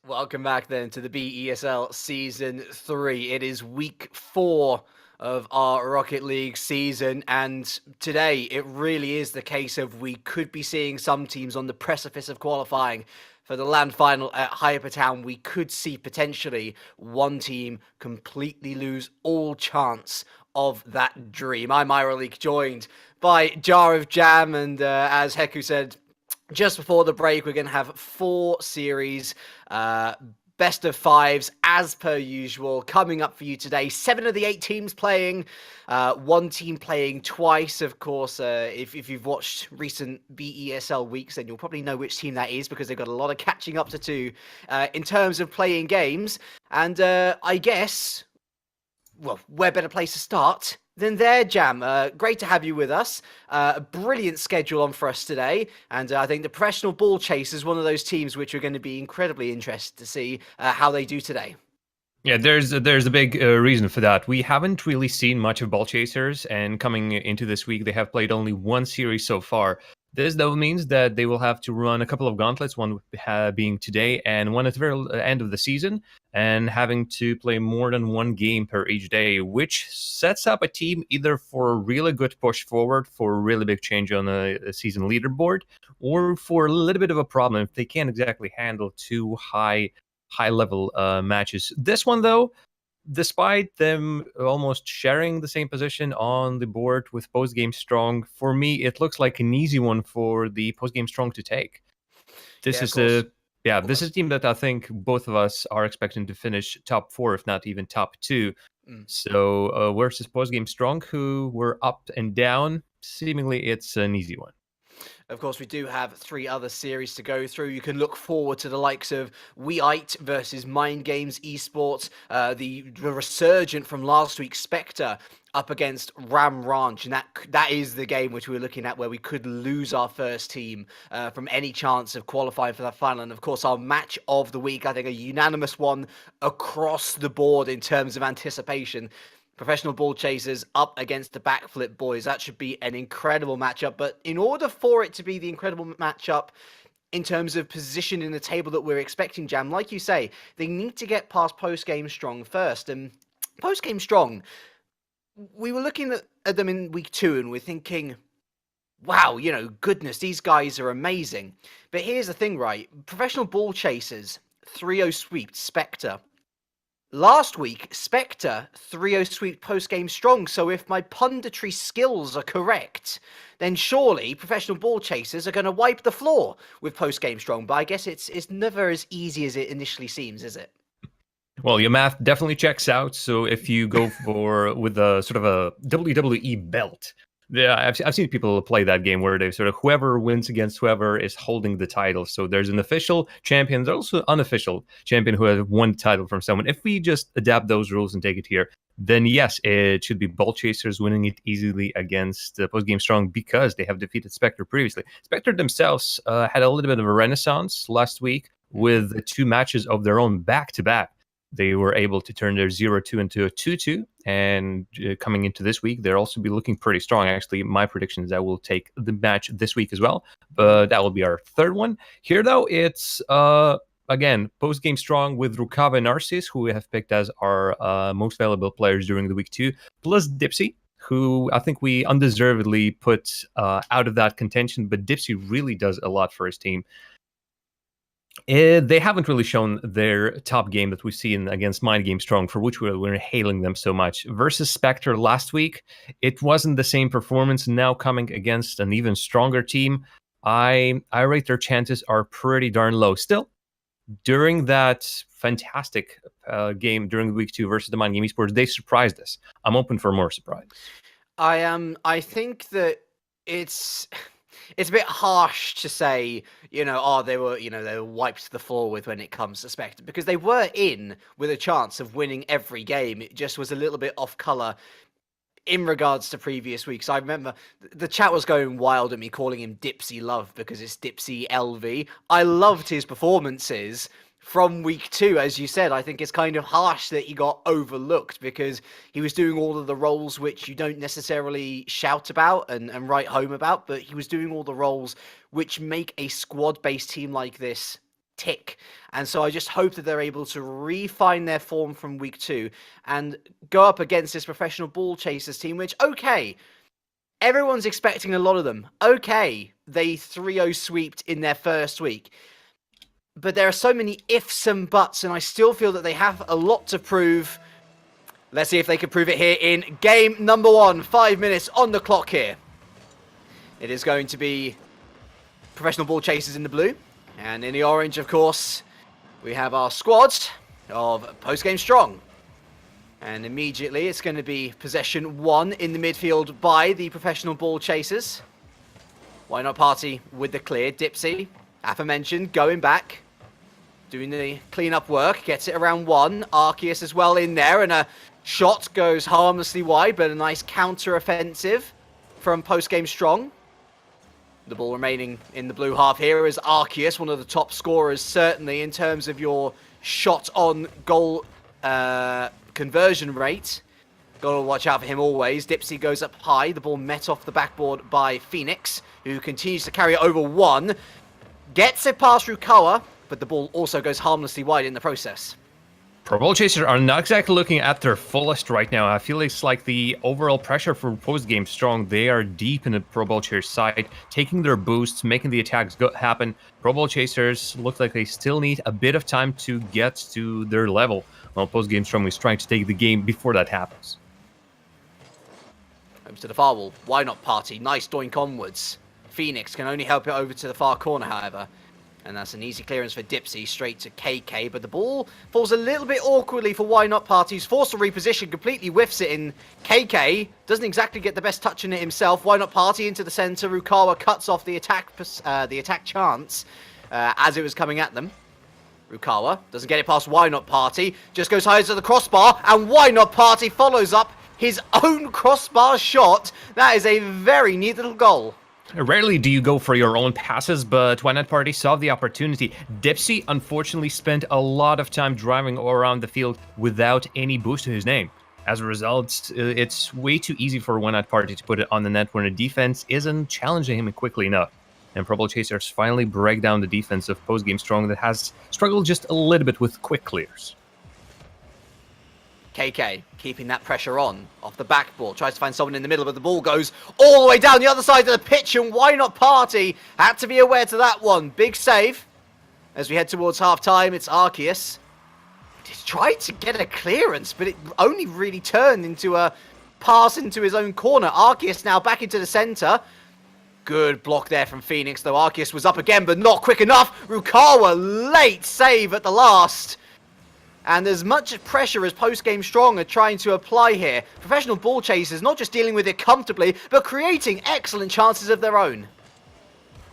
Welcome back then to the BESL Season 3. It is week 4 of our Rocket League season, and today it really is the case of we could be seeing some teams on the precipice of qualifying for the land final at HyperTown. We could see potentially one team completely lose all chance of that dream. I'm League, joined by Jar of Jam, and as Heku said, just before the break, we're going to have 4 series, best of 5s, as per usual, coming up for you today. 7 of the 8 teams playing, 1 team playing twice. Of course, if you've watched recent BESL weeks, then you'll probably know which team that is, because they've got a lot of catching up to do in terms of playing games. And I guess, well, where better place to start than there, Jam? Great to have you with us. A brilliant schedule on for us today, and I think the Professional Ball Chasers is one of those teams which are going to be incredibly interested to see how they do today. Yeah, there's a big reason for that. We haven't really seen much of Ball Chasers, and coming into this week, they have played only 1 series so far. This, though, means that they will have to run a couple of gauntlets, one being today and one at the very end of the season, and having to play more than 1 game per each day, which sets up a team either for a really good push forward, for a really big change on a season leaderboard, or for a little bit of a problem if they can't exactly handle too high-level matches. This one, though, despite them almost sharing the same position on the board with Postgame Strong, for me, it looks like an easy one for the Postgame Strong to take. This is a team that I think both of us are expecting to finish top 4, if not even top 2. So versus Postgame Strong, who were up and down, seemingly it's an easy one. Of course, we do have 3 other series to go through. You can look forward to the likes of WeIte versus Mind Games eSports, the resurgent from last week, Spectre, up against Ram Ranch, and that is the game which we're looking at, where we could lose our first team from any chance of qualifying for that final. And of course, our match of the week, I think a unanimous one across the board in terms of anticipation. Professional Ball Chasers up against the Backflip Boys. That should be an incredible matchup. But in order for it to be the incredible matchup in terms of position in the table that we're expecting, Jam, like you say, they need to get past Postgame Strong first. And Postgame Strong, we were looking at them in week 2 and we're thinking, wow, goodness, these guys are amazing. But here's the thing, right? Professional Ball Chasers, 3-0 sweeped Spectre. Last week, Spectre 3-0 sweep Postgame Strong, so if my punditry skills are correct, then surely Professional Ball Chasers are going to wipe the floor with Postgame Strong, but I guess it's never as easy as it initially seems, is it? Well, your math definitely checks out, so if you go with a sort of a WWE belt, yeah, I've seen people play that game where they sort of whoever wins against whoever is holding the title. So there's an official champion, there's also unofficial champion who has won the title from someone. If we just adapt those rules and take it here, then yes, it should be Ball Chasers winning it easily against Postgame Strong because they have defeated Spectre previously. Spectre themselves had a little bit of a renaissance last week with 2 matches of their own back-to-back. They were able to turn their 0-2 into a 2-2, and coming into this week, they'll also be looking pretty strong. Actually, my prediction is that we'll take the match this week as well, but that will be our 3rd one. Here, though, it's, again, Postgame Strong with Rukava and Narcis, who we have picked as our most valuable players during the week 2, plus Dipsy, who I think we undeservedly put out of that contention, but Dipsy really does a lot for his team. They haven't really shown their top game that we've seen against Mind Game Strong, for which we're hailing them so much. Versus Spectre last week, it wasn't the same performance. Now coming against an even stronger team, I rate their chances are pretty darn low. Still, during that fantastic game during week 2 versus the Mind Game Esports, they surprised us. I'm open for more surprise. I think that it's a bit harsh to say, they were wiped to the floor with when it comes to Spectre, because they were in with a chance of winning every game. It just was a little bit off colour in regards to previous weeks. I remember the chat was going wild at me calling him Dipsy Love because it's Dipsy LV. I loved his performances from week 2, as you said. I think it's kind of harsh that he got overlooked because he was doing all of the roles which you don't necessarily shout about and write home about, but he was doing all the roles which make a squad-based team like this tick. And so I just hope that they're able to refine their form from week 2 and go up against this professional ball chasers team, which, okay, everyone's expecting a lot of them. Okay, they 3-0 sweeped in their first week. But there are so many ifs and buts, and I still feel that they have a lot to prove. Let's see if they can prove it here in game number 1. 5 minutes on the clock here. It is going to be professional ball chasers in the blue. And in the orange, of course, we have our squad of post-game strong. And immediately it's going to be possession 1 in the midfield by the professional ball chasers. Why not Party with the clear? Dipsy, aforementioned, going back. Doing the clean-up work. Gets it around 1. Arceus as well in there. And a shot goes harmlessly wide, but a nice counter-offensive from post-game strong. The ball remaining in the blue half here is Arceus, one of the top scorers, certainly, in terms of your shot on goal conversion rate. Got to watch out for him always. Dipsy goes up high. The ball met off the backboard by Phoenix, who continues to carry it over 1. Gets it past Rukawa, but the ball also goes harmlessly wide in the process. Pro Bowl Chasers are not exactly looking at their fullest right now. I feel it's like the overall pressure for post-game strong. They are deep in the Pro Bowl Chasers side, taking their boosts, making the attacks happen. Pro Bowl Chasers look like they still need a bit of time to get to their level, while post-game strong is trying to take the game before that happens. Comes to the far wall. Why not Party? Nice doink onwards. Phoenix can only help it over to the far corner, however. And that's an easy clearance for Dipsy, straight to KK. But the ball falls a little bit awkwardly for Why Not Party. He's forced to reposition, completely whiffs it in. KK doesn't exactly get the best touch in it himself. Why Not Party into the centre. Rukawa cuts off the attack chance as it was coming at them. Rukawa doesn't get it past Why Not Party. Just goes high to the crossbar. And Why Not Party follows up his own crossbar shot. That is a very neat little goal. Rarely do you go for your own passes, but Why Not Party saw the opportunity. Dipsy, unfortunately, spent a lot of time driving around the field without any boost to his name. As a result, it's way too easy for Why Not Party to put it on the net when the defense isn't challenging him quickly enough. And Pro Bowl Chasers finally break down the defense of post-game strong that has struggled just a little bit with quick clears. KK keeping that pressure on off the backboard, tries to find someone in the middle, but the ball goes all the way down the other side of the pitch, and Why Not Party had to be aware to that one. Big save as we head towards half-time. It's Arceus. He's tried to get a clearance, but it only really turned into a pass into his own corner. Arceus now back into the centre. Good block there from Phoenix, though Arceus was up again, but not quick enough. Rukawa, late save at the last. And as much pressure as post-game strong are trying to apply here, professional ball chasers not just dealing with it comfortably, but creating excellent chances of their own.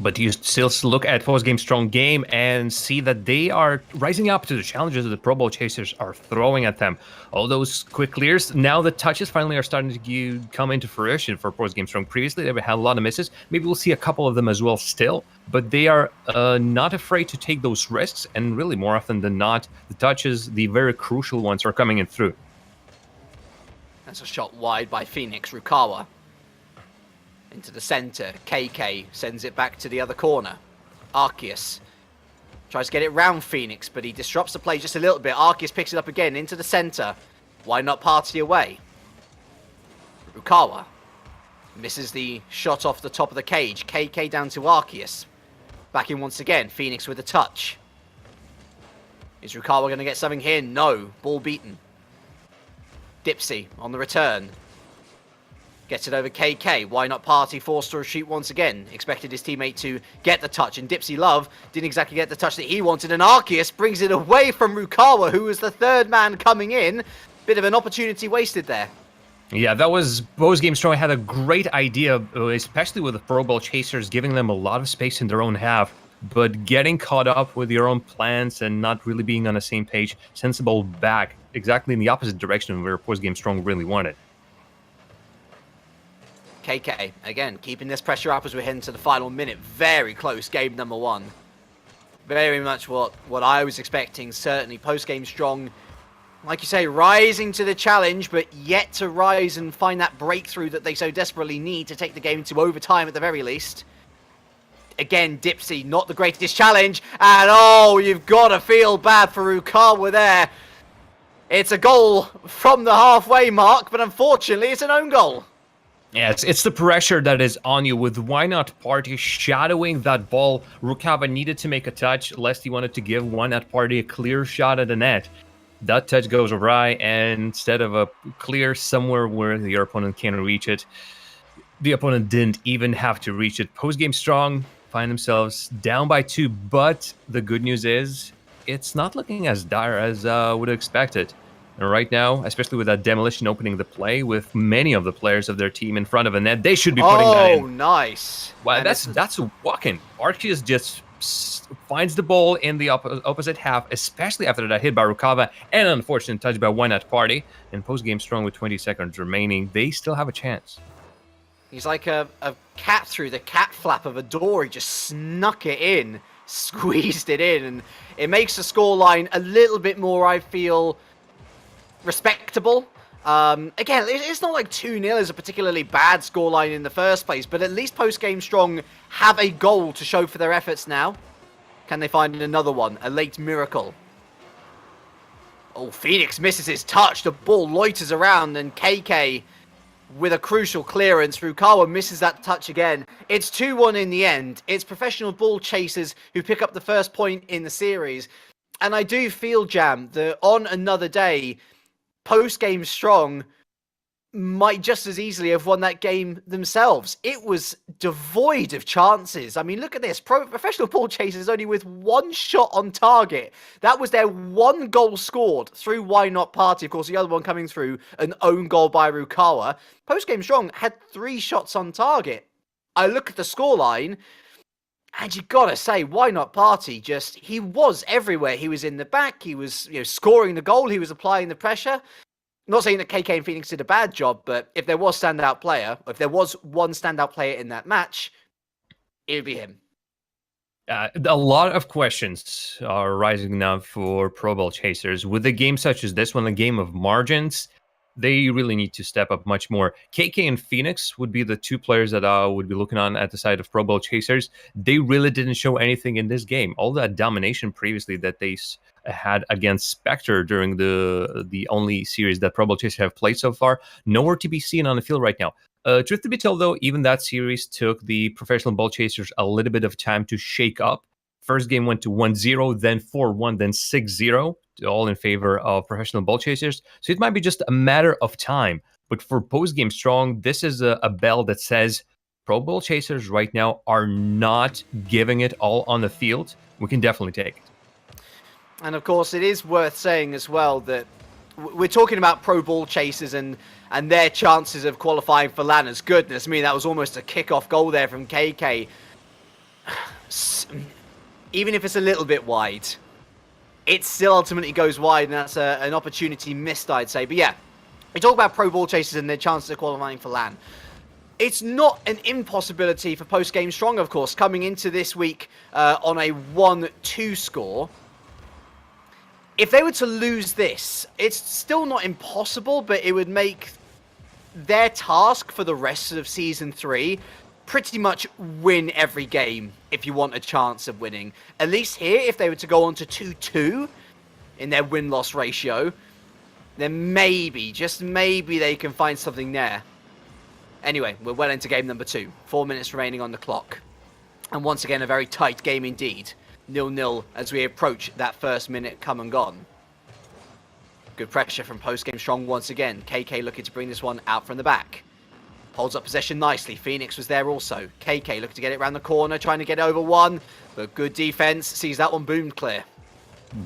But you still look at post-game strong game and see that they are rising up to the challenges that the Pro Bowl Chasers are throwing at them. All those quick clears, now the touches finally are starting to come into fruition for post-game strong. Previously, they had a lot of misses. Maybe we'll see a couple of them as well still. But they are not afraid to take those risks. And really, more often than not, the touches, the very crucial ones, are coming in through. That's a shot wide by Phoenix. Rukawa into the centre. KK sends it back to the other corner. Arceus tries to get it round Phoenix, but he disrupts the play just a little bit. Arceus picks it up again into the centre. Why Not Party away? Rukawa misses the shot off the top of the cage. KK down to Arceus. Back in once again. Phoenix with a touch. Is Rukawa going to get something here? No. Ball beaten. Dipsy on the return. Gets it over KK. Why Not Party forced to retreat once again. Expected his teammate to get the touch, and Dipsy Love didn't exactly get the touch that he wanted, and Arceus brings it away from Rukawa, who was the third man coming in. Bit of an opportunity wasted there. Yeah, that was post-game strong. Had a great idea, especially with the Pro Bowl Chasers, giving them a lot of space in their own half, but getting caught up with your own plans and not really being on the same page sends the ball back exactly in the opposite direction where post-game strong really wanted. KK, again, keeping this pressure up as we head into the final minute. Very close, game number 1. Very much what I was expecting, certainly. Post-game strong, like you say, rising to the challenge, but yet to rise and find that breakthrough that they so desperately need to take the game into overtime at the very least. Again, Dipsy, not the greatest challenge. And oh, you've got to feel bad for Rukawa there. It's a goal from the halfway mark, but unfortunately it's an own goal. Yeah, it's the pressure that is on you with Why Not Party shadowing that ball. Rukawa needed to make a touch, lest he wanted to give Why Not Party a clear shot at the net. That touch goes awry, and instead of a clear somewhere where your opponent can reach it, the opponent didn't even have to reach it. Post-game strong find themselves down by 2, but the good news is it's not looking as dire as would have expected. And right now, especially with that demolition opening the play with many of the players of their team in front of a net, they should be putting that in. Oh, nice. Wow, that's walking. Arceus just finds the ball in the opposite half, especially after that hit by Rukawa and an unfortunate touch by Why Not Party. And post-game strong with 20 seconds remaining, they still have a chance. He's like a cat through the cat flap of a door. He just snuck it in, squeezed it in, and it makes the scoreline a little bit more, I feel, respectable. Again, it's not like 2-0 is a particularly bad scoreline in the first place, but at least post-game strong have a goal to show for their efforts now. Can they find another one? A late miracle. Oh, Phoenix misses his touch. The ball loiters around, and KK with a crucial clearance. Rukawa misses that touch again. It's 2-1 in the end. It's professional ball chasers who pick up the first point in the series. And I do feel, Jam, that on another day, post-game strong might just as easily have won that game themselves. It was devoid of chances. I mean, look at this. Professional ball chasers only with 1 shot on target. That was their 1 goal scored through Why Not Party. Of course, the other one coming through an own goal by Rukawa. Post-game strong had 3 shots on target. I look at the scoreline, and you gotta say, Why Not Party he was everywhere. He was in the back. He was, scoring the goal. He was applying the pressure. Not saying that KK and Phoenix did a bad job, but if there was standout player, if there was one standout player in that match, it would be him. A lot of questions are rising now for Pro Bowl chasers. With a game such as this one, a game of margins, they really need to step up much more. KK and Phoenix would be the 2 players that I would be looking on at the side of Pro Bowl chasers. They really didn't show anything in this game. All that domination previously that they had against Spectre during the only series that Pro Bowl chasers have played so far, nowhere to be seen on the field right now. Truth to be told, though, even that series took the professional ball chasers a little bit of time to shake up. First game went to 1-0, then 4-1, then 6-0, all in favor of professional ball chasers. So it might be just a matter of time. But for post-game strong, this is a bell that says Pro Bowl chasers right now are not giving it all on the field. We can definitely take it. And of course, it is worth saying as well that we're talking about Pro Ball chasers and their chances of qualifying for LANers. Goodness me, that was almost a kick-off goal there from KK. Even if it's a little bit wide, it still ultimately goes wide, and that's an opportunity missed, I'd say. But yeah, we talk about Pro Ball chasers and their chances of qualifying for LAN. It's not an impossibility for post-game strong, of course, coming into this week on a 1-2 score. If they were to lose this, it's still not impossible, but it would make their task for the rest of Season 3 pretty much win every game if you want a chance of winning. At least here, if they were to go on to 2-2 in their win-loss ratio, then maybe, just maybe, they can find something there. Anyway, we're well into game number 2. 4 minutes remaining on the clock. And once again, a very tight game indeed. 0-0 as we approach that first minute come and gone. Good pressure from post-game strong once again. KK looking to bring this one out from the back. Holds up possession nicely. Phoenix was there also. KK looking to get it around the corner, trying to get over one. But good defense. Sees that one boomed clear.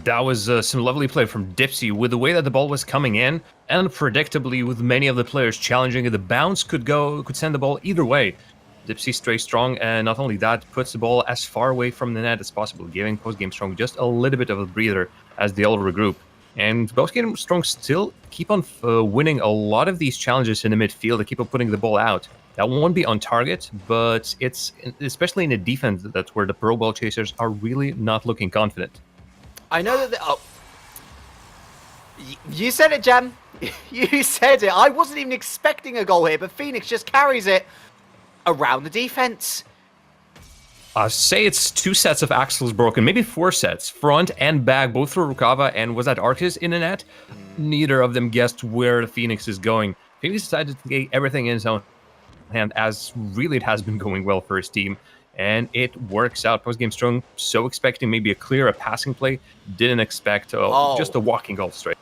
That was some lovely play from Dipsy with the way that the ball was coming in, and predictably with many of the players challenging it. The bounce could send the ball either way. Dipsy stays strong, and not only that, puts the ball as far away from the net as possible, giving post-game strong just a little bit of a breather as they all regroup. And post-game strong still keep on winning a lot of these challenges in the midfield. They keep on putting the ball out. That won't be on target, but it's especially in the defense that's where the Pro Bowl chasers are really not looking confident. I know that. You said it, Jam. You said it. I wasn't even expecting a goal here, but Phoenix just carries it around the defense. Say it's 2 sets of axles broken, maybe 4 sets, front and back, both for Rukava and was that Arcus in the net? Neither of them guessed where the Phoenix is going. Phoenix decided to get everything in his own hand, as really it has been going well for his team, and it works out. Post-game strong, so expecting maybe a passing play, didn't expect just a walking goal straight.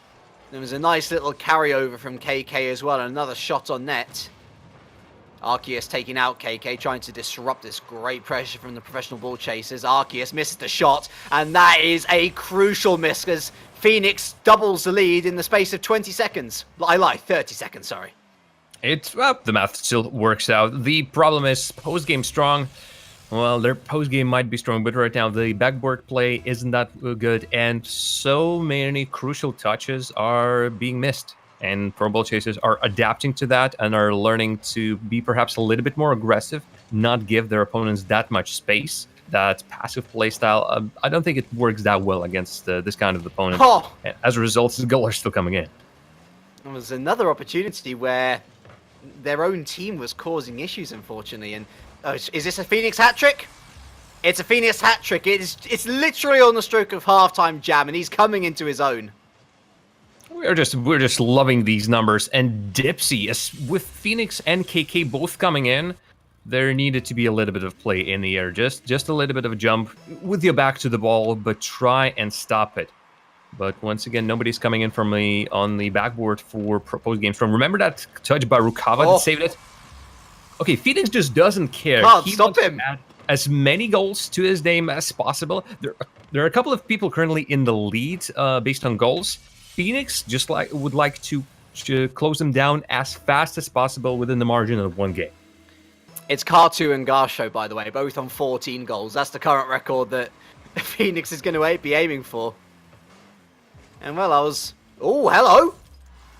There was a nice little carryover from KK as well, and another shot on net. Arceus taking out KK, trying to disrupt this great pressure from the professional ball chasers. Arceus misses the shot, and that is a crucial miss because Phoenix doubles the lead in the space of 20 seconds. I lie, 30 seconds, sorry. The math still works out. The problem is post-game strong. Well, their post-game might be strong, but right now the backboard play isn't that good, and so many crucial touches are being missed. And Pro Bowl chasers are adapting to that and are learning to be perhaps a little bit more aggressive, not give their opponents that much space. That passive play style, I don't think it works that well against this kind of opponent. And as a result, the goals are still coming in. There was another opportunity where their own team was causing issues, unfortunately. And is this a Phoenix hat-trick? It's a Phoenix hat-trick. It's literally on the stroke of halftime, Jam, and he's coming into his own. We're just loving these numbers, and Dipsy, with Phoenix and KK both coming in, there needed to be a little bit of play in the air, just a little bit of a jump with your back to the ball, but try and stop it. But once again, nobody's coming in from on the backboard for post game strong. Remember that touch by Rukava that saved it? Okay, Phoenix just doesn't care. Can't stop him. To add as many goals to his name as possible. There are a couple of people currently in the lead based on goals. Phoenix would like to close them down as fast as possible within the margin of 1 game. It's Kartu and Garsho, by the way, both on 14 goals. That's the current record that Phoenix is going to be aiming for. And well, oh, hello!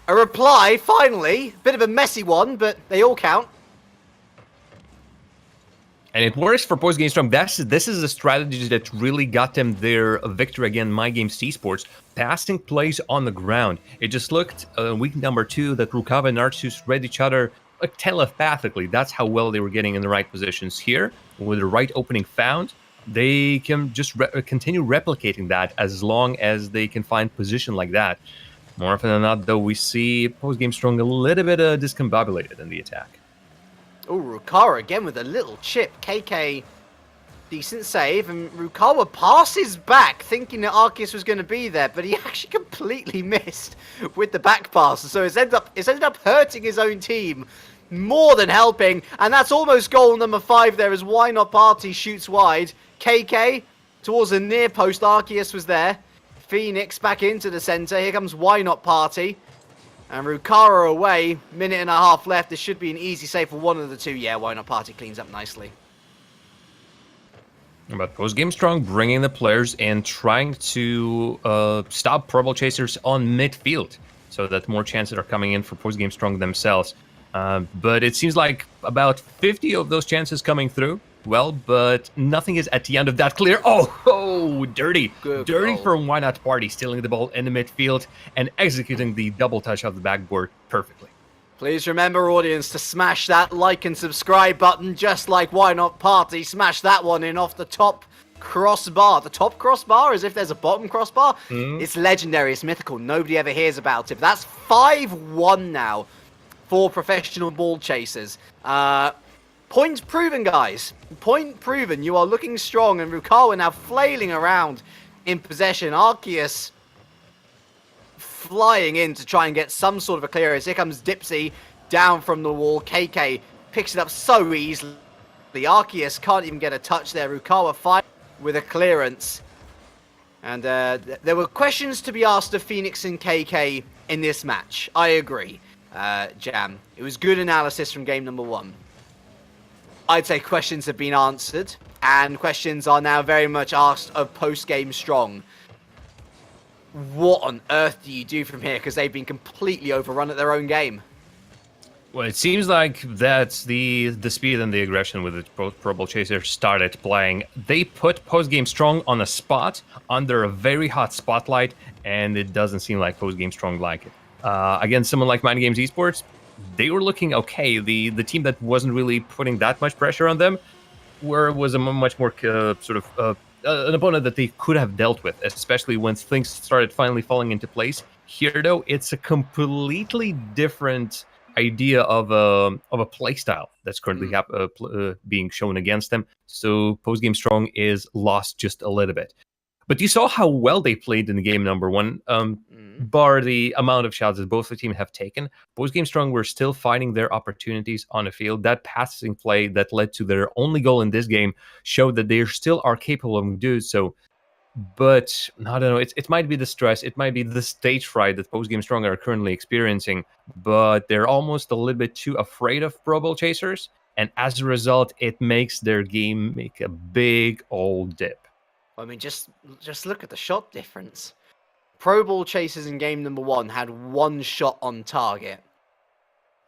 A reply, finally. Bit of a messy one, but they all count. And it works for post-game strong. This is a strategy that really got them their victory again, My Games eSports. Passing plays on the ground. It just looked, week number 2, that Rukava and Arceus read each other telepathically. That's how well they were getting in the right positions here. With the right opening found, they can just continue replicating that as long as they can find position like that. More often than not, though, we see post-game strong a little bit discombobulated in the attack. Oh, Rukawa again with a little chip. KK, decent save, and Rukawa passes back, thinking that Arceus was going to be there, but he actually completely missed with the back pass. So it's ended up hurting his own team more than helping, and that's almost goal number 5 there as Why Not Party shoots wide. KK towards the near post. Arceus was there. Phoenix back into the center. Here comes Why Not Party. And Rukawa away, minute and a half left. This should be an easy save for one of the two. Yeah, Why Not Party cleans up nicely. But post-game strong, bringing the players and trying to stop Pro Bowl chasers on midfield, so that more chances are coming in for post-game strong themselves. But it seems like about 50 of those chances coming through. Well, but nothing is at the end of that clear. Oh, dirty. Good dirty goal. from Why Not Party, stealing the ball in the midfield and executing the double touch of the backboard perfectly. Please remember, audience, to smash that like and subscribe button, just like Why Not Party. Smash that one in off the top crossbar. The top crossbar, as if there's a bottom crossbar. It's legendary. It's mythical. Nobody ever hears about it. But that's 5-1 now for professional ball chasers. Point proven, guys. Point proven. You are looking strong, and Rukawa now flailing around in possession. Arceus flying in to try and get some sort of a clearance. Here comes Dipsy down from the wall. KK picks it up so easily. Arceus can't even get a touch there. Rukawa fight with a clearance. And there were questions to be asked of Phoenix and KK in this match. I agree, Jam. It was good analysis from game number 1. I'd say questions have been answered, and questions are now very much asked of post-game strong. What on earth do you do from here? Because they've been completely overrun at their own game. Well, it seems like that's the speed and the aggression with the Pro Bowl chasers started playing. They put post-game strong on a spot under a very hot spotlight, and it doesn't seem like post-game strong like it. Again, someone like My Games eSports, they were looking okay. The team that wasn't really putting that much pressure on them, where it was a much more an opponent that they could have dealt with, especially when things started finally falling into place. Here, though, it's a completely different idea of a playstyle that's currently being shown against them. So Postgame Strong is lost just a little bit. But you saw how well they played in game number one. Bar the amount of shots that both the team have taken, Postgame Strong were still finding their opportunities on the field. That passing play that led to their only goal in this game showed that they still are capable of doing so. But I don't know, it might be the stress, it might be the stage fright that Postgame Strong are currently experiencing, but they're almost a little bit too afraid of Pro Bowl chasers, and as a result, it makes their game make a big old dip. I mean, just look at the shot difference. Pro Ball chasers in game number one had 1 shot on target.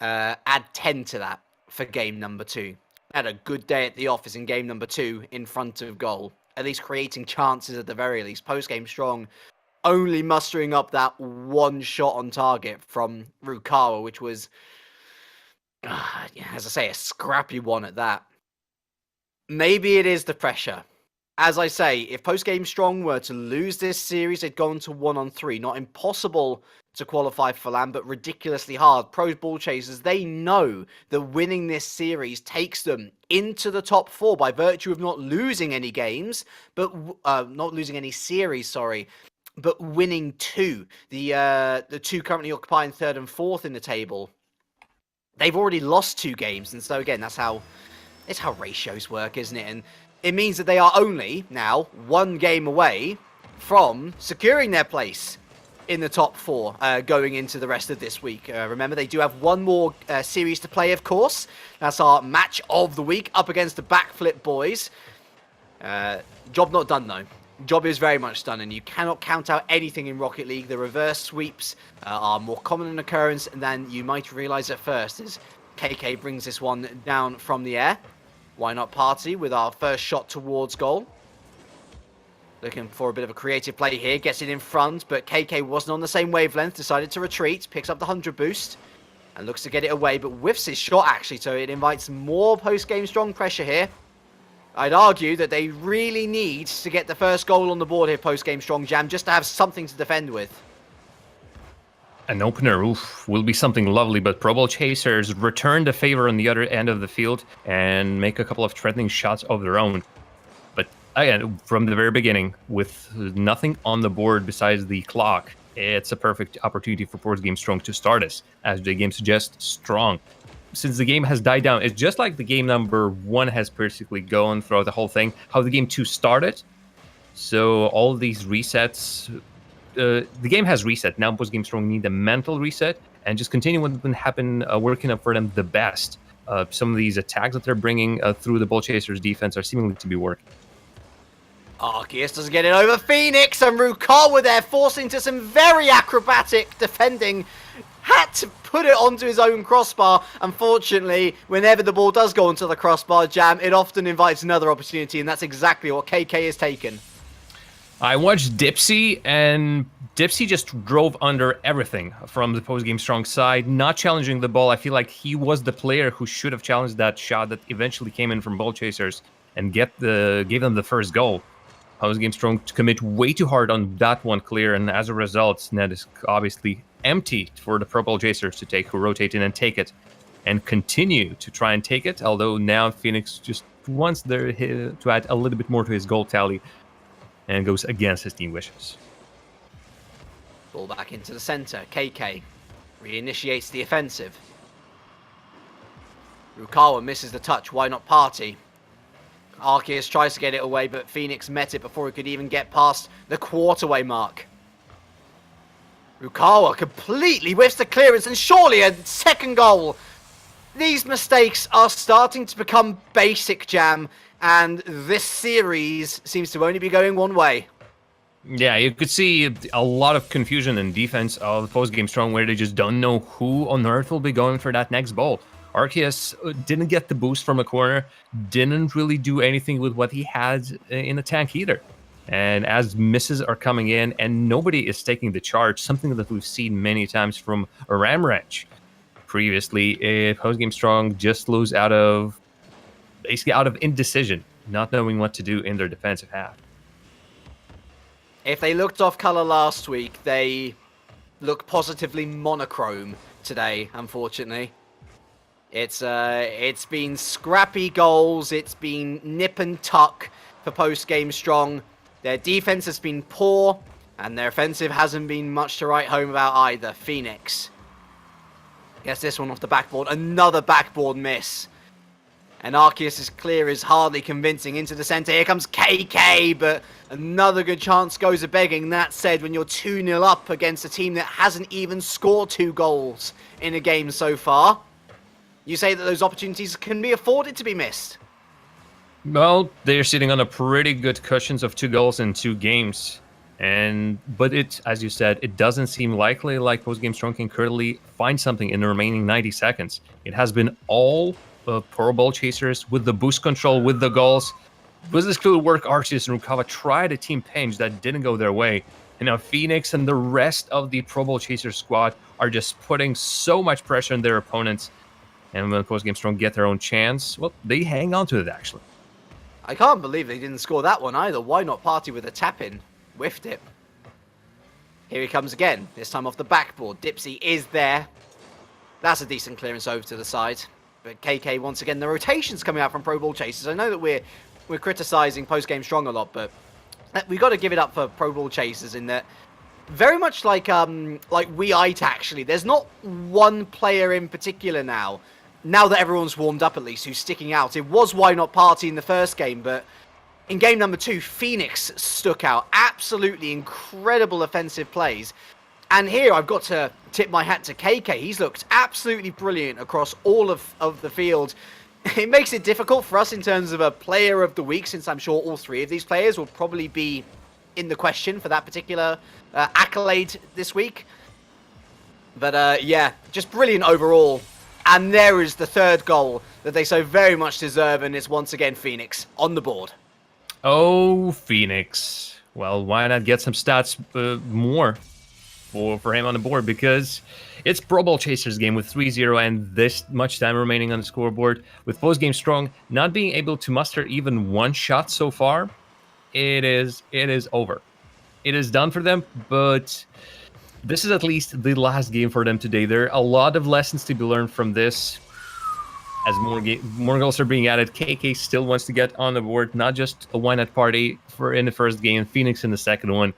Add 10 to that for game number two. Had a good day at the office in game number two in front of goal. At least creating chances at the very least. Postgame Strong only mustering up that 1 shot on target from Rukawa, which was, as I say, a scrappy one at that. Maybe it is the pressure. As I say, if Postgame Strong were to lose this series, they'd go into 1-on-3. Not impossible to qualify for LAN, but ridiculously hard. Pro Ball Chasers, they know that winning this series takes them into the top 4 by virtue of not losing any games, but not losing any series, but winning 2. The 2 currently occupying 3rd and 4th in the table. They've already lost 2 games, and so again, it's how ratios work, isn't it? And it means that they are only now 1 game away from securing their place in the top 4 going into the rest of this week. Remember, they do have 1 more series to play, of course. That's our match of the week up against the Backflip Boys. Job not done, though. Job is very much done, and you cannot count out anything in Rocket League. The reverse sweeps are more common an occurrence than you might realise at first, as KK brings this one down from the air. Why not party with our first shot towards goal? Looking for a bit of a creative play here. Gets it in front, but KK wasn't on the same wavelength. Decided to retreat. Picks up the 100 boost. And looks to get it away, but whiffs his shot, actually. So it invites more post-game Strong pressure here. I'd argue that they really need to get the first goal on the board here, post-game Strong Jam, just to have something to defend with. An opener, will be something lovely, but Pro Bowl Chasers return the favor on the other end of the field and make a couple of threatening shots of their own. But again, from the very beginning, with nothing on the board besides the clock, it's a perfect opportunity for Postgame Strong to start us, as the game suggests, strong. Since the game has died down, it's just like the game number 1 has basically gone throughout the whole thing, how the game 2 started. So all these resets... the game has reset. Now Postgame Strong need a mental reset and just continue what's been working up for them the best. Some of these attacks that they're bringing through the Ball Chasers defense are seemingly to be working. Arceus doesn't get it over Phoenix, and Rukawa there forcing to some very acrobatic defending. Had to put it onto his own crossbar. Unfortunately, whenever the ball does go onto the crossbar, Jam, it often invites another opportunity, and that's exactly what KK has taken. I watched Dipsy, and Dipsy just drove under everything from the Postgame Strong side, not challenging the ball. I feel like he was the player who should have challenged that shot that eventually came in from Ball Chasers and gave them the first goal. Postgame Strong to commit way too hard on that one clear, and as a result, net is obviously empty for the Pro Ball Chasers to take, who rotate in and take it, and continue to try and take it, although now Phoenix just wants to add a little bit more to his goal tally, and goes against his team wishes. Ball back into the centre. KK reinitiates the offensive. Rukawa misses the touch. Why not party? Arceus tries to get it away, but Phoenix met it before he could even get past the quarterway mark. Rukawa completely whiffs the clearance, and surely a second goal. These mistakes are starting to become basic, Jam, and this series seems to only be going one way. Yeah, you could see a lot of confusion in defense of Postgame Strong, where they just don't know who on earth will be going for that next ball. Arceus didn't get the boost from a corner, didn't really do anything with what he had in the tank either. And as misses are coming in and nobody is taking the charge, something that we've seen many times from Ram Wrench previously, if Postgame Strong just lose out of basically out of indecision, not knowing what to do in their defensive half. If they looked off colour last week, they look positively monochrome today, unfortunately. It's been scrappy goals, it's been nip and tuck for post-game strong. Their defense has been poor, and their offensive hasn't been much to write home about either. Phoenix gets this one off the backboard, another backboard miss. And Arceus' clear is hardly convincing into the centre. Here comes KK, but another good chance goes a-begging. That said, when you're 2-0 up against a team that hasn't even scored 2 goals in a game so far, you say that those opportunities can be afforded to be missed. Well, they're sitting on a pretty good cushions of 2 goals in 2 games. But it, as you said, it doesn't seem likely like Postgame Strong can currently find something in the remaining 90 seconds. It has been all pro ball chasers with the boost control, with the goals. Was this could work? Arceus and Rukawa tried a team pinch that didn't go their way. And now Phoenix and the rest of the Pro Bowl Chaser squad are just putting so much pressure on their opponents. And when Postgame Strong get their own chance, well, they hang on to it, actually. I can't believe they didn't score that one either. Why not party with a tap-in? Whiffed it. Here he comes again, this time off the backboard. Dipsy is there. That's a decent clearance over to the side. But KK, once again, the rotations coming out from Pro Ball Chasers. I know that we're criticising post-game strong a lot, but we've got to give it up for Pro Ball Chasers in that very much like WeIte, actually. There's not one player in particular now that everyone's warmed up at least, who's sticking out. It was Why Not Party in the first game, but in game number 2, Phoenix stuck out. Absolutely incredible offensive plays. And here I've got to tip my hat to KK. He's looked absolutely brilliant across all of the field. It makes it difficult for us in terms of a player of the week, since I'm sure all 3 of these players will probably be in the question for that particular accolade this week. But yeah, just brilliant overall. And there is the 3rd goal that they so very much deserve, and it's once again Phoenix on the board. Oh, Phoenix. Well, why not get some stats more for him on the board? Because it's Pro Bowl Chasers game with 3-0 and this much time remaining on the scoreboard. With post-game strong not being able to muster even 1 shot so far, it is over. It is done for them, but this is at least the last game for them today. There are a lot of lessons to be learned from this. As more goals are being added, KK still wants to get on the board, not just a why not party in the first game, Phoenix in the second one.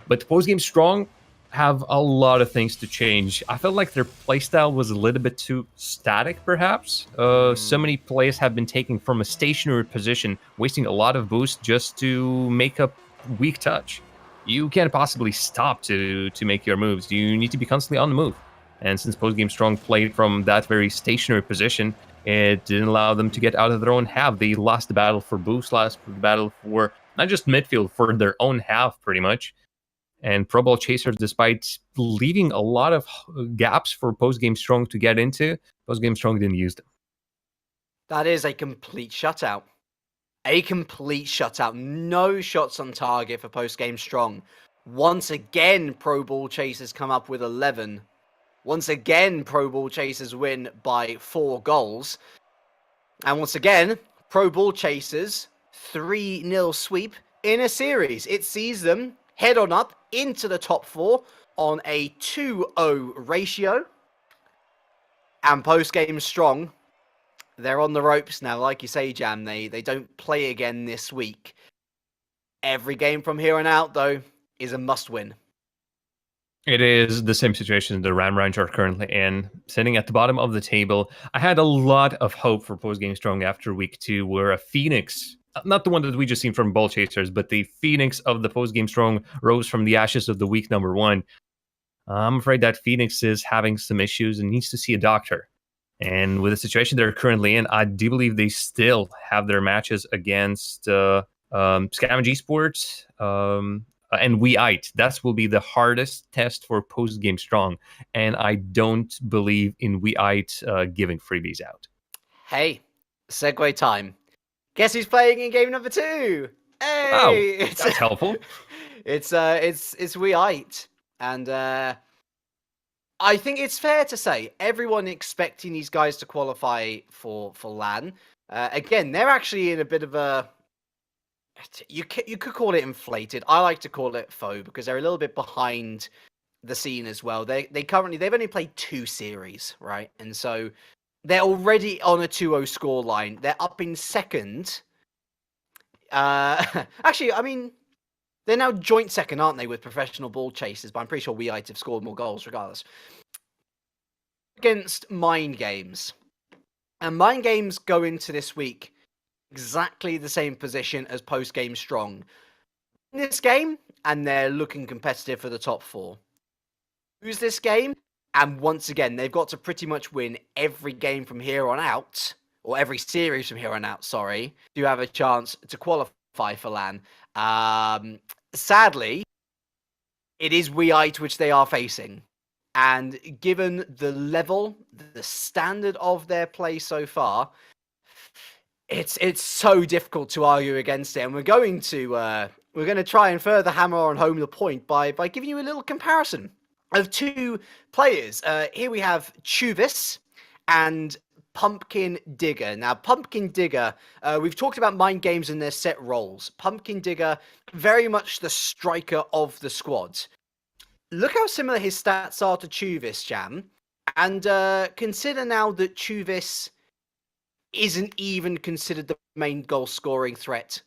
But post-game strong have a lot of things to change. I felt like their playstyle was a little bit too static, perhaps. So many plays have been taken from a stationary position, wasting a lot of boost just to make a weak touch. You can't possibly stop to make your moves. You need to be constantly on the move. And since post-game strong played from that very stationary position, it didn't allow them to get out of their own half. They lost the battle for boost, lost the battle for not just midfield, for their own half, pretty much. And Pro Bowl Chasers, despite leaving a lot of gaps for post-game strong to get into, post-game strong didn't use them. That is a complete shutout. A complete shutout. No shots on target for post-game strong. Once again, Pro Ball Chasers come up with 11. Once again, Pro Ball Chasers win by 4 goals. And once again, Pro Ball Chasers 3-0 sweep in a series. It sees them head on up into the top 4 on a 2-0 ratio. And post-game strong, they're on the ropes now. Like you say, Jam, they don't play again this week. Every game from here on out, though, is a must-win. It is the same situation the Ram Ranch are currently in, sitting at the bottom of the table. I had a lot of hope for post-game strong after week 2, where a Phoenix, not the one that we just seen from Ball Chasers, but the Phoenix of the post-game strong rose from the ashes of the week number 1. I'm afraid that Phoenix is having some issues and needs to see a doctor. And with the situation they're currently in, I do believe they still have their matches against Scavenge Esports, and WeIte. That will be the hardest test for post-game strong. And I don't believe in WeIte giving freebies out. Hey, segue time. Guess who's playing in game number 2? Hey! Oh, that's helpful. It's WeIte. And I think it's fair to say everyone expecting these guys to qualify for LAN Again, they're actually in a bit of a. You could call it inflated. I like to call it faux because they're a little bit behind the scene as well. They've only played 2 series, right? And so they're already on a 2-0 score line. They're up in second. Actually, I mean, they're now joint second, aren't they, with professional ball chasers? But I'm pretty sure WeIte have scored more goals regardless. Against Mind Games. And Mind Games go into this week exactly the same position as post-game strong. In this game, and they're looking competitive for the top 4. Lose this game, and once again, they've got to pretty much win every game from here on out, or every series from here on out, sorry, to have a chance to qualify for LAN. Sadly, it is WeIte which they are facing. And given the level, the standard of their play so far, it's so difficult to argue against it. And we're going to try and further hammer on home the point by giving you a little comparison of 2 players. Here we have Chuvis and Pumpkin Digger. Now, Pumpkin Digger, we've talked about Mind Games and their set roles. Pumpkin Digger, very much the striker of the squad. Look how similar his stats are to Chuvis, Jam. And consider now that Chuvis isn't even considered the main goal-scoring threat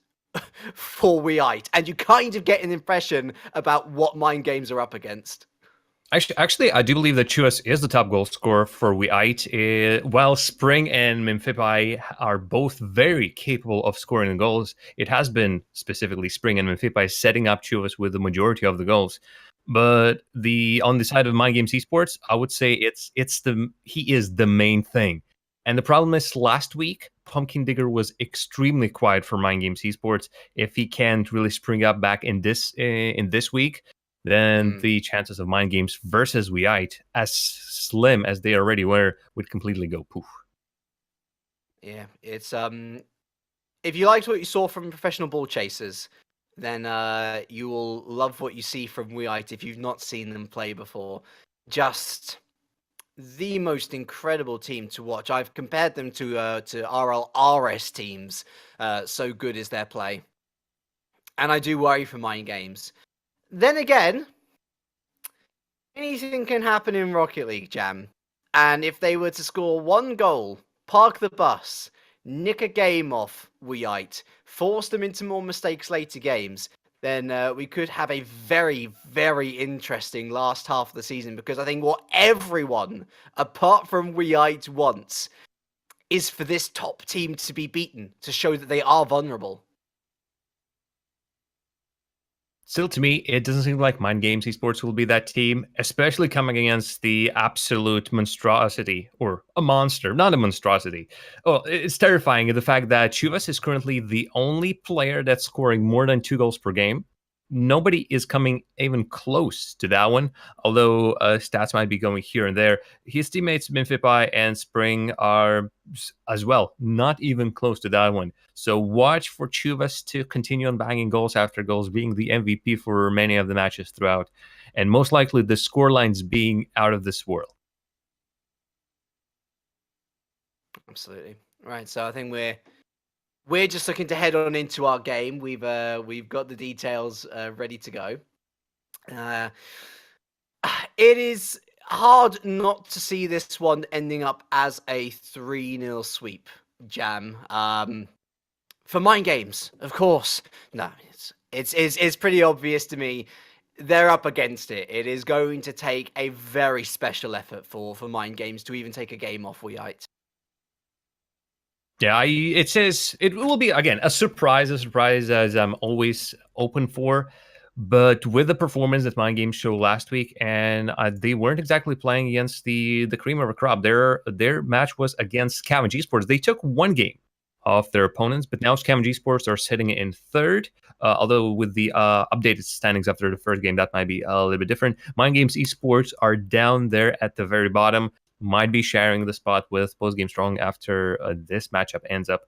for WeIte. And you kind of get an impression about what Mind Games are up against. Actually, I do believe that Chuas is the top goal scorer for WeIte. While Spring and Memphipai are both very capable of scoring goals, it has been specifically Spring and Memphipai setting up Chuas with the majority of the goals. But on the side of Mind Games Esports, I would say he is the main thing. And the problem is, last week, Pumpkin Digger was extremely quiet for Mind Games Esports. If he can't really spring up back in this week, then the chances of Mind Games versus WeIte, as slim as they already were, would completely go poof. Yeah, it's if you liked what you saw from Professional Ball Chasers, then you will love what you see from WeIte if you've not seen them play before. Just the most incredible team to watch. I've compared them to RLRS teams. So good is their play. And I do worry for Mind Games. Then again, anything can happen in Rocket League, Jam. And if they were to score 1 goal, park the bus, nick a game off WeIte, force them into more mistakes later games, then we could have a very, very interesting last half of the season. Because I think what everyone, apart from WeIte, wants is for this top team to be beaten, to show that they are vulnerable. Still, to me, it doesn't seem like Mind Games Esports will be that team, especially coming against the absolute monstrosity, or a monster, not a monstrosity. Well, it's terrifying, the fact that Chivas is currently the only player that's scoring more than 2 goals per game. Nobody is coming even close to that one, although stats might be going here and there. His teammates, Minfipai and Spring, are as well not even close to that one. So watch for Chuvas to continue on banging goals after goals, being the MVP for many of the matches throughout, and most likely the score lines being out of this world. Absolutely. Right, so I think we're just looking to head on into our game. We've got the details ready to go. It is hard not to see this one ending up as a 3-0 sweep, Jam. For Mind Games, of course. No, it's pretty obvious to me. They're up against it. It is going to take a very special effort for Mind Games to even take a game off WeIte. Yeah, it says it will be, again, a surprise as I'm always open for. But with the performance that Mind Games showed last week, and they weren't exactly playing against the cream of the crop. Their match was against Scavenge Esports. They took 1 game off their opponents, but now Scavenge Esports are sitting in 3rd. Although with the updated standings after the first game, that might be a little bit different. Mind Games Esports are down there at the very bottom. Might be sharing the spot with Post Game Strong after this matchup ends up.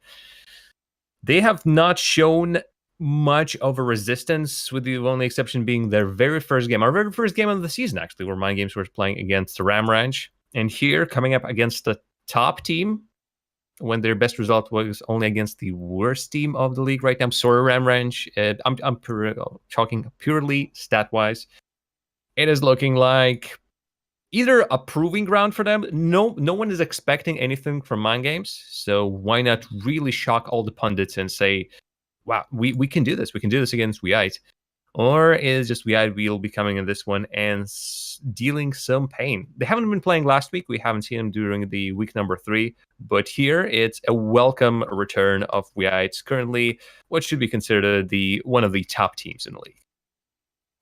They have not shown much of a resistance, with the only exception being their very first game, our very first game of the season, actually, where Mind Games was playing against the Ram Ranch. And here, coming up against the top team, when their best result was only against the worst team of the league right now. I'm sorry, Ramrange. I'm talking purely stat-wise. It is looking like either a proving ground for them. No one is expecting anything from Mind Games, so why not really shock all the pundits and say, wow, we can do this. We can do this against Weite. Or is just Weite will be coming in this one and dealing some pain? They haven't been playing last week. We haven't seen them during the week number 3. But here, it's a welcome return of Weite. Currently, what should be considered one of the top teams in the league.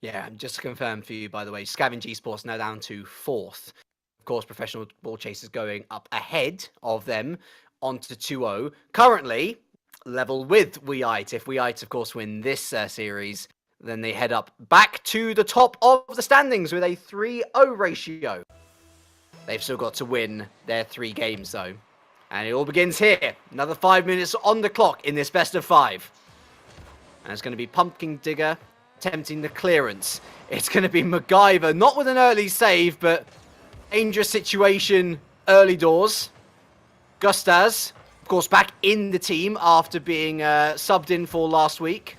Yeah, just to confirm for you, by the way, Scavenge eSports now down to 4th. Of course, Professional Ball Chasers going up ahead of them onto 2-0. Currently, level with Weite. If Weite, of course, win this series, then they head up back to the top of the standings with a 3-0 ratio. They've still got to win their 3 games, though. And it all begins here. Another 5 minutes on the clock in this best of 5. And it's going to be Pumpkin Digger attempting the clearance. It's going to be MacGyver, not with an early save, but dangerous situation early doors. Gustaz, of course, back in the team after being subbed in for last week.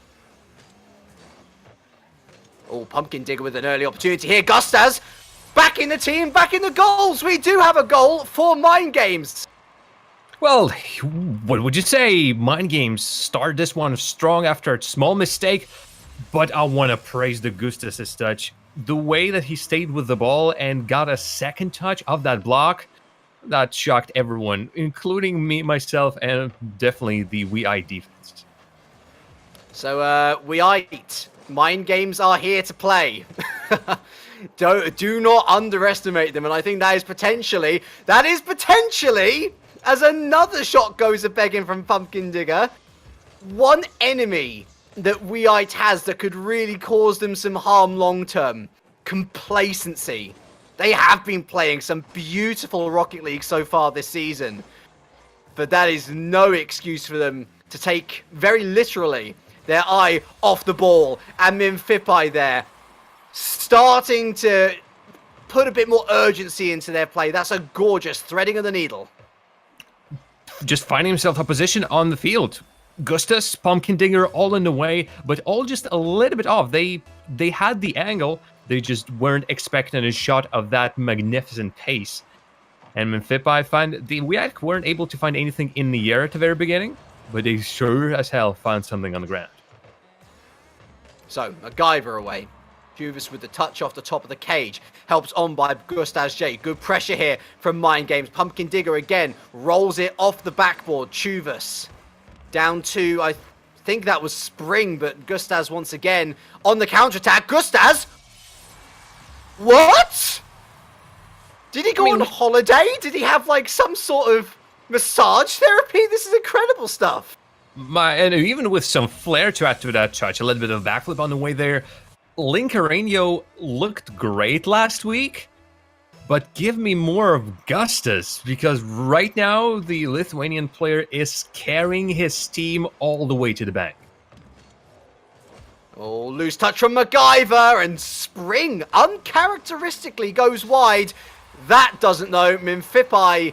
Oh, Pumpkin Digger with an early opportunity here. Gustaz, back in the team, back in the goals. We do have a goal for Mind Games. Well, what would you say? Mind Games started this one strong after a small mistake, but I want to praise the Gustas' touch. The way that he stayed with the ball and got a second touch of that block, that shocked everyone, including me, myself, and definitely the Weite defense. So, Weite, Mind Games are here to play. Do not underestimate them, and I think that is potentially, as another shot goes a-begging from Pumpkin Digger, one enemy that Weite has that could really cause them some harm long-term. Complacency. They have been playing some beautiful Rocket League so far this season, but that is no excuse for them to take, very literally, their eye off the ball. And Minfipai there, starting to put a bit more urgency into their play. That's a gorgeous threading of the needle. Just finding himself a position on the field. Gustas, Pumpkin Digger, all in the way, but all just a little bit off. They had the angle, they just weren't expecting a shot of that magnificent pace. And Minfipai the Weite weren't able to find anything in the air at the very beginning, but they sure as hell found something on the ground. So, MacGyver away. Juvis with the touch off the top of the cage. Helps on by Gustaz J. Good pressure here from Mind Games. Pumpkin Digger again rolls it off the backboard. Chuvas down to, I think that was Spring, but Gustaz once again on the counter-attack. Gustaz? What? Did he go on holiday? Did he have like some sort of massage therapy? This is incredible stuff. And even with some flair to add to that touch, a little bit of backflip on the way there. Linkarenio looked great last week, but give me more of Gustas, because right now the Lithuanian player is carrying his team all the way to the bank. Oh, loose touch from MacGyver, and Spring uncharacteristically goes wide. That doesn't know. Minfipai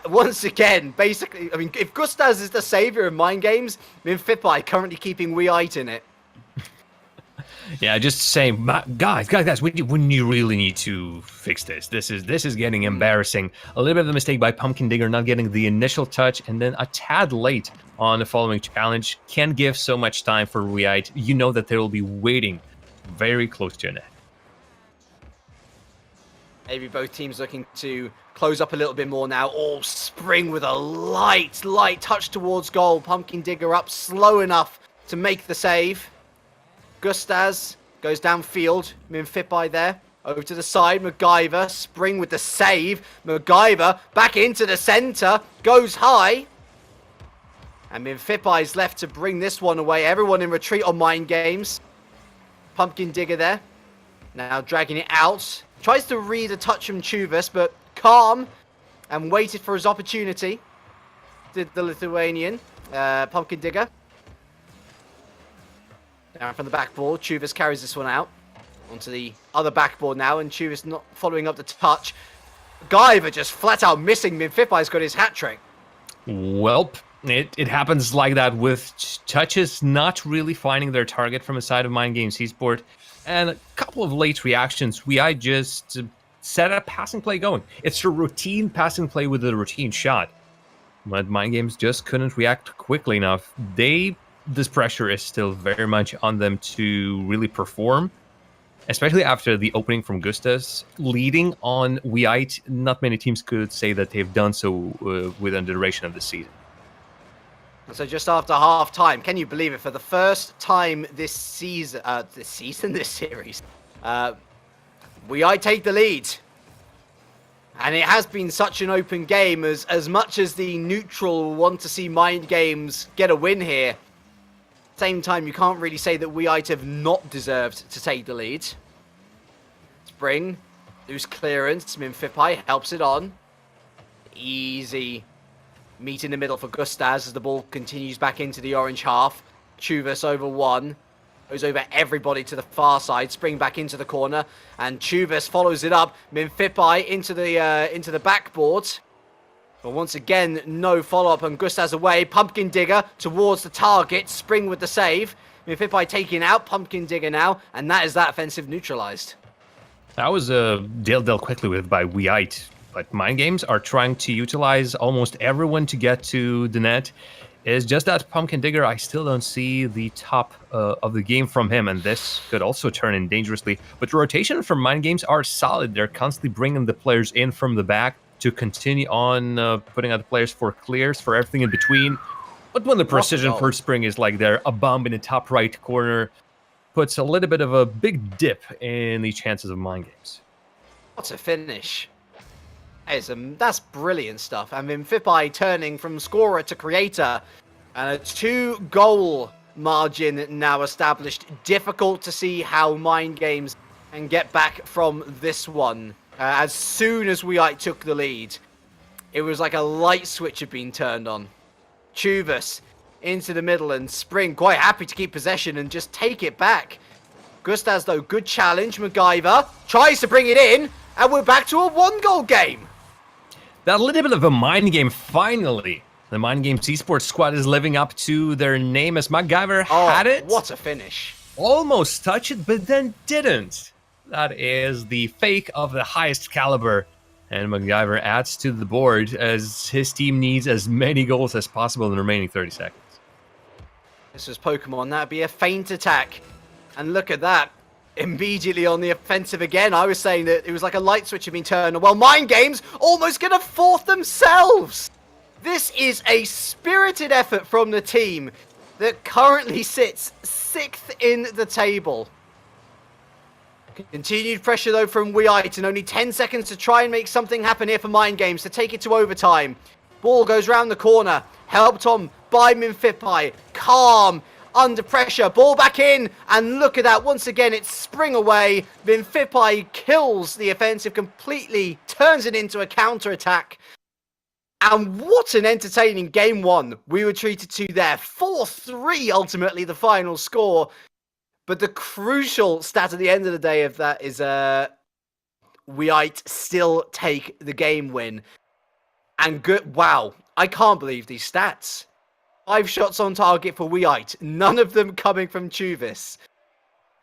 once again, basically, I mean, if Gustaz is the savior of Mind Games, Minfipai currently keeping Weite in it. Yeah, just saying, guys, when you really need to fix this. This is getting embarrassing. A little bit of a mistake by Pumpkin Digger not getting the initial touch, and then a tad late on the following challenge can give so much time for Weite. You know that they will be waiting very close to your net. Maybe both teams looking to close up a little bit more now. Oh, Spring with a light touch towards goal. Pumpkin Digger up slow enough to make the save. Gustaz goes downfield. Minfipai there. Over to the side. MacGyver. Spring with the save. MacGyver back into the centre. Goes high. And Minfipai is left to bring this one away. Everyone in retreat on Mind Games. Pumpkin Digger there. Now dragging it out. Tries to read a touch from Chuvas, but calm and waited for his opportunity. Did the Lithuanian. Pumpkin Digger. Down from the backboard. Chuvas carries this one out. Onto the other backboard now, and Chuvas not following up the touch. Guyver just flat out missing. Minfipai's got his hat-trick. Welp, it happens like that with touches not really finding their target from a side of Mind Games eSport, and a couple of late reactions. I just set a passing play going. It's a routine passing play with a routine shot, but Mind Games just couldn't react quickly enough. This pressure is still very much on them to really perform, especially after the opening from Gustas, leading on Weite. Not many teams could say that they've done so within the duration of the season. So just after half time, can you believe it? For the first time this series, Weite take the lead. And it has been such an open game, as much as the neutral want to see Mind Games get a win here. Same time, you can't really say that Weite have not deserved to take the lead. Spring, loose clearance, Minfipai helps it on. Easy meet in the middle for Gustaz as the ball continues back into the orange half. Chuvas over one, goes over everybody to the far side. Spring back into the corner, and Chuvas follows it up. Minfipai into the backboard. But once again, no follow-up, and Gustaz away. Pumpkin Digger towards the target. Spring with the save. Minfipai taking out Pumpkin Digger now, and that is that offensive neutralized. That was dealt quickly with by Weite, but Mind Games are trying to utilize almost everyone to get to the net. It's just that Pumpkin Digger, I still don't see the top of the game from him, and this could also turn in dangerously. But the rotation from Mind Games are solid. They're constantly bringing the players in from the back to continue on putting out the players for clears, for everything in between. But when the precision for Spring is like there, a bomb in the top right corner puts a little bit of a big dip in the chances of Mind Games. What a finish. That's brilliant stuff. And Minfipai turning from scorer to creator. And a 2-goal margin now established. Difficult to see how Mind Games can get back from this one. As soon as Weite took the lead, it was like a light switch had been turned on. Chuvas into the middle, and Spring quite happy to keep possession and just take it back. Gustaz, though, good challenge. MacGyver tries to bring it in, and we're back to a 1-goal game. That little bit of a Mind Game, finally. The Mind Games eSports squad is living up to their name as MacGyver had it. What a finish. Almost touched it, but then didn't. That is the fake of the highest caliber. And MacGyver adds to the board as his team needs as many goals as possible in the remaining 30 seconds. This was Pokemon. That'd be a feint attack. And look at that. Immediately on the offensive again. I was saying that it was like a light switch had been turned on. Well, Mind Games almost going to fourth themselves. This is a spirited effort from the team that currently sits 6th in the table. Continued pressure, though, from Weite, and only 10 seconds to try and make something happen here for Mind Games to take it to overtime. Ball goes round the corner, helped on by Minfipai. Calm, under pressure, ball back in, and look at that. Once again, it's Spring away. Minfipai kills the offensive completely, turns it into a counter-attack. And what an entertaining game one we were treated to there. 4-3, ultimately, the final score. But the crucial stat at the end of the day of that is Weite still take the game win. And good, wow, I can't believe these stats. 5 shots on target for Weite, none of them coming from Chuvas.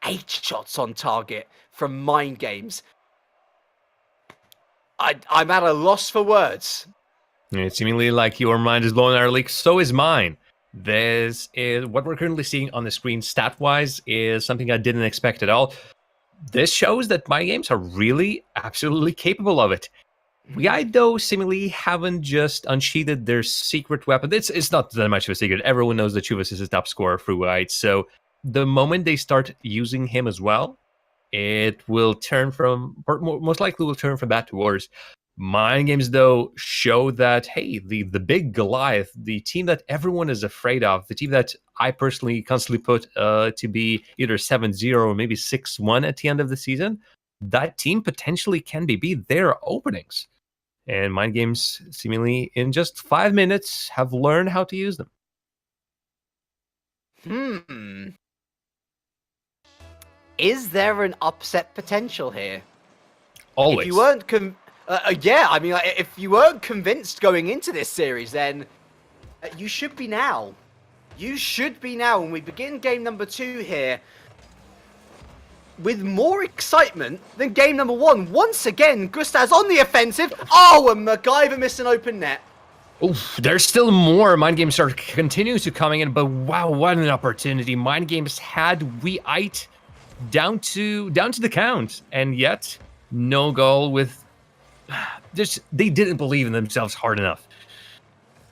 8 shots on target from Mind Games. I'm at a loss for words. It's seemingly like your mind is blown out of league, so is mine. This is what we're currently seeing on the screen stat-wise is something I didn't expect at all. This shows that Mind Games are really absolutely capable of it. Weite, though, seemingly haven't just unsheathed their secret weapon. It's not that much of a secret. Everyone knows that Chuvas is a top scorer for Weite, so the moment they start using him as well, it will turn from, or most likely will turn from bad to worse. Mind Games, though, show that, hey, the big Goliath, the team that everyone is afraid of, the team that I personally constantly put to be either 7-0 or maybe 6-1 at the end of the season, that team potentially can be beat their openings. And Mind Games, seemingly in just 5 minutes, have learned how to use them. Is there an upset potential here? Always. If you weren't if you weren't convinced going into this series, then You should be now. You should be now when we begin game number 2 here with more excitement than game number 1. Once again, Gustav's on the offensive. Oh, and MacGyver missed an open net. Oof, there's still more. Mind Games are continues to coming in, but wow, what an opportunity. Mind Games had WeIte down to the count, and yet no goal with just they didn't believe in themselves hard enough.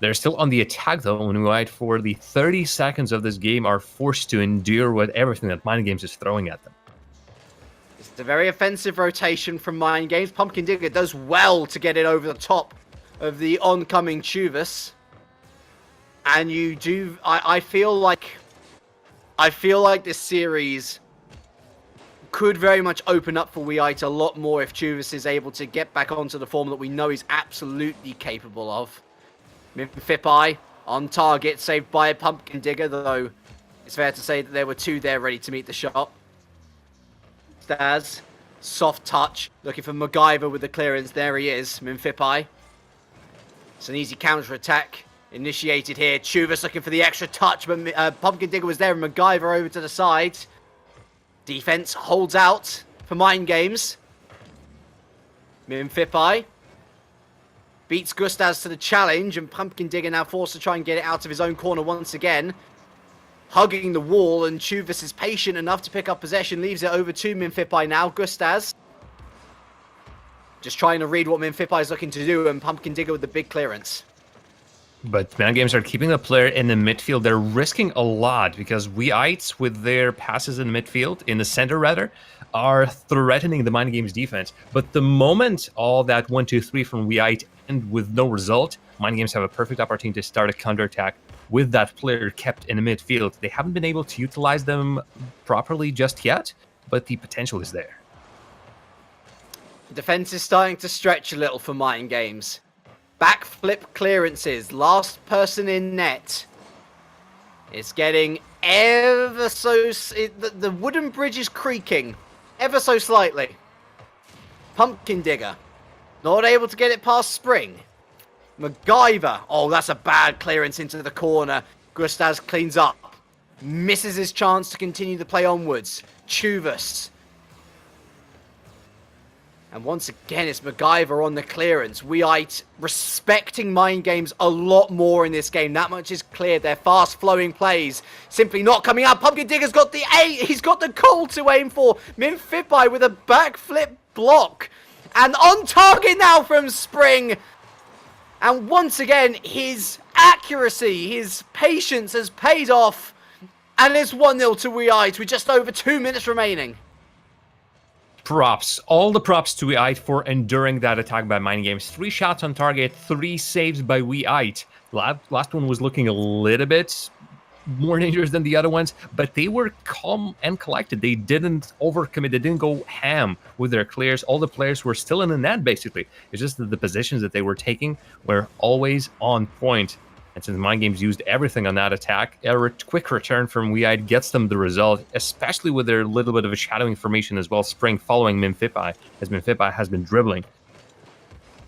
They're still on the attack though, when WeIte for the 30 seconds of this game are forced to endure with everything that Mind Games is throwing at them. It's a very offensive rotation from Mind Games. Pumpkin Digger does well to get it over the top of the oncoming Chuvas. And you do... I feel like this series could very much open up for WeIte a lot more if Chuvas is able to get back onto the form that we know he's absolutely capable of. Mimfipai on target, saved by a Pumpkin Digger, though it's fair to say that there were 2 there ready to meet the shot. Staz, soft touch, looking for MacGyver with the clearance. There he is, Mimfipai. It's an easy counter-attack initiated here. Chuvas looking for the extra touch, but Pumpkin Digger was there and MacGyver over to the side. Defense holds out for Mind Games. Mimfipai beats Gustaz to the challenge, and Pumpkin Digger now forced to try and get it out of his own corner once again. Hugging the wall, and Chuvas is patient enough to pick up possession, leaves it over to Mimfipai now. Gustaz just trying to read what Mimfipai is looking to do, and Pumpkin Digger with the big clearance. But Mind Games are keeping the player in the midfield. They're risking a lot because WeItes, with their passes in the midfield, in the center rather, are threatening the Mind Games defense. But the moment all that 1-2-3 from WeIte end with no result, Mind Games have a perfect opportunity to start a counterattack with that player kept in the midfield. They haven't been able to utilize them properly just yet, but the potential is there. Defense is starting to stretch a little for Mind Games. Backflip clearances. Last person in net. It's getting ever so... The wooden bridge is creaking ever so slightly. Pumpkin Digger not able to get it past Spring. MacGyver. Oh, that's a bad clearance into the corner. Gustaz cleans up. Misses his chance to continue the play onwards. Chuvas. And once again, it's MacGyver on the clearance. WeIte respecting Mind Games a lot more in this game. That much is clear. Their fast-flowing plays simply not coming out. Pumpkin Digger's got the he's got the goal to aim for. Mimfipai with a backflip block. And on target now from Spring. And once again, his accuracy, his patience has paid off. And it's 1-0 to WeIte with just over 2 minutes remaining. Props. All the props to WeIte for enduring that attack by Mind Games. 3 shots on target, 3 saves by WeIte. Last one was looking a little bit more dangerous than the other ones, but they were calm and collected. They didn't overcommit. They didn't go ham with their clears. All the players were still in the net, basically. It's just that the positions that they were taking were always on point. And since Mind Games used everything on that attack, a quick return from WeIte gets them the result, especially with their little bit of a shadowing formation as well. Spring following Mimfipai, as Mimfipai has been dribbling.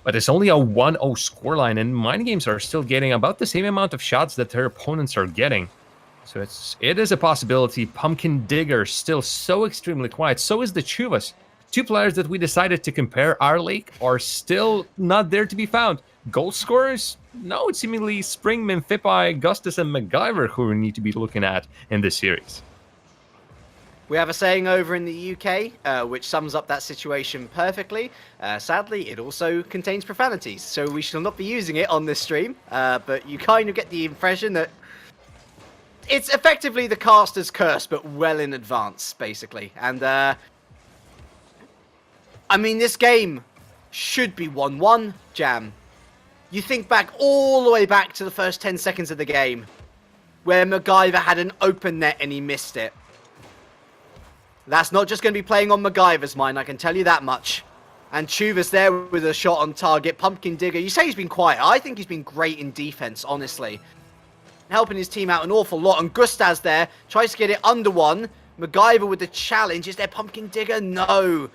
But it's only a 1-0 scoreline, and Mind Games are still getting about the same amount of shots that their opponents are getting. So it is a possibility. Pumpkin Digger still so extremely quiet. So is the Chuvas. 2 players that we decided to compare our league are still not there to be found. Goal scorers? No, it's seemingly Spring, Mimfipai, Gustus, and MacGyver who we need to be looking at in this series. We have a saying over in the UK, which sums up that situation perfectly. Sadly, it also contains profanities, so we shall not be using it on this stream. But you kind of get the impression that it's effectively the caster's curse, but well in advance, basically. And, I mean, this game should be 1-1, Jam. You think back all the way back to the first 10 seconds of the game, where MacGyver had an open net and he missed it. That's not just going to be playing on MacGyver's mind, I can tell you that much. And Chuvas there with a shot on target. Pumpkin Digger, you say he's been quiet. I think he's been great in defense, honestly. Helping his team out an awful lot. And Gustaz there tries to get it under one. MacGyver with the challenge. Is there Pumpkin Digger? No.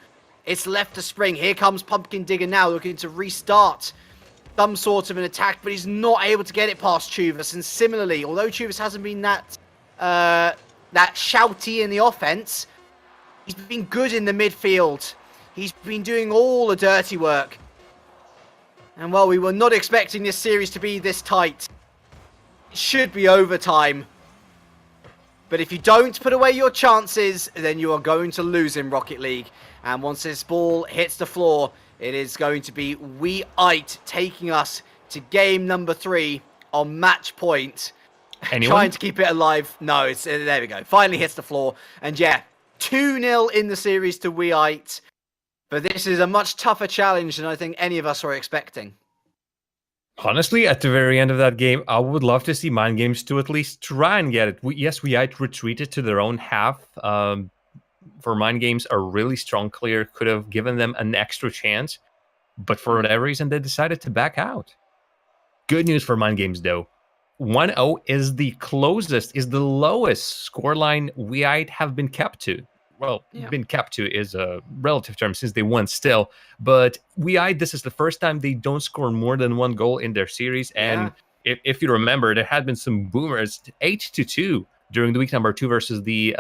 It's left to Spring. Here comes Pumpkin Digger now looking to restart some sort of an attack, but he's not able to get it past Chuvas. And similarly, although Chuvas hasn't been that shouty in the offense, he's been good in the midfield. He's been doing all the dirty work. And well, we were not expecting this series to be this tight. It should be overtime. But if you don't put away your chances, then you are going to lose in Rocket League. And once this ball hits the floor, it is going to be WeIte taking us to game number 3 on match point. Anyone? Trying to keep it alive. No, there we go. Finally hits the floor. And yeah, 2-0 in the series to WeIte. But this is a much tougher challenge than I think any of us were expecting. Honestly, at the very end of that game, I would love to see Mind Games to at least try and get it. Yes, WeIte retreated to their own half. For Mind Games, a really strong clear could have given them an extra chance. But for whatever reason, they decided to back out. Good news for Mind Games, though. 1-0 is the closest, is the lowest scoreline WeIte have been kept to. Well, been kept to is a relative term since they won still. But WeIte, this is the first time they don't score more than 1 goal in their series. And if you remember, there had been some boomers, 8-2 during the week number 2 versus the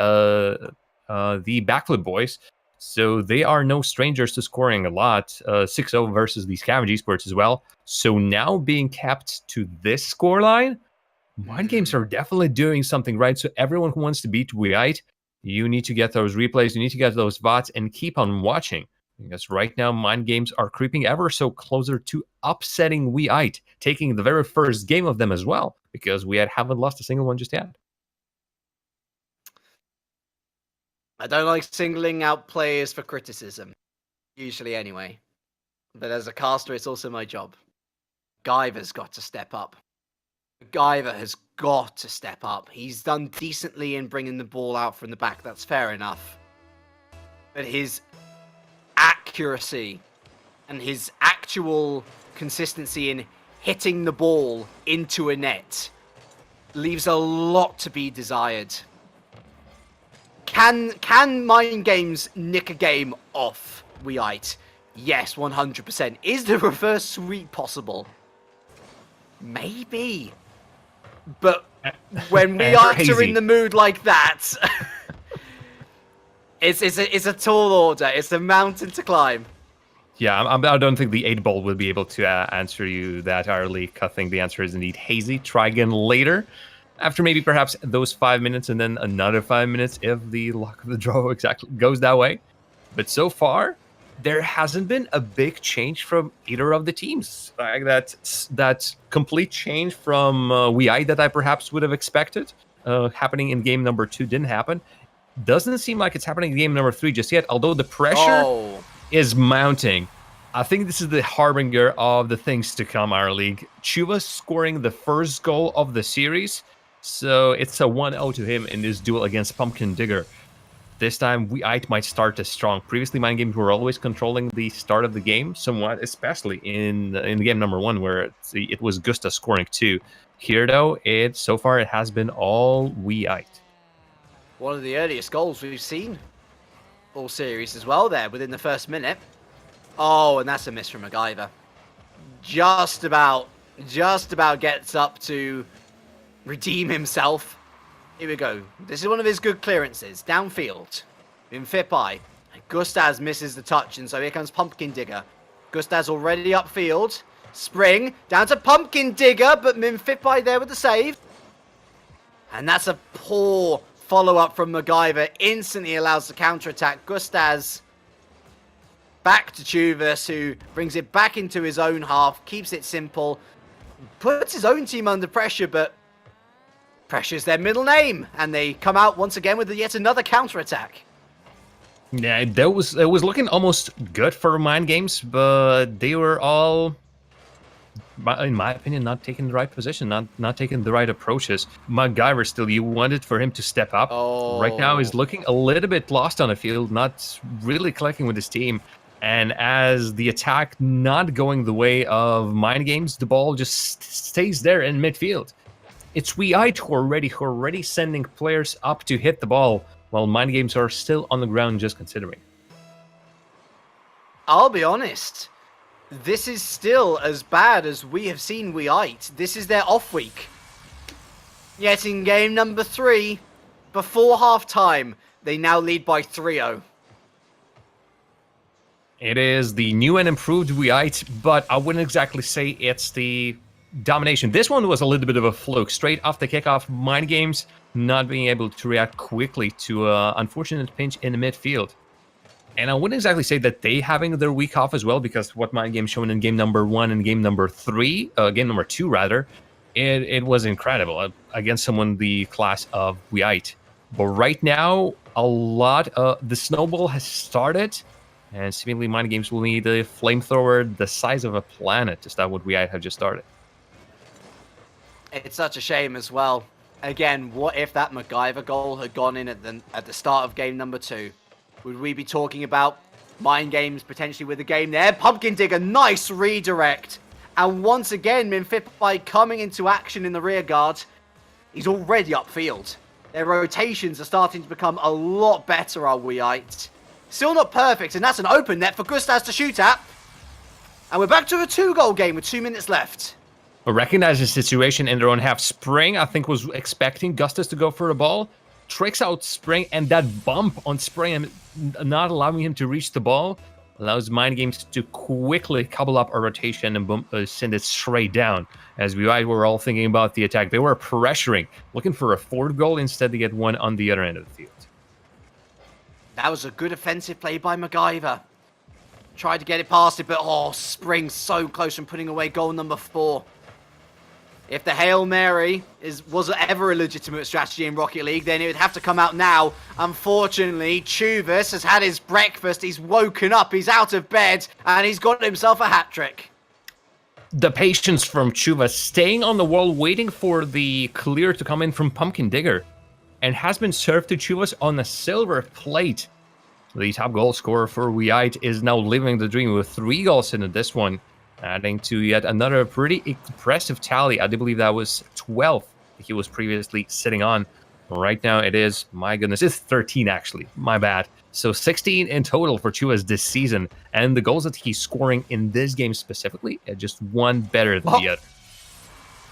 Backflip Boys. So they are no strangers to scoring a lot. 6-0 versus the Scavenge eSports as well. So now being kept to this scoreline, Mind Games are definitely doing something right. So everyone who wants to beat WeIte, you need to get those replays, you need to get those VODs, and keep on watching. Because right now, Mind Games are creeping ever so closer to upsetting WeIte, taking the very first game of them as well, because WeIte haven't lost a single one just yet. I don't like singling out players for criticism, usually anyway. But as a caster, it's also my job. Guyver's got to step up. Guyver has got to step up. He's done decently in bringing the ball out from the back. That's fair enough. But his accuracy and his actual consistency in hitting the ball into a net leaves a lot to be desired. Can Mind Games nick a game off WeIte? Yes, 100%. Is the reverse sweep possible? Maybe. But when WeIte are in the mood like that, it's a tall order. It's a mountain to climb. Yeah, I don't think the 8-ball will be able to answer you that early. I think the answer is indeed hazy. Try again later. After maybe perhaps those 5 minutes and then another 5 minutes if the luck of the draw exactly goes that way. But so far, there hasn't been a big change from either of the teams. Like that complete change from WeIte that I perhaps would have expected happening in game number 2 didn't happen. Doesn't seem like it's happening in game number 3 just yet, although the pressure is mounting. I think this is the harbinger of the things to come, our league. Chuvas scoring the first goal of the series, so it's a 1-0 to him in this duel against Pumpkin Digger. This time, WeIte might start as strong. Previously, Mind Games were always controlling the start of the game somewhat, especially in game number 1, where it was Gusta scoring 2. Here, though, so far it has been all WeIte. One of the earliest goals we've seen all series as well there within the first minute. Oh, and that's a miss from MacGyver. Just about gets up to redeem himself. Here we go. This is one of his good clearances. Downfield. In Fipai. Gustaz misses the touch, and so here comes Pumpkin Digger. Gustaz already upfield. Spring. Down to Pumpkin Digger, but Minfipai there with the save. And that's a poor follow-up from MacGyver. Instantly allows the counter-attack. Gustaz back to Chuvas, who brings it back into his own half. Keeps it simple. Puts his own team under pressure, but pressure's their middle name, and they come out once again with yet another counter-attack. Yeah, it was looking almost good for Mind Games, but they were all, in my opinion, not taking the right position, not taking the right approaches. MacGyver still, you wanted for him to step up. Right now he's looking a little bit lost on the field, not really clicking with his team. And as the attack not going the way of Mind Games, the ball just stays there in midfield. It's WeIte who are already sending players up to hit the ball, while Mind Games are still on the ground just considering. I'll be honest. this is still as bad as we have seen Wight. This is their off week. Yet in game number 3, before half-time, they now lead by 3-0. It is the new and improved Wight, but I wouldn't exactly say it's the domination. This one was a little bit of a fluke. Straight off the kickoff, Mind Games not being able to react quickly to an unfortunate pinch in the midfield. And I wouldn't exactly say that they having their week off as well, because what Mind Games shown in game number 1 and game number 2 rather, it was incredible against someone the class of Wight. But right now, the snowball has started, and seemingly Mind Games will need a flamethrower the size of a planet to stop what Wight have just started. It's such a shame as well. Again, what if that MacGyver goal had gone in at the start of game number 2? Would we be talking about Mind Games potentially with a game there? Pumpkin Digger, nice redirect. And once again, Minfipai coming into action in the rear guard. He's already upfield. Their rotations are starting to become a lot better, are Wight. Still not perfect, and that's an open net for Gustas to shoot at. And we're back to a 2-goal game with 2 minutes left. Recognize the situation in their own half. Spring, I think, was expecting Gustas to go for the ball. Tricks out Spring, and that bump on Spring and not allowing him to reach the ball allows Mind Games to quickly couple up a rotation and send it straight down. As we were all thinking about the attack, they were pressuring, looking for a 4th goal. Instead, they get one on the other end of the field. That was a good offensive play by MacGyver. Tried to get it past it, but Spring so close from putting away goal number 4. If the Hail Mary was ever a legitimate strategy in Rocket League, then it would have to come out now. Unfortunately, Chuvas has had his breakfast, he's woken up, he's out of bed, and he's got himself a hat-trick. The patience from Chuvas, staying on the wall, waiting for the clear to come in from Pumpkin Digger, and has been served to Chuvas on a silver plate. The top goal scorer for Wight is now living the dream with 3 goals in this one, adding to yet another pretty impressive tally. I do believe that was 12 he was previously sitting on. Right now it is, my goodness, it's 13 actually, my bad. So 16 in total for Chuvas this season, and the goals that he's scoring in this game specifically, just one better than the other.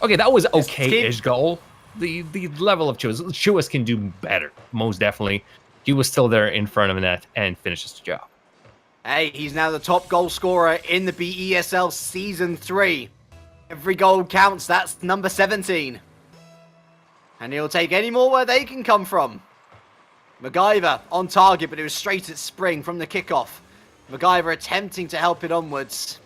Okay, that was okay-ish goal. The level of Chuvas can do better, most definitely. He was still there in front of the net and finishes the job. Hey, he's now the top goal scorer in the BESL Season 3. Every goal counts, that's number 17. And he'll take any more where they can come from. MacGyver on target, but it was straight at Spring from the kickoff. MacGyver attempting to help it onwards.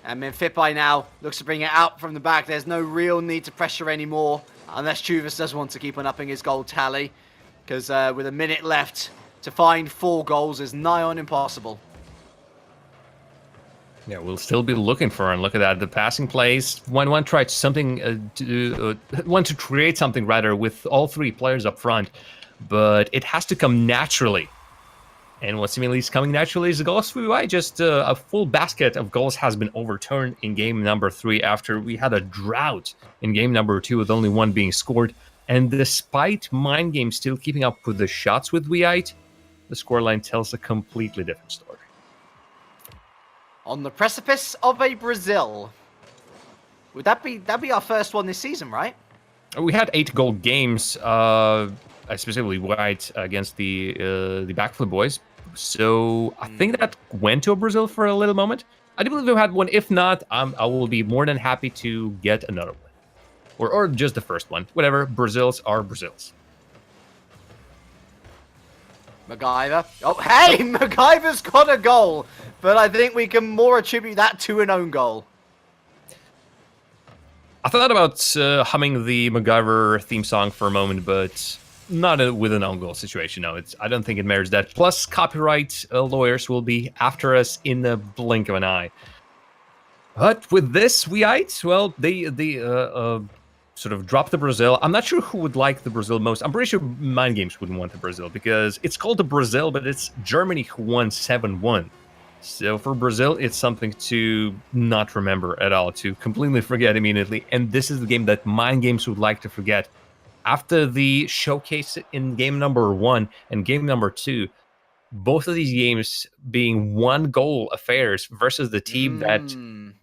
And Minfipai now looks to bring it out from the back. There's no real need to pressure anymore, unless Chuvas does want to keep on upping his goal tally. Because with a minute left, to find 4 goals is nigh on impossible. Yeah, we'll still be looking for him. Look at that, the passing plays. One tried something to create something rather with all 3 players up front, but it has to come naturally. And what seemingly is coming naturally is the goals for Wight. Just a full basket of goals has been overturned in game number 3 after we had a drought in game number 2 with only 1 being scored. And despite Mind Games still keeping up with the shots with Wight, the scoreline tells a completely different story. On the precipice of a Brazil. Would that'd be our first one this season, right? We had 8-goal games, specifically Wight against the Backflip Boys. So I think that went to Brazil for a little moment. I do believe we had one. If not, I will be more than happy to get another one. Or just the first one. Whatever, Brazils are Brazils. MacGyver. Oh, hey! MacGyver's got a goal. But I think we can more attribute that to an own goal. I thought about humming the MacGyver theme song for a moment, but not with an own goal situation. No, I don't think it merits that. Plus, copyright lawyers will be after us in the blink of an eye. But with this, Wight, well, they sort of dropped the Brazil. I'm not sure who would like the Brazil most. I'm pretty sure Mind Games wouldn't want the Brazil because it's called the Brazil, but it's Germany who won 7-1. So for Brazil, it's something to not remember at all, to completely forget immediately. And this is the game that Mind Games would like to forget. After the showcase in game number 1 and game number 2, both of these games being 1-goal affairs versus the team that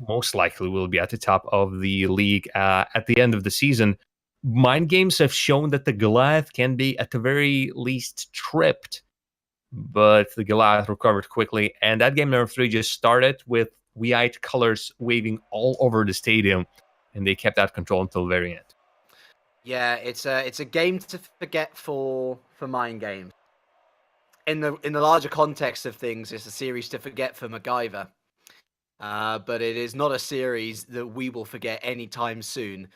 most likely will be at the top of the league at the end of the season. Mind games have shown that the Goliath can be at the very least tripped, but the Goliath recovered quickly, and that game number 3 just started with White colors waving all over the stadium, and they kept that control until the very end. Yeah, it's a game to forget for Mind Games. In the larger context of things, it's a series to forget for MacGyver. But it is not a series that we will forget anytime soon.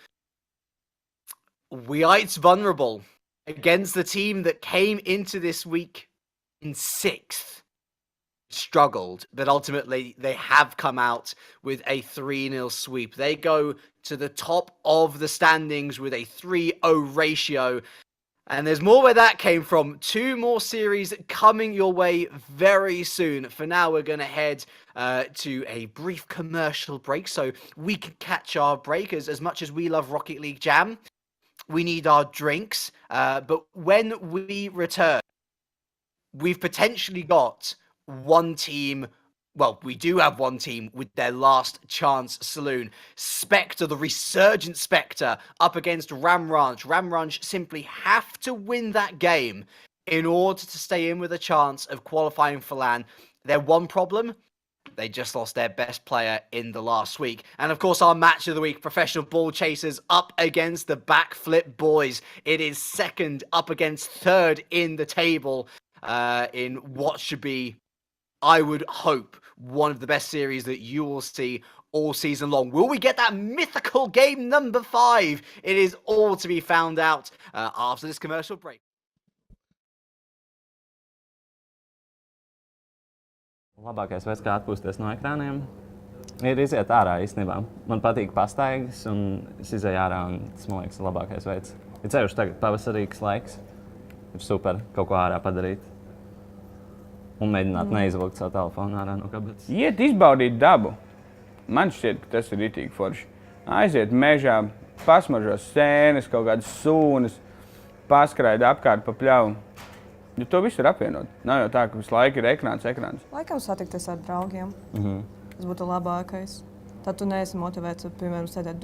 White's vulnerable against the team that came into this week in 6th. Struggled, but ultimately they have come out with a 3-0 sweep. They go to the top of the standings with a 3-0 ratio. And there's more where that came from. 2 more series coming your way very soon. For now, we're going to head to a brief commercial break so we can catch our break. As much as we love Rocket League Jam, we need our drinks. But when we return, we've potentially got one team. Well, we do have one team with their last chance saloon. Spectre, the resurgent Spectre, up against Ram Ranch. Ram Ranch simply have to win that game in order to stay in with a chance of qualifying for LAN. Their one problem, they just lost their best player in the last week. And of course, our match of the week, Professional Ball Chasers up against the Backflip Boys. It is 2nd up against 3rd in the table in what should be, I would hope, one of the best series that you will see all season long. Will we get that mythical game number 5? It is all to be found out after this commercial break. Labākais veids, kā atpūsties no ekrāniem, ir iziet ārā īstenībā. Man patīk pastaigas, un es izēju ārā, un tas, man liekas, ir labākais veids. Ir ceļš tagad pavasarīgs laiks. Ir super kaut ko ārā padarīt. Un mēģināt neizvilkt savu telefonu ārā no kabatas. Iet izbaudīt dabu. Man šķiet, ka tas ir ritīgi forši. Aiziet mežā, pasmaržos sēnes, kaut kādas sūnas, paskraida apkārt pa pļauju. Jo to visu ir apvienot. Nav jau tā, ka visu laiku ir ekrāns. Laikam satikties ar draugiem. Tas būtu labākais. Tad tu neesi motivēts, piemēram, sēdēt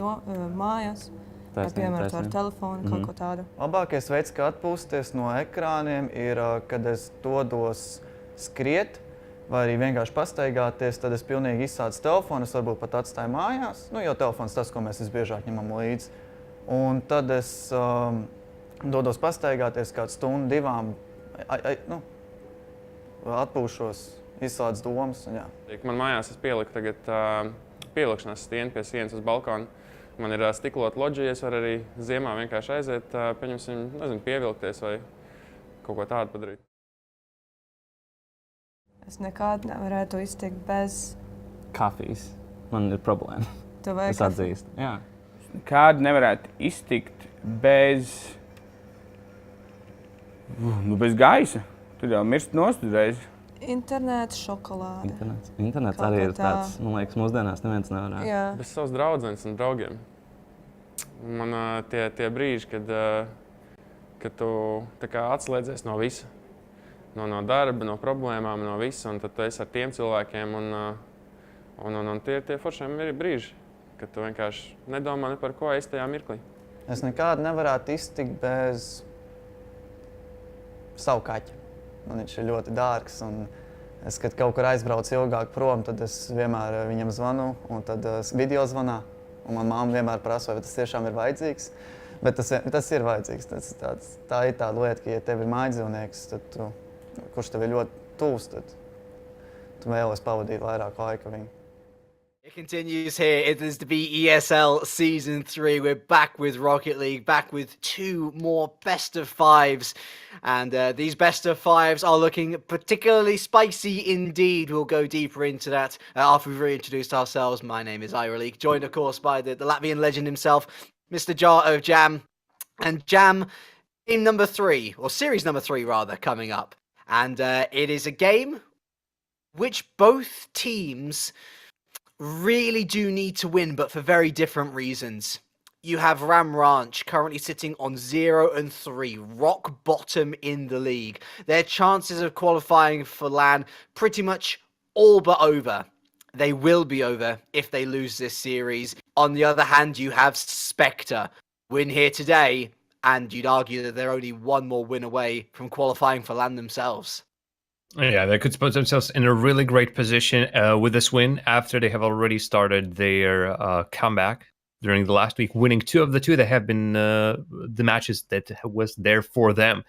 mājās. Vai, piemēram, ar telefonu, kaut ko tādu. Labākais veids, kā atpūsties no ekrāniem, ir, kad es dodos skriet, vai arī vienkārši pastaigāties, tad es pilnīgi izsācu telefonu, es varbūt pat atstāju mājās, jo telefons tas, ko mēs visbiežāk ņemam līdzi. Un tad es dodos pastaigāties kādu stundu, 2, atpūšos, izslēdzu domas. Un, jā. Man mājās es pieliku tagad pielikšanās stieni pie sienas uz balkonu. Man ir stiklota loģija, es varu arī ziemā vienkārši aiziet, pieņemsim, pievilkties vai kaut ko tādu padarīt. Es nekad nevarētu iztikt bez kafijas. Man ir problēma. Es atzīstu. Jā. Es nekad nevarētu iztikt bez gaisa. Tur jau mirst nost uzreiz. Internets, šokolāde. Internets arī ir tāds, man liekas, mūsdienās neviens nevarētu. Jā. Bez savas draudzenes un draugiem. Man tie brīži, kad tu tā kā atslēdzies no visa. No darba, no problēmām, no visa, un tad tu esi ar tiem cilvēkiem, un tie foršiem ir brīži, kad tu vienkārši nedomā ne par ko esi tajā mirklī. Es nekādu nevarētu iztikt bez savu kaķi. Man viņš ir ļoti dārgs, un es, kad kaut kur aizbraucu ilgāk prom, tad es vienmēr viņam zvanu, un tad video zvanā, un man mamma vienmēr prasa, vai tas tiešām ir vajadzīgs. Bet tas ir vajadzīgs. Tā ir tā lieta, ka, ja tev ir mājdzīvnieks, tad kurš tev ir ļoti tūs, tad tu vēlies pavadīt vairāk laika viņu. It continues here. It is the BESL Season 3. We're back with Rocket League, back with 2 more best of 5s. And these best of 5s are looking particularly spicy indeed. We'll go deeper into that after we've reintroduced ourselves. My name is League, joined, of course, by the Latvian legend himself, Mr. Jar of Jam. And Jam, game number 3, or series number 3, rather, coming up. And it is a game which both teams really do need to win, but for very different reasons. you have Ram Ranch currently sitting on 0-3, rock bottom in the league. Their chances of qualifying for LAN pretty much all but over. They will be over if they lose this series. On the other hand, you have Spectre. Win here today, and you'd argue that they're only one more win away from qualifying for LAN themselves. Yeah, they could put themselves in a really great position with this win after they have already started their comeback during the last week, winning 2 of the 2 that have been the matches that was there for them.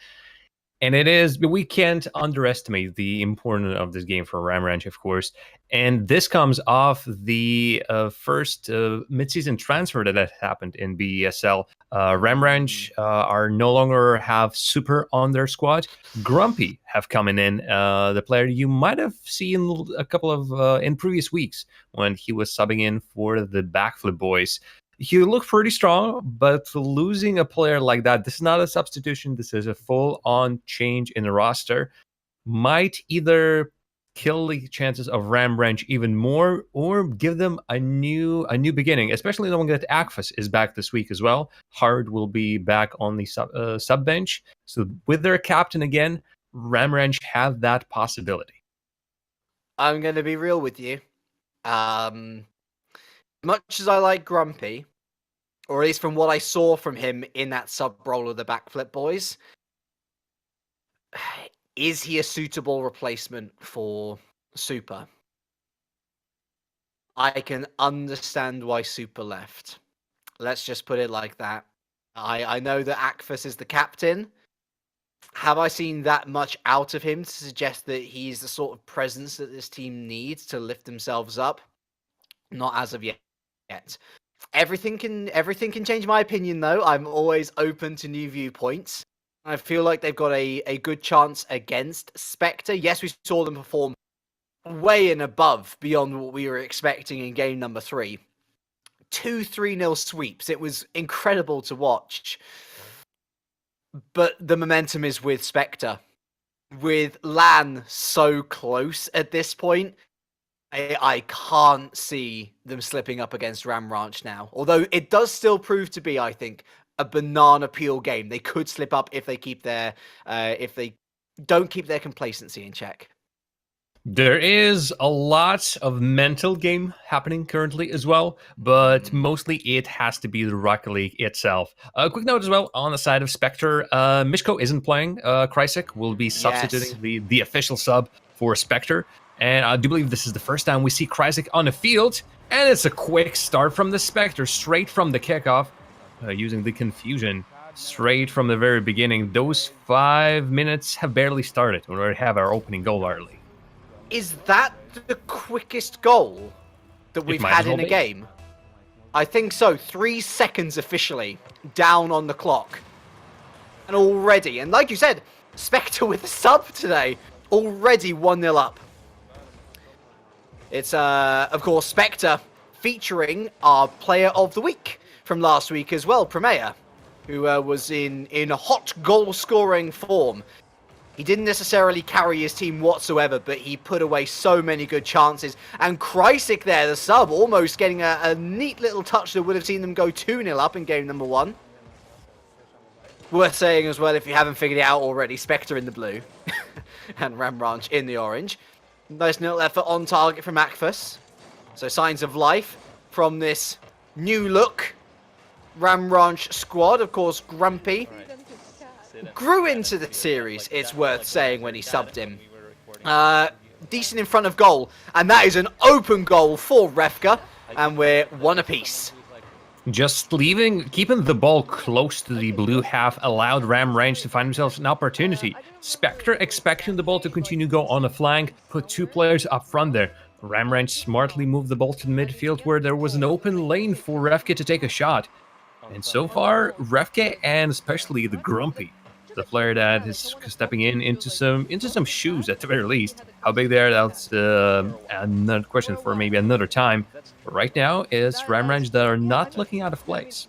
And we can't underestimate the importance of this game for Ram Ranch, of course. And this comes off the first midseason transfer that happened in BESL. Ram Ranch are no longer have Super on their squad. Grumpy have coming in, the player you might have seen a couple of in previous weeks when he was subbing in for the Backflip Boys. He looked pretty strong, but losing a player like that, this is not a substitution. This is a full-on change in the roster. Might either kill the chances of Ram Ranch even more, or give them a new beginning. Especially knowing that Akfas is back this week as well. Hard will be back on the sub bench. So with their captain again, Ram Ranch have that possibility. I'm going to be real with you. Much as I like Grumpy, or at least from what I saw from him in that sub role of the Backflip Boys, is he a suitable replacement for Super? I can understand why Super left. Let's just put it like that. I know that Akfas is the captain. Have I seen that much out of him to suggest that he's the sort of presence that this team needs to lift themselves up? Not as of yet. Everything can change my opinion, though. I'm always open to new viewpoints. I feel like they've got a good chance against Spectre. Yes, we saw them perform way and above beyond what we were expecting in game number 3. 2 3-0 sweeps. It was incredible to watch. But the momentum is with Spectre. With LAN so close at this point, I can't see them slipping up against Ram Ranch now. Although it does still prove to be, I think, a banana peel game. They could slip up if they don't keep their complacency in check. There is a lot of mental game happening currently as well, but mostly it has to be the Rocket League itself. A quick note as well on the side of Spectre, Mishko isn't playing. Krysik will be substituting the official sub for Spectre. And I do believe this is the first time we see Krysik on the field. And it's a quick start from the Spectre, straight from the kickoff, using the confusion straight from the very beginning. Those 5 minutes have barely started when we have our opening goal early. Is that the quickest goal that we've had in a game? I think so. 3 seconds officially down on the clock. And already, and like you said, Spectre with the sub today, already 1-0 up. It's, of course, Spectre featuring our player of the week from last week as well, Promea, who was in a hot goal-scoring form. He didn't necessarily carry his team whatsoever, but he put away so many good chances. And Krysik there, the sub, almost getting a neat little touch that would have seen them go 2-0 up in game number 1. Worth saying as well, if you haven't figured it out already, Spectre in the blue and Ram Ranch in the orange. Nice little effort on target from Akfas. So signs of life from this new look Ram Ranch squad. Of course, Grumpy grew into the series, it's worth saying, when he subbed him. Decent in front of goal. And that is an open goal for Refka. And we're 1 apiece. Just keeping the ball close to the blue half allowed Ram Ranch to find themselves an opportunity. Spectre expecting the ball to continue to go on the flank, put 2 players up front there. Ram Ranch smartly moved the ball to the midfield where there was an open lane for Refka to take a shot. And so far, Refka and especially the Grumpy, the player that is stepping into some shoes at the very least. How big they are, that's another question for maybe another time. But right now, it's Ram Ranch that are not looking out of place.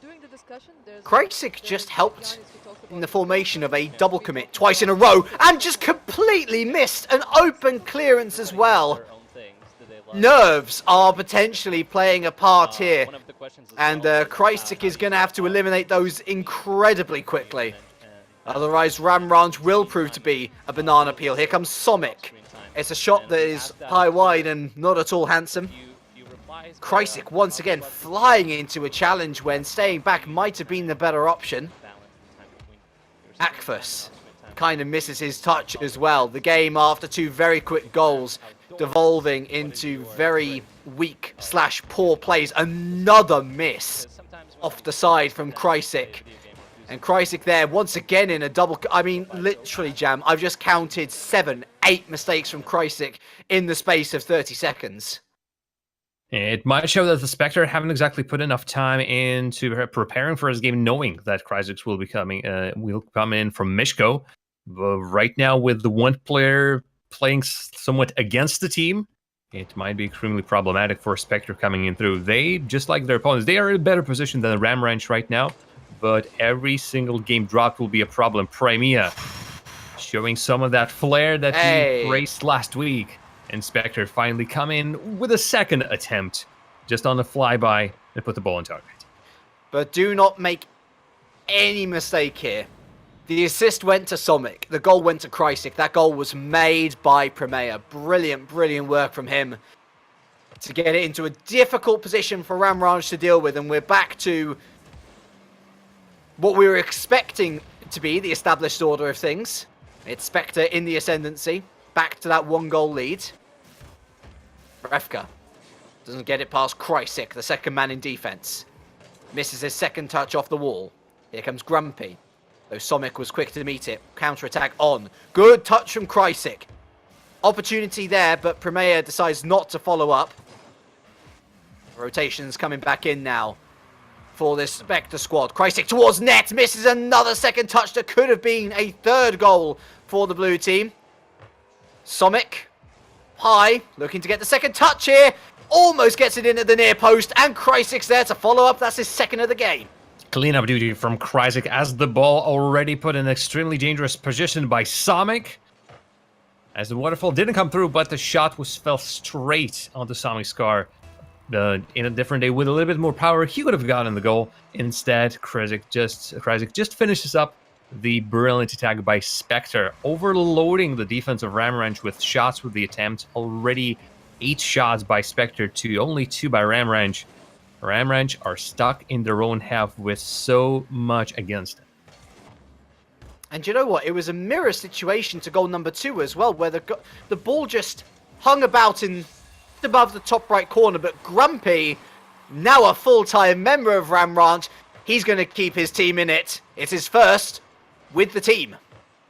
Krysik just helped in the formation of a double commit twice in a row and just completely missed an open clearance as well. nerves are potentially playing a part here. And Kreisik is going to have to eliminate those incredibly quickly. Otherwise, Ram Ranch will prove to be a banana peel. Here comes Somic. It's a shot that is high wide and not at all handsome. Kreisik once again flying into a challenge when staying back might have been the better option. Akfus kind of misses his touch as well. The game, after 2 very quick goals, devolving into very weak / poor plays. Another miss off the side from Kreisik. And Kreisik there once again in a double. I mean, literally, Jam, I've just counted 7, 8 mistakes from Kreisik in the space of 30 seconds. It might show that the Spectre haven't exactly put enough time into preparing for his game, knowing that Kreisik will come in from Mishko. But right now, with the one player playing somewhat against the team, it might be extremely problematic for Spectre coming in through. They, just like their opponents, they are in a better position than the Ram Ranch right now. But every single game dropped will be a problem. Primea showing some of that flair that he raced last week. And Spectre finally come in with a second attempt, just on the flyby, and put the ball on target. But do not make any mistake here. The assist went to Somic. The goal went to Kreisik. That goal was made by Primea. Brilliant, brilliant work from him to get it into a difficult position for Ram Ranch to deal with. And we're back to what we were expecting to be the established order of things. It's Spectre in the ascendancy. Back to that 1-goal lead. Refka doesn't get it past Kreisik, the second man in defense. Misses his second touch off the wall. Here comes Grumpy. Though Somic was quick to meet it. Counter-attack on. Good touch from Kreisik. Opportunity there, but Primea decides not to follow up. Rotations coming back in now for this Spectre squad. Kreisik towards net. Misses another second touch that could have been a 3rd goal for the blue team. Somic, high, looking to get the second touch here. Almost gets it in at the near post, and Kreisik's there to follow up. That's his 2nd of the game. Cleanup duty from Kreisik as the ball already put in an extremely dangerous position by Somic. As the waterfall didn't come through, but the shot fell straight onto Somic's car. In a different day with a little bit more power, he would have gotten the goal. Instead, Kreisik just finishes up the brilliant attack by Spectre, overloading the defense of Ram Ranch with shots with the attempt. Already 8 shots by Spectre to only 2 by Ram Ranch. Ram Ranch are stuck in their own half with so much against them. And you know what? It was a mirror situation to goal number 2 as well, where the ball just hung about in above the top right corner, but Grumpy, now a full-time member of Ram Ranch, he's going to keep his team in it. It's his first with the team.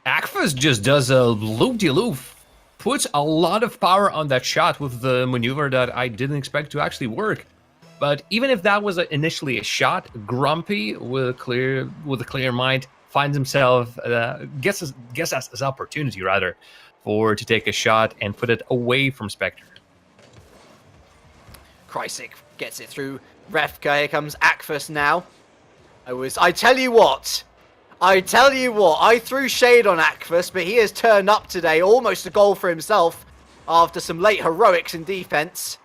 Akfus just does a loop-de-loop. Puts a lot of power on that shot with the maneuver that I didn't expect to actually work. But even if that was initially a shot, Grumpy, with a clear mind, finds himself, gets his opportunity, rather, to take a shot and put it away from Spectre. Kreisik gets it through Refka. Here comes Akfus now. I tell you what, I threw shade on Akfus, but he has turned up today, almost a goal for himself after some late heroics in defense.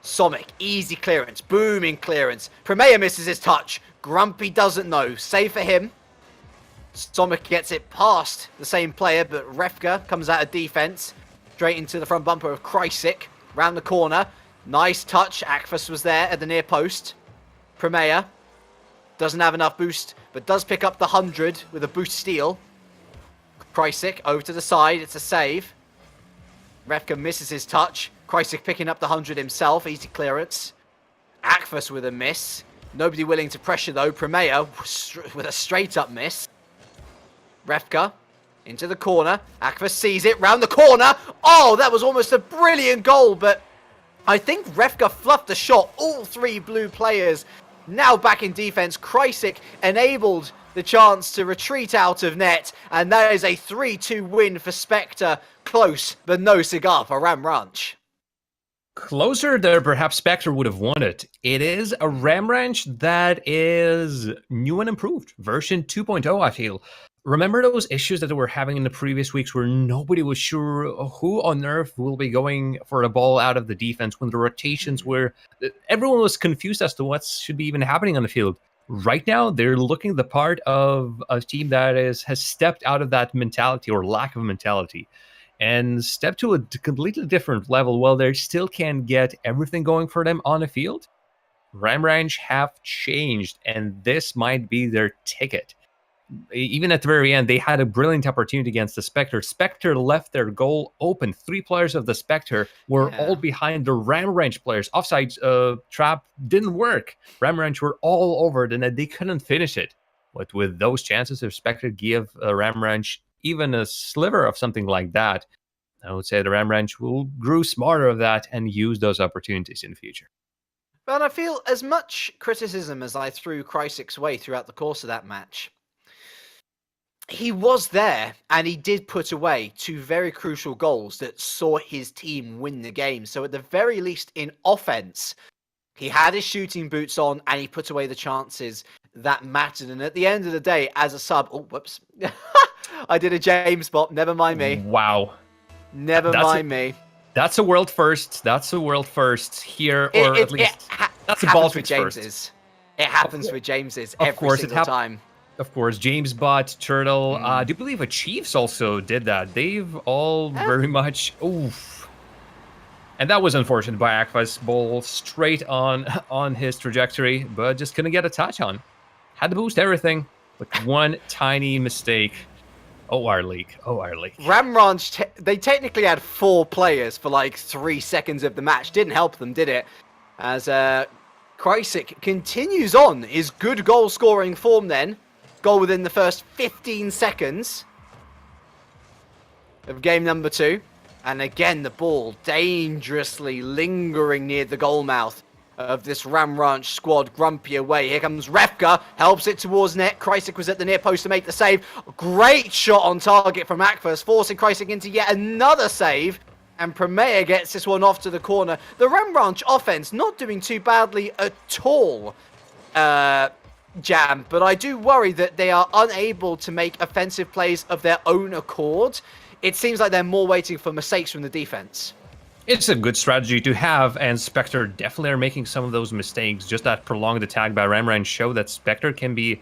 Somic, easy clearance, booming clearance. Primea misses his touch. Grumpy doesn't know. Save for him. Somic gets it past the same player, but Refka comes out of defense. Straight into the front bumper of Kreisik. Round the corner. Nice touch. Akfus was there at the near post. Primea doesn't have enough boost, but does pick up the 100 with a boost steal. Kreisik over to the side. It's a save. Refka misses his touch. Kreisik picking up the 100 himself. Easy clearance. Akfus with a miss. Nobody willing to pressure though. Primea with a straight up miss. Refka into the corner. Akfus sees it. Round the corner. Oh, that was almost a brilliant goal, but I think Refka fluffed the shot. All 3 blue players now back in defense. Kreisik enabled the chance to retreat out of net, and that is a 3-2 win for Spectre. Close, but no cigar for Ram Ranch. Closer than perhaps Spectre would have wanted. It is a Ram Ranch that is new and improved. Version 2.0, I feel. remember those issues that they were having in the previous weeks where nobody was sure who on earth will be going for the ball out of the defense when the rotations were... Everyone was confused as to what should be even happening on the field. Right now, they're looking the part of a team that has stepped out of that mentality or lack of mentality and stepped to a completely different level. While they still can get everything going for them on the field, Ramranch have changed, and this might be their ticket. Even at the very end, they had a brilliant opportunity against the Spectre. Spectre left their goal open. 3 players of the Spectre were all behind the Ramranch players. Offside trap didn't work. Ramranch were all over the net. They couldn't finish it. But with those chances, if Spectre give Ramranch even a sliver of something like that, I would say the Ramranch will grow smarter of that and use those opportunities in the future. But I feel as much criticism as I threw Krysik's way throughout the course of that match, he was there and he did put away 2 very crucial goals that saw his team win the game. So at the very least in offense, he had his shooting boots on and he put away the chances that mattered. And at the end of the day, as a sub... Oh, whoops. I did a James spot. Never mind me. Wow. Never mind me. That's a world first. That's a world first here, or at least that's a Baltic first. It happens with James's every single time. Of course, James Bot, Turtle. I do believe a Chiefs also did that. They've all very much... Oof. And that was unfortunate by Akva's ball straight on his trajectory, but just couldn't get a touch on. Had to boost everything with one tiny mistake. Oh, our league. Ramranch, they technically had 4 players for like 3 seconds of the match. Didn't help them, did it? As Krysik continues on his good goal-scoring form then. Goal within the first 15 seconds of game number 2. And again, the ball dangerously lingering near the goal mouth of this Ramranch squad. Grumpy away. Here comes Refka. Helps it towards net. Krysik was at the near post to make the save. Great shot on target from Akvas, forcing Krysik into yet another save. And Premea gets this one off to the corner. The Ramranch offense not doing too badly at all, Jam, but I do worry that they are unable to make offensive plays of their own accord. It seems like they're more waiting for mistakes from the defense. It's a good strategy to have, and Spectre definitely are making some of those mistakes. Just that prolonged attack by Ramranch show that Spectre can be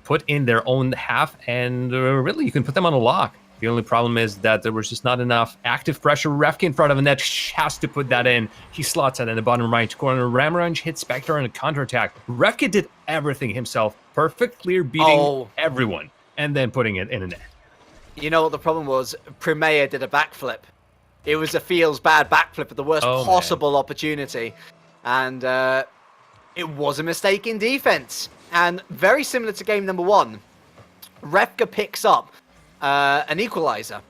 put in their own half, and really you can put them on a lock. The only problem is that there was just not enough active pressure. Refka in front of the net has to put that in. He slots it in the bottom right corner. Ramranch hits Spectre on a counterattack. Refka did everything himself. Perfect clear, beating everyone, and then putting it in a net. You know what the problem was? Premea did a backflip. It was a feels bad backflip at the worst possible opportunity. And it was a mistake in defense. And very similar to game number 1, Refka picks up an equalizer.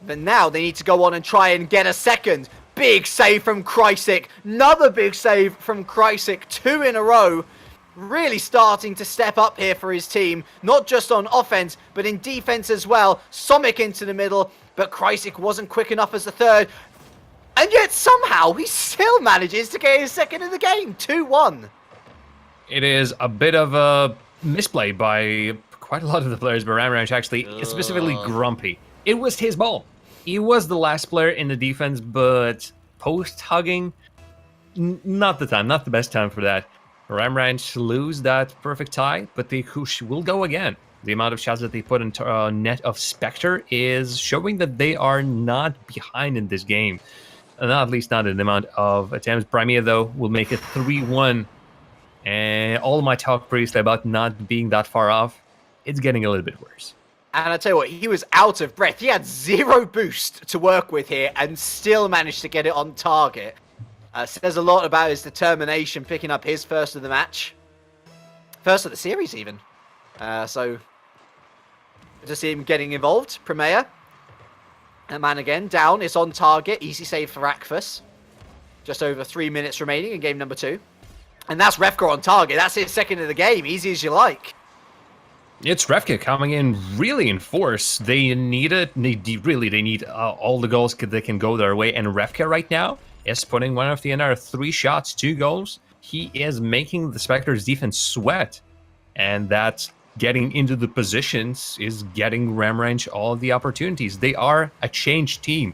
But now they need to go on and try and get a second. Big save from Krysik. Another big save from Krysik. 2 in a row. Really starting to step up here for his team. Not just on offense, but in defense as well. Somic into the middle. But Krysik wasn't quick enough as the third. And yet somehow he still manages to get his second in the game. 2-1. It is a bit of a misplay by quite a lot of the players, but Ramranch actually, specifically Grumpy. It was his ball. He was the last player in the defense, but post-hugging, not the time, not the best time for that. Ramranch lose that perfect tie, but they will go again. The amount of shots that they put into net of Spectre is showing that they are not behind in this game. Not at least not in the amount of attempts. Primea, though, will make it 3-1. And all my talk previously about not being that far off, it's getting a little bit worse. And I tell you what, he was out of breath. He had 0 boost to work with here and still managed to get it on target. Says a lot about his determination picking up his first of the match. First of the series, even. So, to see him getting involved. Premea. And man again, down. It's on target. Easy save for Akfus. Just over 3 minutes remaining in game number 2. And that's Refka on target. That's his second of the game. Easy as you like. It's Refka coming in really in force. They need it. They need all the goals that can go their way. And Refka right now is putting one of the entire 3 shots, 2 goals. He is making the Spectre's defense sweat. And that getting into the positions is getting Ramranch all the opportunities. They are a changed team.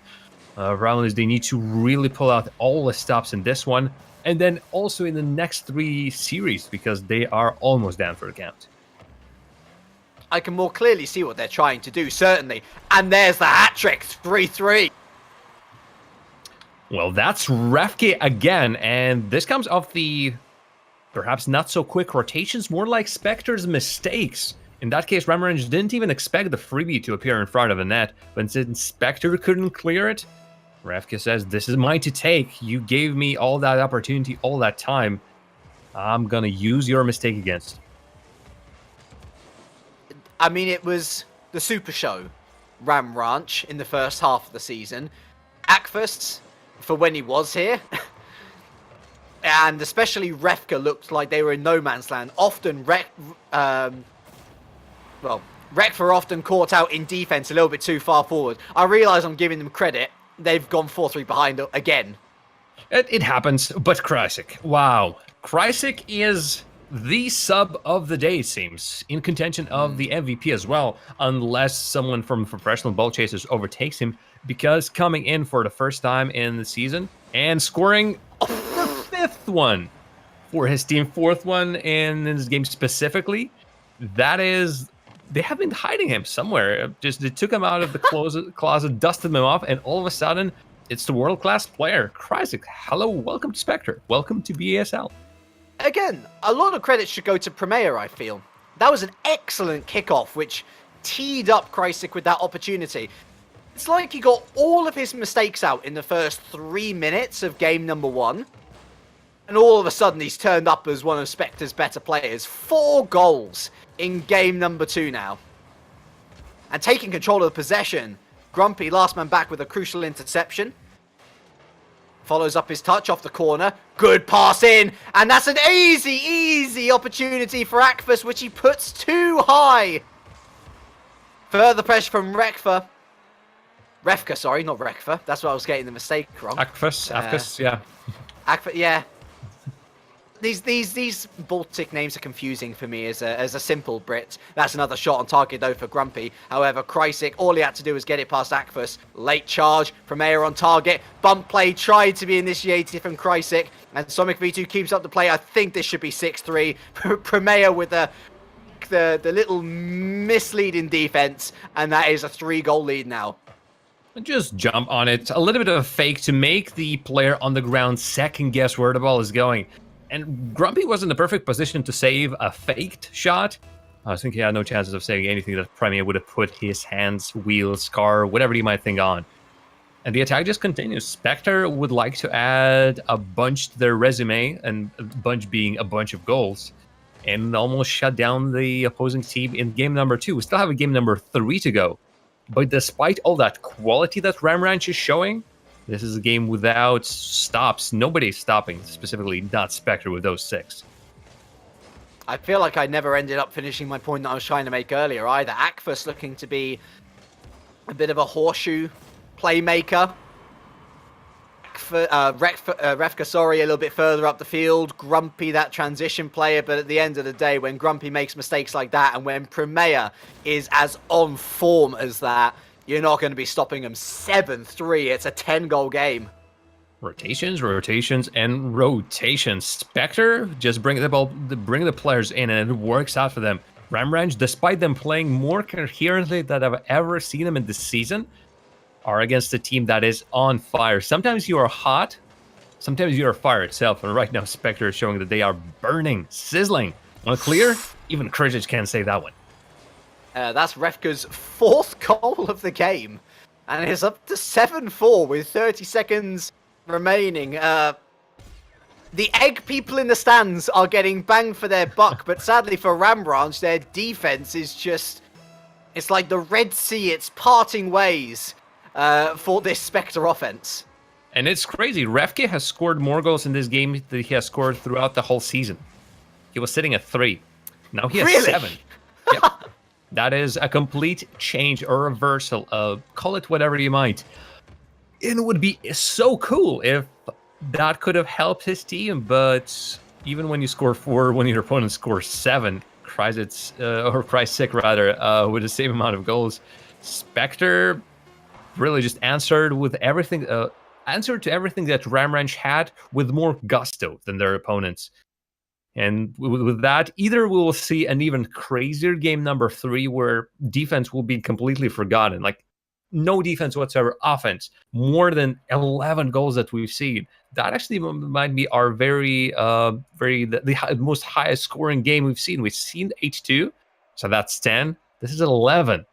Rounders, they need to really pull out all the stops in this one, and then also in the next 3 series, because they are almost down for the count. I can more clearly see what they're trying to do, certainly. And there's the hat-trick, 3-3. Well, that's Refke again, and this comes off the perhaps not so quick rotations, more like Spectre's mistakes. In that case, Ramranch didn't even expect the freebie to appear in front of the net, but since Spectre couldn't clear it, Refke says, this is mine to take. You gave me all that opportunity, all that time. I'm gonna use your mistake against. I mean, it was the super show, Ramranch, in the first half of the season. Akfus, for when he was here, and especially Refke looked like they were in no man's land. Often, Refke were often caught out in defense a little bit too far forward. I realise I'm giving them credit. They've gone 4-3 behind again. It happens, but Krysic, wow. Krysic is the sub of the day, it seems, in contention of the MVP as well, unless someone from Professional Ball Chasers overtakes him, because coming in for the first time in the season and scoring the 5th one for his team, 4th one in this game specifically, that is... They have been hiding him somewhere. Just they took him out of the closet, dusted him off, and all of a sudden, it's the world-class player, Krysic. Hello, welcome to Spectre. Welcome to BESL. Again, a lot of credit should go to Premier, I feel. That was an excellent kickoff, which teed up Krysic with that opportunity. It's like he got all of his mistakes out in the first 3 minutes of game number 1. And all of a sudden, he's turned up as one of Spectre's better players. 4 goals in game number 2 now. And taking control of the possession. Grumpy, last man back with a crucial interception. Follows up his touch off the corner. Good pass in. And that's an easy opportunity for Akfus, which he puts too high. Further pressure from Refke, sorry, not Rekfa. That's what I was getting the mistake wrong. Akfus, yeah. Akfus, yeah. These Baltic names are confusing for me as a simple Brit. That's another shot on target though for Grumpy. However, Krysic, all he had to do was get it past Akfus. Late charge from Ayer on target. Bump play tried to be initiated from Krysic, and Sonic V2 keeps up the play. I think this should be 6-3. Premier with the little misleading defense, and that is a 3-goal lead now. Just jump on it. A little bit of a fake to make the player on the ground second guess where the ball is going. And Grumpy was in the perfect position to save a faked shot. I think he had no chances of saving anything that Premier would have put his hands, wheels, car, whatever he might think on. And the attack just continues. Spectre would like to add a bunch to their resume, and a bunch being a bunch of goals, and almost shut down the opposing team in game number 2. We still have a game number 3 to go. But despite all that quality that Ramranch is showing, this is a game without stops. Nobody's stopping, specifically not Spectre with those 6. I feel like I never ended up finishing my point that I was trying to make earlier either. Akfus looking to be a bit of a horseshoe playmaker. Refke, sorry, a little bit further up the field. Grumpy, that transition player. But at the end of the day, when Grumpy makes mistakes like that, and when Premier is as on form as that, you're not going to be stopping him. 7-3. It's a 10-goal game. Rotations, and rotations. Spectre just bring the players in, and it works out for them. Ramranch, despite them playing more coherently than I've ever seen them in this season, are against a team that is on fire. Sometimes you are hot, sometimes you are fire itself. And right now, Spectre is showing that they are burning, sizzling. Want to clear? Even Krysic can't save that one. That's Refke's 4th goal of the game. And it's up to 7-4 with 30 seconds remaining. The egg people in the stands are getting banged for their buck, but sadly for Ramranch, their defense is just... It's like the Red Sea, it's parting ways for this Spectre offense. And it's crazy. Refke has scored more goals in this game than he has scored throughout the whole season. He was sitting at 3. Now he has 7. Yep. That is a complete change or reversal of, call it whatever you might. It would be so cool if that could have helped his team, but even when you score 4, when your opponent scores 7, Crysic rather, with the same amount of goals. Spectre really just answered with everything, answered to everything that Ramranch had with more gusto than their opponents. And with that, either we will see an even crazier game number 3 where defense will be completely forgotten, like no defense whatsoever, offense, more than 11 goals that we've seen. That actually might be our the most highest scoring game we've seen. We've seen H2, so that's 10. This is 11.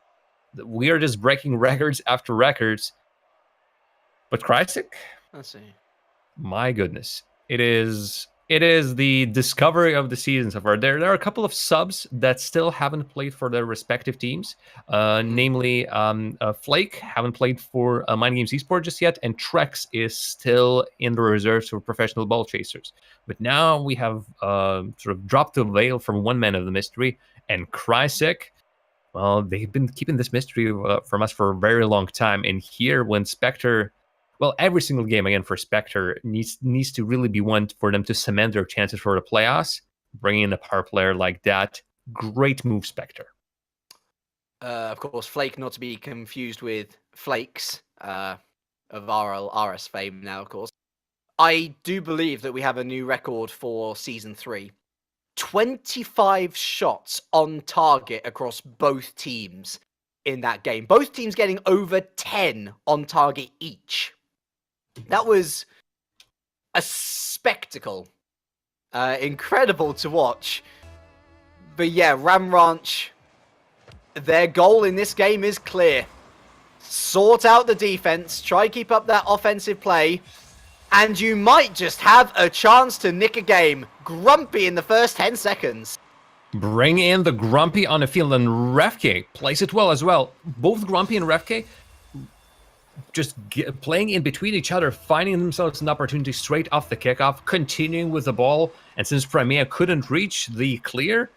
We are just breaking records after records. But Crysic, Let's see. My goodness, it is the discovery of the season so far. There are a couple of subs that still haven't played for their respective teams, namely Flake haven't played for Mind Games eSports just yet, and Trex is still in the reserves for professional ball chasers. But now we have sort of dropped the veil from one man of the mystery, and Crysic, well, they've been keeping this mystery from us for a very long time. And here, when Spectre, well, every single game again for Spectre needs to really be one for them to cement their chances for the playoffs. Bringing in a power player like that, great move, Spectre. Of course, Flake not to be confused with Flakes of RS fame now, of course. I do believe that we have a new record for Season 3. 25 shots on target across both teams in that game. Both teams getting over 10 on target each. That was a spectacle. Incredible to watch. But yeah, Ramranch, their goal in this game is clear. Sort out the defense, try keep up that offensive play, and you might just have a chance to nick a game. Grumpy in the first 10 seconds. Bring in the Grumpy on the field, and Refke plays it well as well. Both Grumpy and Refke just playing in between each other, finding themselves an opportunity straight off the kickoff, continuing with the ball. And since Crimea couldn't reach the clear,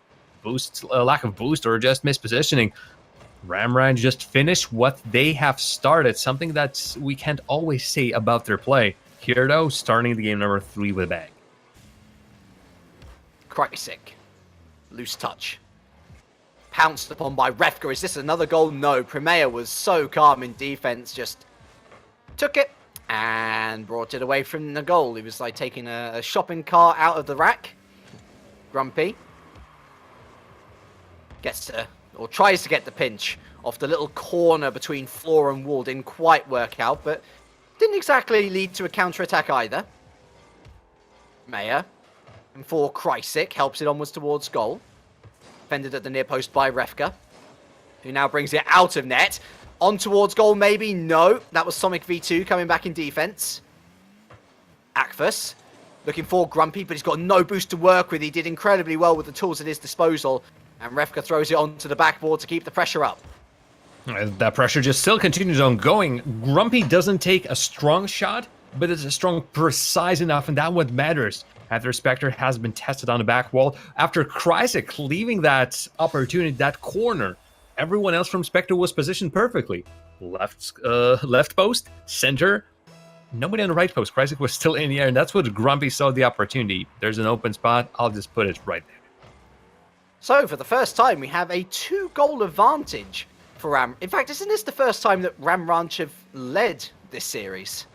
lack of boost or just mispositioning, Ramran just finished what they have started, something that we can't always say about their play. Here, though, starting the game number 3 with a bang. Crysic. Loose touch. Pounced upon by Refka. Is this another goal? No. Primea was so calm in defense, just took it and brought it away from the goal. He was like taking a shopping cart out of the rack. Grumpy gets to, or tries to get the pinch off the little corner between floor and wall. Didn't quite work out, but didn't exactly lead to a counter-attack either. Mayer, and for Crysic, helps it onwards towards goal. Defended at the near post by Refka, who now brings it out of net. On towards goal, maybe? No. That was Sonic V2 coming back in defense. Akfus looking for Grumpy, but he's got no boost to work with. He did incredibly well with the tools at his disposal, and Refka throws it onto the backboard to keep the pressure up. That pressure just still continues on going. Grumpy doesn't take a strong shot, but it's a strong, precise enough, and that's what matters. After Spectre has been tested on the back wall, after Crysic leaving that opportunity, that corner, everyone else from Spectre was positioned perfectly. Left post, center, nobody on the right post. Crysic was still in the air, and that's what Grumpy saw the opportunity. There's an open spot, I'll just put it right there. So, for the first time, we have a 2-goal advantage for Ram. In fact, isn't this the first time that Ramranch have led this series?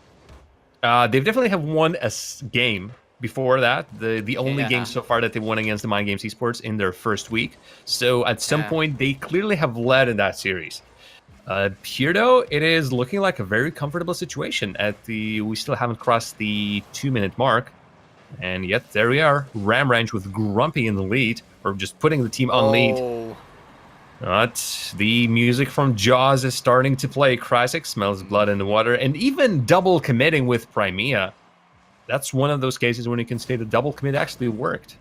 They've definitely have won a game before that. The only game so far that they won against the Mind Games eSports in their first week. So at some point, they clearly have led in that series. Here, though, it is looking like a very comfortable situation. We still haven't crossed the 2-minute mark. And yet, there we are. Ramranch with Grumpy in the lead, or just putting the team on lead. But the music from Jaws is starting to play. Crysic smells blood in the water, and even double committing with Crimea. That's one of those cases when you can say the double commit actually worked.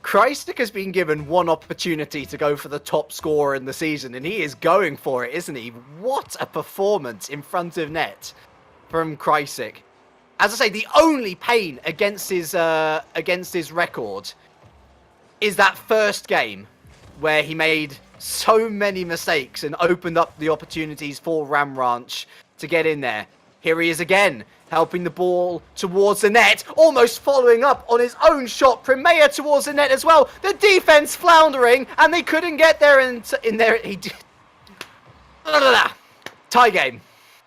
Crysic has been given one opportunity to go for the top scorer in the season, and he is going for it, isn't he? What a performance in front of net from Crysic. As I say, the only pain against his record is that first game where he made so many mistakes and opened up the opportunities for Ramranch to get in there. Here he is again, helping the ball towards the net, almost following up on his own shot. Primea towards the net as well. The defense floundering, and they couldn't get there. In there, he did. Tie game.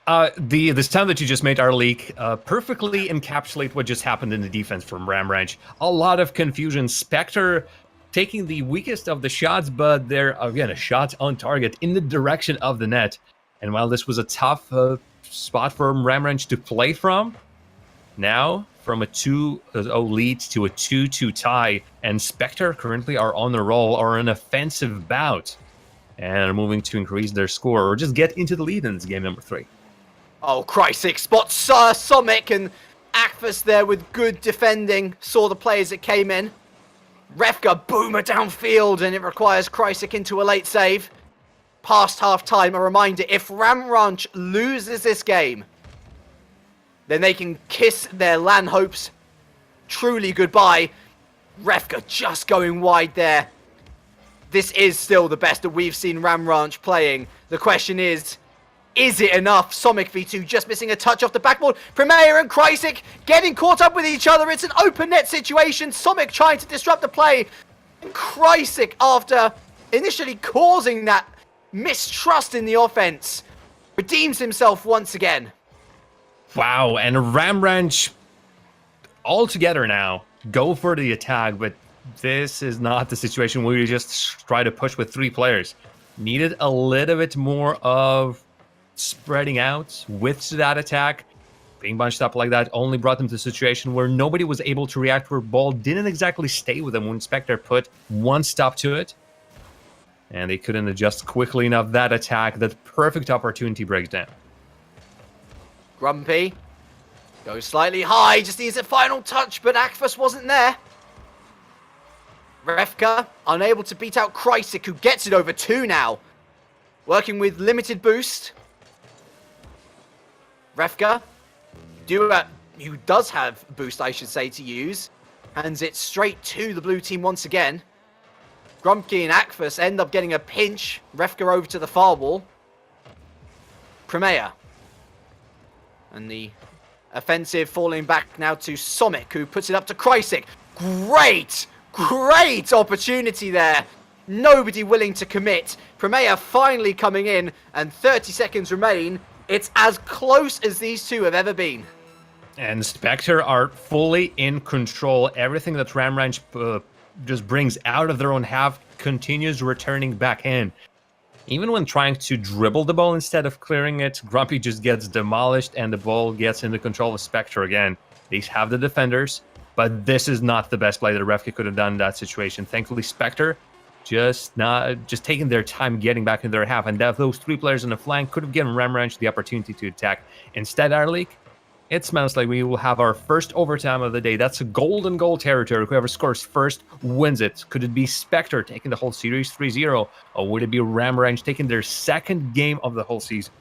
The sound that you just made, our leak, perfectly encapsulate what just happened in the defense from Ramranch. A lot of confusion. Spectre taking the weakest of the shots, but they're, again, a shot on target in the direction of the net. And while this was a tough spot for Ramranch to play from, now from a 2-0 lead to a 2-2 tie, and Spectre currently are on the roll, or an offensive bout, and are moving to increase their score, or just get into the lead in this game number 3. Oh, Krysic spots Somic, and Akfus there with good defending, saw the players that came in. Refka boomer downfield, and it requires Krysic into a late save. Past half-time, a reminder, if Ramranch loses this game, then they can kiss their LAN hopes truly goodbye. Refka just going wide there. This is still the best that we've seen Ramranch playing. The question is it enough? Somic V2 just missing a touch off the backboard. Primea and Krysic getting caught up with each other. It's an open net situation. Somic trying to disrupt the play. And Krysic, after initially causing that mistrust in the offense, redeems himself once again. Wow, and Ramranch all together now go for the attack, but this is not the situation where you just try to push with 3 players. Needed a little bit more of spreading out with that attack. Being bunched up like that only brought them to a situation where nobody was able to react, where ball didn't exactly stay with them when Spectre put one stop to it. And they couldn't adjust quickly enough. That attack, that perfect opportunity breaks down. Grumpy goes slightly high, just needs a final touch, but Akfus wasn't there. Refka unable to beat out Krysic, who gets it over 2 now. Working with limited boost. Refka, who does have boost, I should say, to use, hands it straight to the blue team once again. Grumpy and Akfus end up getting a pinch. Refka over to the far wall. Primea. And the offensive falling back now to Somic, who puts it up to Krysic. Great opportunity there. Nobody willing to commit. Primea finally coming in, and 30 seconds remain. It's as close as these two have ever been. And Spectre are fully in control. Everything that Ramranch just brings out of their own half continues returning back in. Even when trying to dribble the ball instead of clearing it, Grumpy just gets demolished and the ball gets into control of Spectre again. These have the defenders, but this is not the best play that Refka could have done in that situation. Thankfully, Spectre just taking their time getting back into their half, and those 3 players on the flank could have given Ramranch the opportunity to attack. Instead, our league, it smells like we will have our first overtime of the day. That's a golden goal territory. Whoever scores first wins it. Could it be Spectre taking the whole series 3-0? Or would it be Ramranch taking their second game of the whole season?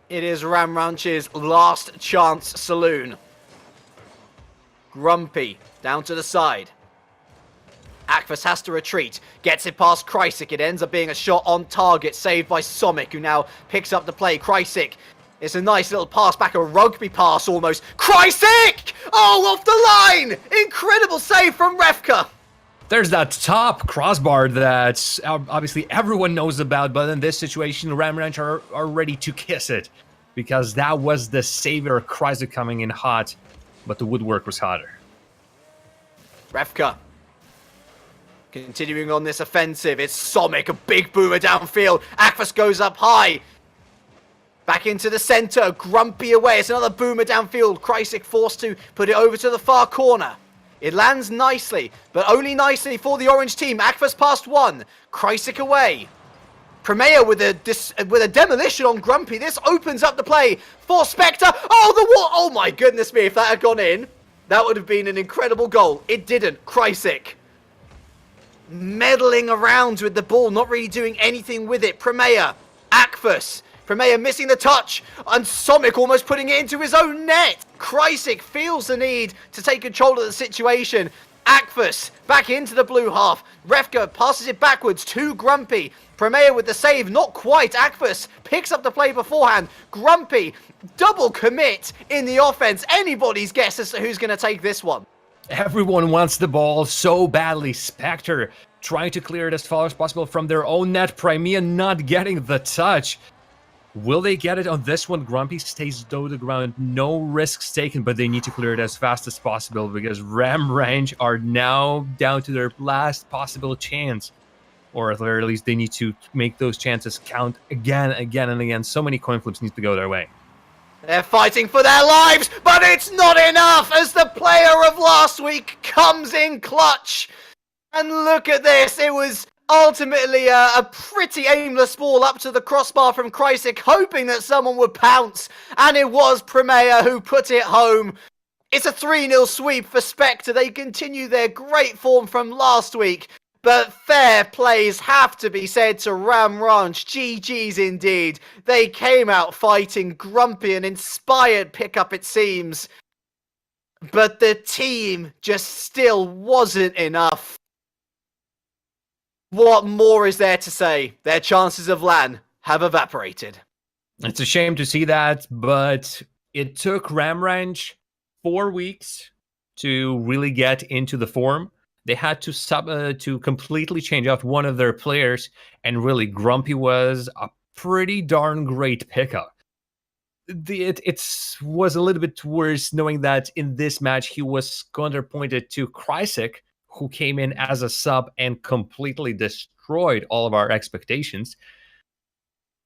It is Ramranch's last chance saloon. Grumpy down to the side. Akfus has to retreat. Gets it past Krysic. It ends up being a shot on target, saved by Somic, who now picks up the play. Krysic. It's a nice little pass back, a rugby pass almost. Krysic! Oh, off the line! Incredible save from Refka. There's that top crossbar that obviously everyone knows about, but in this situation, Ramranch are ready to kiss it, because that was the savior. Krysic coming in hot, but the woodwork was hotter. Refka. Continuing on this offensive, it's Somic, a big boomer downfield. Akfus goes up high. Back into the center, Grumpy away. It's another boomer downfield. Krysic forced to put it over to the far corner. It lands nicely, but only nicely for the orange team. Akfus past 1. Krysic away. Primea with a demolition on Grumpy. This opens up the play for Spectre. Oh, the wall! Oh my goodness me, if that had gone in, that would have been an incredible goal. It didn't. Krysic meddling around with the ball, not really doing anything with it. Primea, Akfus. Primea missing the touch, and Somic almost putting it into his own net. Krysic feels the need to take control of the situation. Akfus back into the blue half. Refka passes it backwards to Grumpy. Premea with the save, not quite. Akfus picks up the play beforehand. Grumpy, double commit in the offense. Anybody's guess as to who's going to take this one. Everyone wants the ball so badly. Spectre trying to clear it as far as possible from their own net. Premea not getting the touch. Will they get it on this one? Grumpy stays low to the ground. No risks taken, but they need to clear it as fast as possible because Ram Ranch are now down to their last possible chance. Or at the very least, they need to make those chances count again, again, and again. So many coin flips need to go their way. They're fighting for their lives, but it's not enough as the player of last week comes in clutch. And look at this. It was ultimately a pretty aimless ball up to the crossbar from Krysic, hoping that someone would pounce. And it was Premea who put it home. It's a 3-0 sweep for Spectre. They continue their great form from last week. But fair plays have to be said to Ram Ranch. GG's indeed. They came out fighting. Grumpy and inspired pickup it seems. But the team just still wasn't enough. What more is there to say? Their chances of LAN have evaporated. It's a shame to see that, but it took Ram Ranch 4 weeks to really get into the form. They had to completely change out one of their players, and really Grumpy was a pretty darn great pickup. It was a little bit worse knowing that in this match he was counterpointed to Krysic, who came in as a sub and completely destroyed all of our expectations.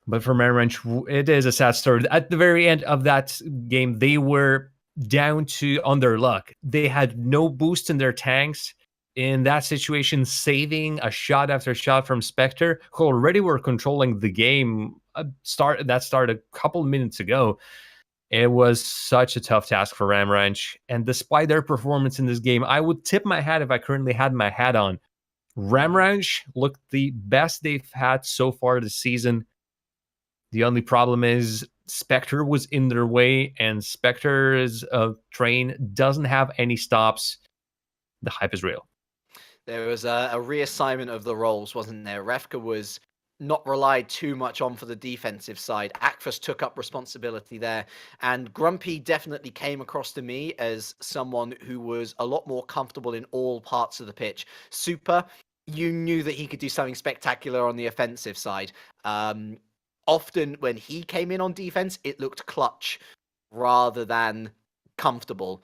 But for Ram Ranch, it is a sad story. At the very end of that game, they were down to on their luck. They had no boost in their tanks. In that situation, saving a shot after shot from Spectre, who already were controlling the game, started a couple minutes ago. It was such a tough task for Ram Ranch, and despite their performance in this game, I would tip my hat if I currently had my hat on. Ram Ranch looked the best they've had so far this season. The only problem is Spectre was in their way, and Spectre's train doesn't have any stops. The hype is real. There was a reassignment of the roles, wasn't there? Refka was not relied too much on for the defensive side. Akfus took up responsibility there, and Grumpy definitely came across to me as someone who was a lot more comfortable in all parts of the pitch. Super, you knew that he could do something spectacular on the offensive side. Often when he came in on defense, it looked clutch rather than comfortable.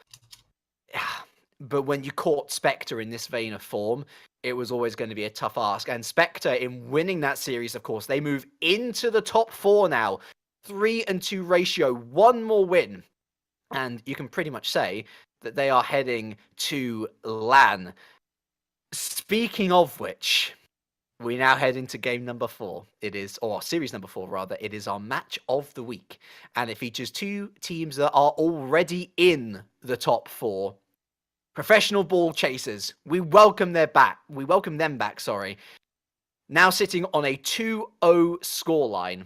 But when you caught Spectre in this vein of form, it was always going to be a tough ask. And Spectre, in winning that series, of course, they move into the top 4 now. 3-2 ratio, one more win. And you can pretty much say that they are heading to LAN. Speaking of which, we now head into game number 4. Series number 4 rather. It is our match of the week. And it features 2 teams that are already in the top 4. Professional ball chasers. We welcome them back. Now sitting on a 2-0 scoreline.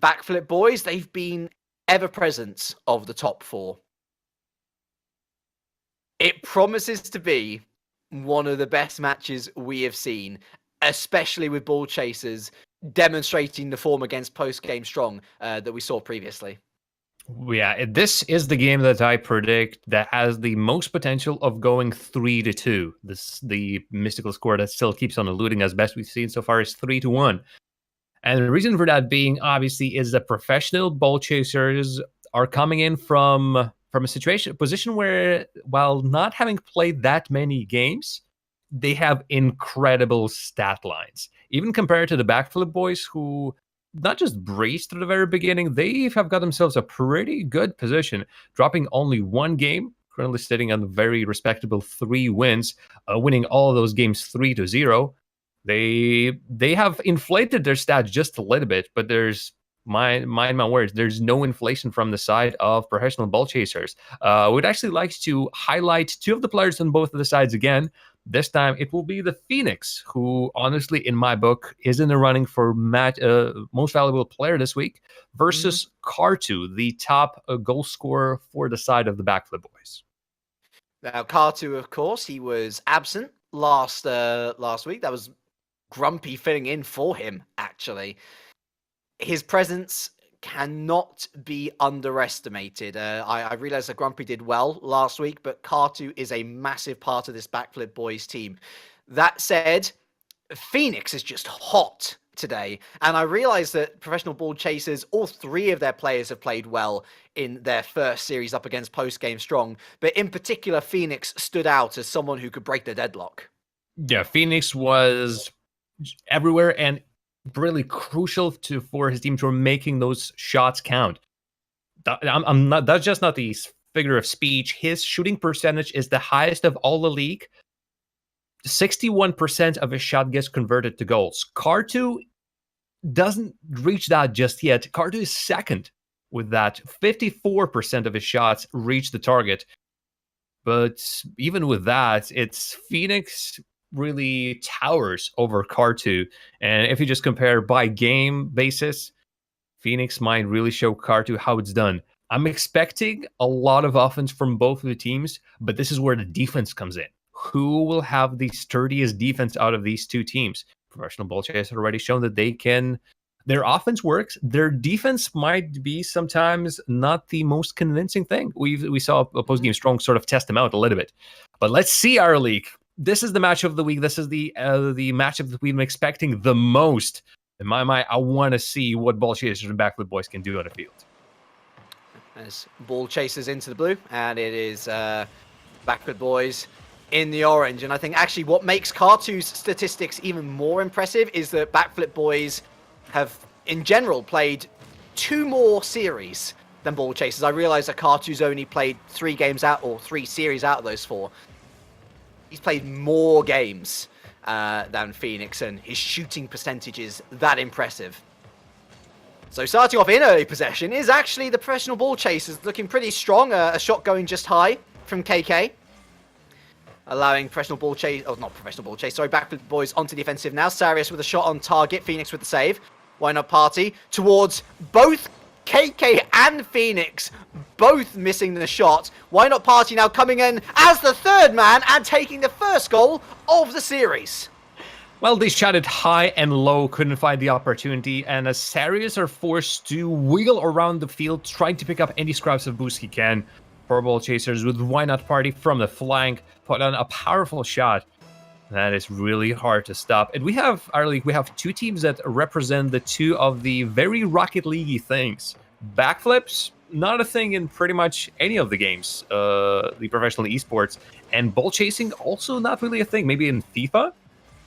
Backflip boys, they've been ever present of the top 4. It promises to be one of the best matches we have seen, especially with ball chasers demonstrating the form against post-game strong that we saw previously. Yeah, this is the game that I predict that has the most potential of going 3-2. The mystical score that still keeps on eluding us best we've seen so far is 3-1. And the reason for that being, obviously, is that professional ball chasers are coming in from a position where, while not having played that many games, they have incredible stat lines. Even compared to the backflip boys, who not just braced to the very beginning, they have got themselves a pretty good position, dropping only 1 game, currently sitting on very respectable 3 wins, winning all of those games 3-0. They have inflated their stats just a little bit, but there's mind my words, there's no inflation from the side of professional ball chasers. We'd actually like to highlight 2 of the players on both of the sides again. This time it will be the Phoenix, who honestly, in my book, is in the running for most valuable player this week, versus Kartu, the top goal scorer for the side of the backflip boys. Now, Kartu, of course, he was absent last week. That was Grumpy filling in for him, actually. His presence cannot be underestimated. I realized that Grumpy did well last week, but Kartu is a massive part of this Backflip Boys team. That said, Phoenix is just hot today, and I realized that Professional Ball Chasers, all 3 of their players have played well in their first series up against Post Game Strong, but in particular, Phoenix stood out as someone who could break the deadlock. Yeah, Phoenix was everywhere and really crucial for his team to making those shots count. I'm not. That's just not the figure of speech. His shooting percentage is the highest of all the league. 61% of his shot gets converted to goals. Kartu doesn't reach that just yet. Kartu is second with that. 54% of his shots reach the target. But even with that, it's Phoenix really towers over Kartu. And if you just compare by game basis, Phoenix might really show Kartu how it's done. I'm expecting a lot of offense from both of the teams, but this is where the defense comes in. Who will have the sturdiest defense out of these 2 teams? Professional Ball Chasers have already shown that they can. Their offense works. Their defense might be sometimes not the most convincing thing. We saw a post-game strong sort of test them out a little bit. But let's see our league. This is the match of the week. This is the matchup that we've been expecting the most. In my mind, I want to see what Ball Chasers and Backflip Boys can do on the field. As Ball Chasers into the blue, and it is Backflip Boys in the orange. And I think actually what makes Kartu's statistics even more impressive is that Backflip Boys have, in general, played 2 more series than Ball Chasers. I realize that Kartu's only played 3 games out, or 3 series out of those 4. He's played more games than Phoenix, and his shooting percentage is that impressive. So starting off in early possession is actually the Professional Ball Chasers, looking pretty strong. A shot going just high from KK. Allowing Professional Ball Chase, oh, not Professional Ball Chase, sorry, Backflip Boys onto the offensive now. Sarius with a shot on target, Phoenix with the save. Why not Party towards both KK and Phoenix, both missing the shot. Why not Party now coming in as the 3rd man and taking the first goal of the series? Well, they shot it high and low, couldn't find the opportunity, and as Sarius are forced to wheel around the field, trying to pick up any scraps of boost he can. Ball Chasers with Why Not Party from the flank put on a powerful shot. That is really hard to stop. And we have our league. We have 2 teams that represent the 2 of the very Rocket League-y things. Backflips, not a thing in pretty much any of the games, the professional esports, and ball chasing also not really a thing. Maybe in FIFA.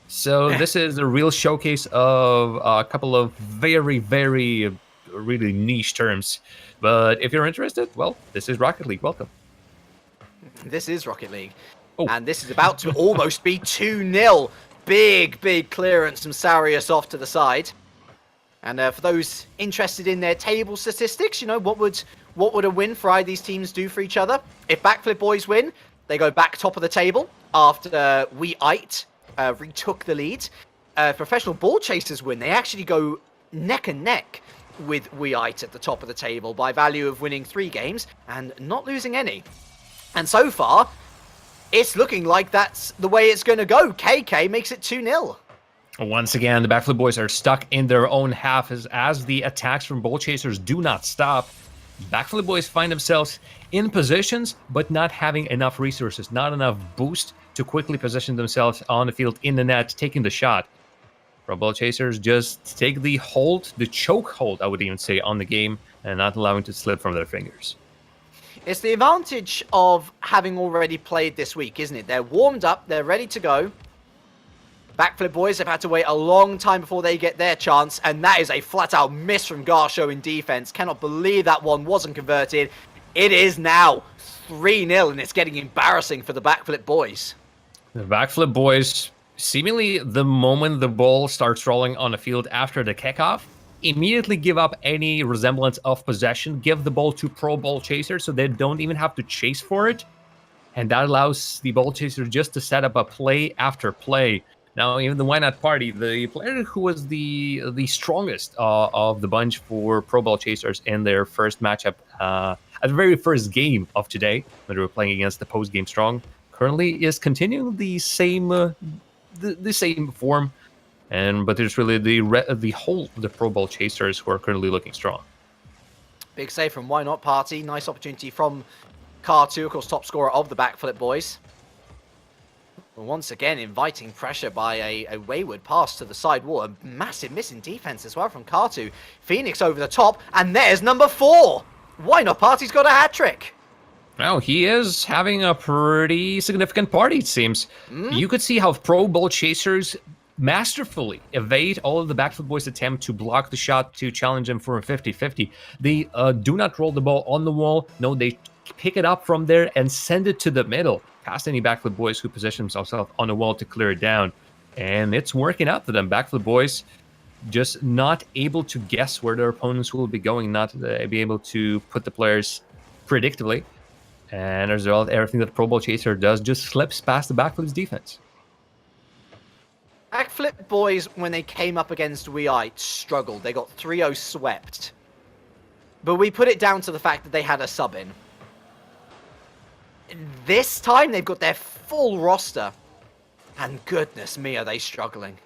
So this is a real showcase of a couple of very, very, really niche terms. But if you're interested, well, this is Rocket League. Welcome. This is Rocket League. Oh. And this is about to almost be 2-0. Big clearance from Sarius off to the side. And for those interested in their table statistics, you know, what would a win for either of these teams do for each other? If Backflip Boys win, they go back top of the table after WeIte retook the lead. Professional Ball Chasers win, they actually go neck and neck with WeIte at the top of the table by value of winning 3 games and not losing any. And so far, it's looking like that's the way it's going to go. KK makes it 2-0. Once again, the Backflip Boys are stuck in their own half as the attacks from Ball Chasers do not stop. Backflip Boys find themselves in positions, but not having enough resources, not enough boost to quickly position themselves on the field in the net, taking the shot. Pro Ball Chasers just take the hold, the choke hold, I would even say, on the game and not allowing it to slip from their fingers. It's the advantage of having already played this week, isn't it? They're warmed up, they're ready to go. Backflip Boys have had to wait a long time before they get their chance, and that is a flat-out miss from Garsho in defense. Cannot believe that one wasn't converted. It is now 3-0, and it's getting embarrassing for the Backflip Boys. The Backflip Boys, seemingly the moment the ball starts rolling on the field after the kickoff, immediately give up any resemblance of possession, give the ball to Pro Ball Chasers so they don't even have to chase for it. And that allows the Ball Chasers just to set up a play after play. Now, even the Why Not Party, the player who was the strongest of the bunch for Pro Ball Chasers in their first matchup at the very first game of today, when they were playing against the post-game strong, currently is continuing the same the same form, but it's really the Pro Bowl chasers who are currently looking strong. Big save from Why Not Party. Nice opportunity from Kaerhart, of course, top scorer of the backflip boys. Once again, inviting pressure by a wayward pass to the side wall. A massive miss in defense as well from Kaerhart. Phoenix over the top, and there's number 4. Why Not Party's got a hat-trick. Well, he is having a pretty significant party, it seems. You could see how Pro Bowl chasers masterfully evade all of the backflip boys' attempt to block the shot to challenge him for a 50-50. They do not roll the ball on the wall. No, they pick it up from there and send it to the middle, past any backflip boys who position themselves on the wall to clear it down. And it's working out for them. Backflip boys just not able to guess where their opponents will be going, not be able to put the players predictably. And as a result, everything that the Pro Bowl chaser does just slips past the backflip's defense. Backflip boys, when they came up against WeIte, struggled. They got 3-0 swept. But we put it down to the fact that they had a sub in. This time, they've got their full roster. And goodness me, are they struggling.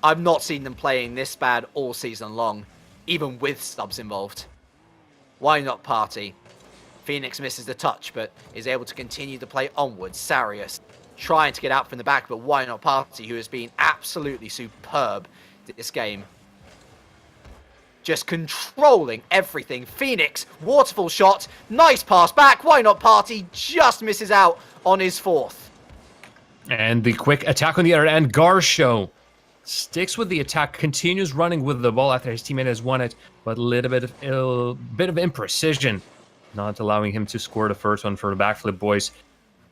I've not seen them playing this bad all season long, even with subs involved. Why Not Party? Phoenix misses the touch, but is able to continue to play onwards. Sarius trying to get out from the back, but Why Not Party, who has been absolutely superb this game. Just controlling everything. Phoenix, waterfall shot, nice pass back. Why Not Party just misses out on his 4th. And the quick attack on the other end, Garshow sticks with the attack, continues running with the ball after his teammate has won it, but a little bit of imprecision, not allowing him to score the first one for the backflip boys.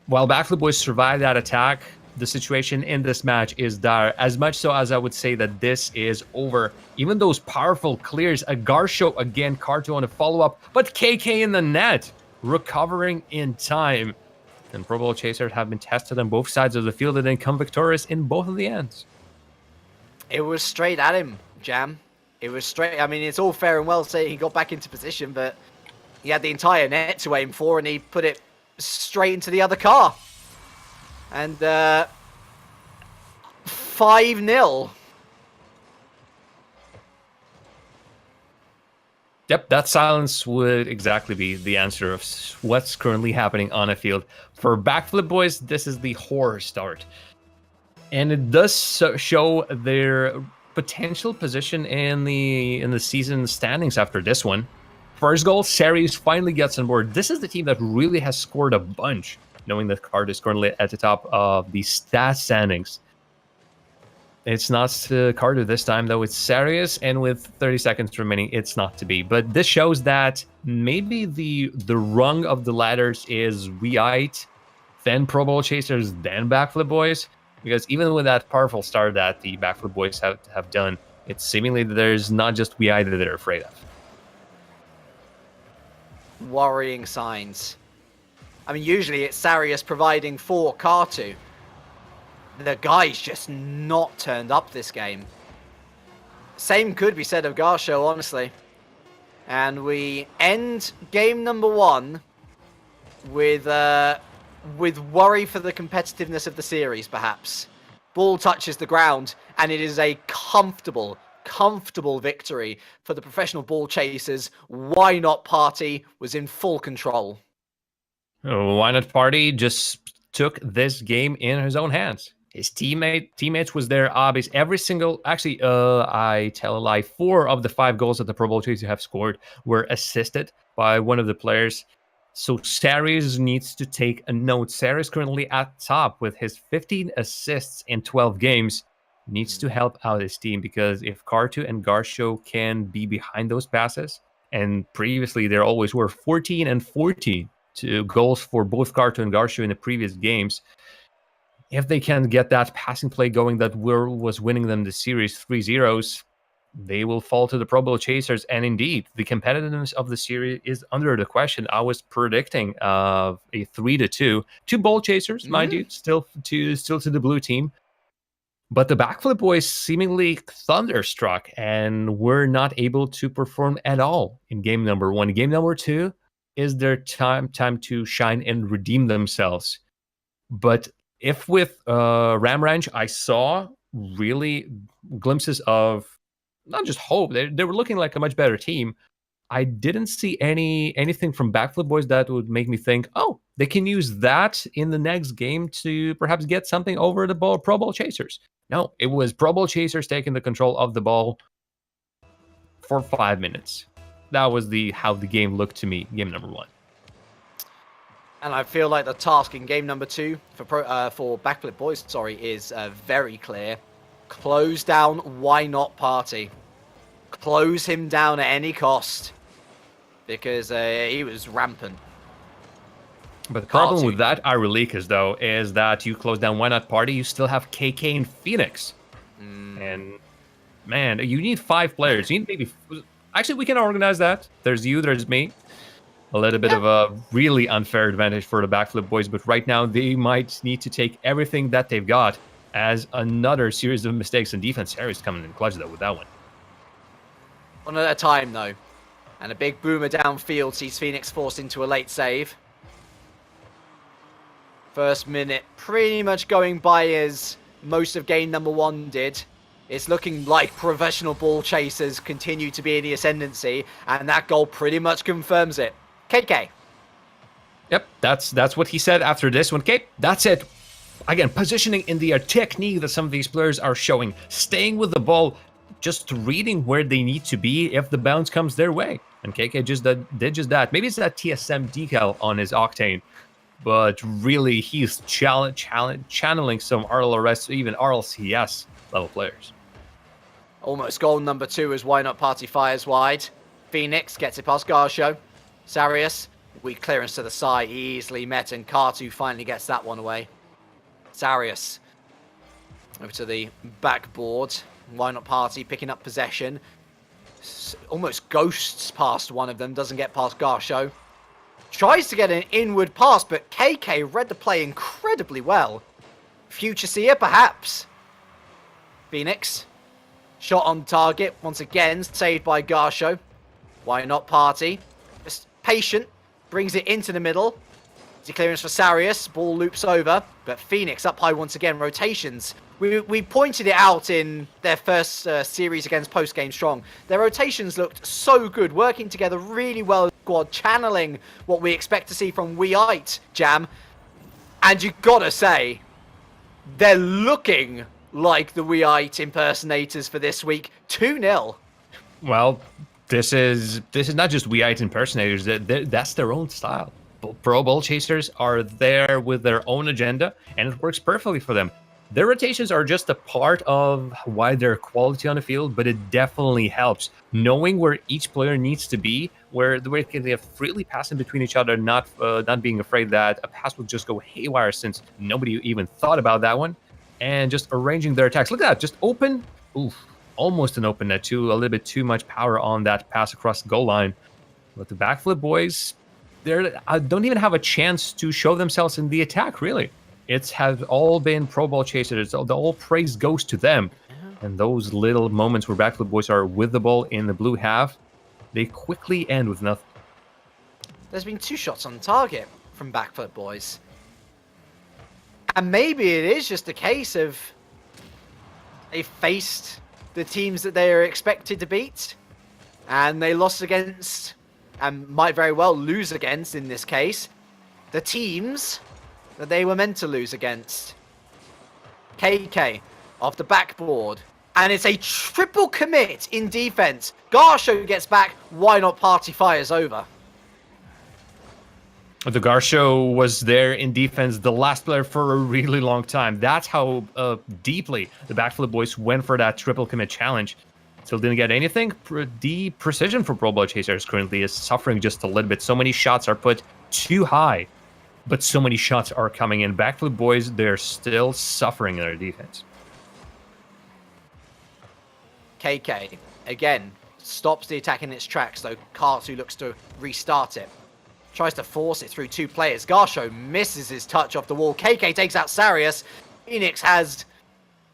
While backflip boys survive that attack, the situation in this match is dire. As much so as I would say that this is over. Even those powerful clears, a Garshow again, Kaerhart on a follow-up, but KK in the net, recovering in time. And Pro Bowl chasers have been tested on both sides of the field and then come victorious in both of the ends. It was straight at him, Jam. It was straight. I mean, it's all fair and well saying he got back into position, but he had the entire net to aim for, and he put it straight into the other car. And 5-0. Yep, that silence would exactly be the answer of what's currently happening on a field. For backflip boys, this is the horror start. And it does show their potential position in the season standings after this one. First goal, Series finally gets on board. This is the team that really has scored a bunch, knowing that Kaerhart is currently at the top of the stat standings. It's not Kaerhart this time, though. It's Sarius, and with 30 seconds remaining, it's not to be. But this shows that maybe the rung of the ladders is WeIte, then Pro Bowl chasers, then backflip boys. Because even with that powerful start that the backflip boys have done, it's seemingly that there's not just WeIte that they're afraid of. Worrying signs. I mean, usually it's Sarius providing for Kaerhart. The guy's just not turned up this game. Same could be said of Garshow, honestly. And we end game number 1 with worry for the competitiveness of the series, perhaps. Ball touches the ground, and it is a comfortable victory for the professional ball chasers. Why Not Party was in full control. Why Not Party just took this game in his own hands. His teammates was there. Every single, actually, I tell a lie. 4 of the 5 goals that the Pro Bowl chasers have scored were assisted by one of the players. So Sarius needs to take a note. Sarius currently at top with his 15 assists in 12 games. Needs to help out his team, because if Kaerhart and Garshow can be behind those passes, and previously there always were 14 and 14 goals for both Kaerhart and Garshow in the previous games. If they can get that passing play going that was winning them the series 3-0s, they will fall to the Pro Bowl chasers. And indeed, the competitiveness of the series is under the question. I was predicting a 3-2. 2 ball chasers, mind you, still to the blue team. But the backflip boys seemingly thunderstruck and were not able to perform at all in game number 1. Game number 2, is their time to shine and redeem themselves. But if with Ram Ranch, I saw really glimpses of not just hope. They were looking like a much better team. I didn't see anything from Backflip Boys that would make me think, oh, they can use that in the next game to perhaps get something over the Pro Bowl Chasers. No, it was Pro Bowl Chasers taking the control of the ball for 5 minutes. That was how the game looked to me, game number 1. And I feel like the task in game number 2 for Backflip Boys, is very clear. Close down Why Not Party. Close him down at any cost. Because he was rampant. But the problem with that Irelikas, though, is that you close down Why Not Party, you still have KK and Phoenix. And, man, you need 5 players. You need maybe... Actually, we can organize that. There's you, there's me. A little bit of a really unfair advantage for the Backflip Boys, but right now they might need to take everything that they've got as another series of mistakes in defense. Harry's coming in clutch, though, with that one. One at a time, though. And a big boomer downfield sees Phoenix forced into a late save. First minute pretty much going by as most of game number 1 did. It's looking like professional ball chasers continue to be in the ascendancy, and that goal pretty much confirms it. KK. Yep, that's what he said after this one. Okay, that's it. Again, positioning in the technique that some of these players are showing. Staying with the ball, just reading where they need to be if the bounce comes their way. And KK did just that. Maybe it's that TSM decal on his Octane. But really, he's channeling some RLRS, even RLCS level players. Almost goal number 2 as Why Not Party fires wide. Phoenix gets it past Garsho. Sarius, weak clearance to the side, easily met, and Kartu finally gets that one away. Sarius over to the backboard. Why Not Party picking up possession. Almost ghosts past one of them, doesn't get past Garsho. Tries to get an inward pass, but KK read the play incredibly well. Future seer, perhaps. Phoenix. Shot on target, once again, saved by Garsho. Why Not Party? Just patient, brings it into the middle. Easy clearance for Sarius, ball loops over, but Phoenix up high once again, rotations. We pointed it out in their first series against Post-Game Strong. Their rotations looked so good, working together really well, squad, channeling what we expect to see from Weite, Jam. And you gotta say, they're looking like the Weite impersonators for this week. 2-0. Well, this is not just Weite impersonators. That's their own style. Pro Bowl Chasers are there with their own agenda, and it works perfectly for them. Their rotations are just a part of why they're quality on the field, but it definitely helps. Knowing where each player needs to be, where they can freely pass in between each other, not being afraid that a pass will just go haywire since nobody even thought about that one, and just arranging their attacks. Look at that, just open, almost an open net too, a little bit too much power on that pass across the goal line. But the Backflip Boys, they don't even have a chance to show themselves in the attack, really. It has all been Pro Bowl Chasers. The all praise goes to them. And those little moments where Backflip Boys are with the ball in the blue half, they quickly end with nothing. There's been 2 shots on target from Backflip Boys. And maybe it is just a case of they faced the teams that they are expected to beat. And they lost against, and might very well lose against in this case, the teams that they were meant to lose against. KK off the backboard. And it's a triple commit in defense. Garsho gets back. Why Not Party fires over. The Garsho was there in defense, the last player for a really long time. That's how deeply the Backflip Boys went for that triple commit challenge. Still didn't get anything. The precision for Pro Bowl Chasers currently is suffering just a little bit. So many shots are put too high, but so many shots are coming in. Backflip Boys, they're still suffering in their defense. KK, again, stops the attack in its tracks, though Kartu looks to restart it. Tries to force it through 2 players. Garsho misses his touch off the wall. KK takes out Sarius. Phoenix has,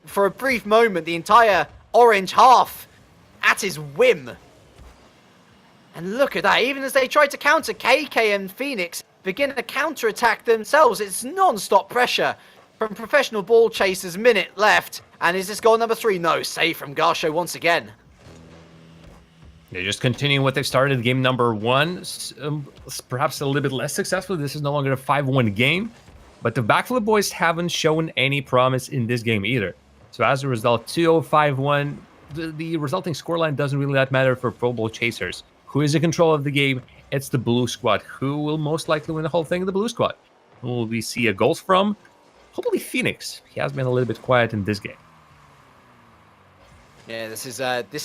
for a brief moment, the entire orange half at his whim. And look at that, even as they try to counter, KK and Phoenix begin to counter-attack themselves. It's non-stop pressure from professional ball chasers, minute left. And is this goal number 3? No, save from Garsho once again. They just continue what they started game number 1, perhaps a little bit less successful. This is no longer a 5-1 game, but the Backflip boys haven't shown any promise in this game either. So as a result, 2-0, 5-1, the resulting scoreline doesn't really that matter for Pro Bowl chasers. Who is in control of the game? It's the blue squad. Who will most likely win the whole thing? The blue squad. Who will we see goals from? Hopefully Phoenix. He has been a little bit quiet in this game. Yeah, this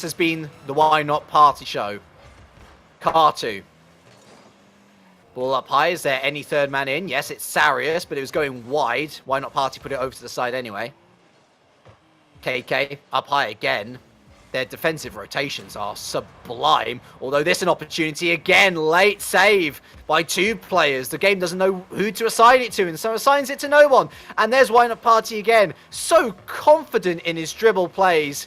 has been the Why Not Party show. Kaerhart. Ball up high. Is there any third man in? Yes, it's Sarius, but it was going wide. Why Not Party put it over to the side anyway. KK up high again. Their defensive rotations are sublime. Although this is an opportunity again. Late save by 2 players. The game doesn't know who to assign it to, and so assigns it to no one. And there's Why Not Party again. So confident in his dribble plays.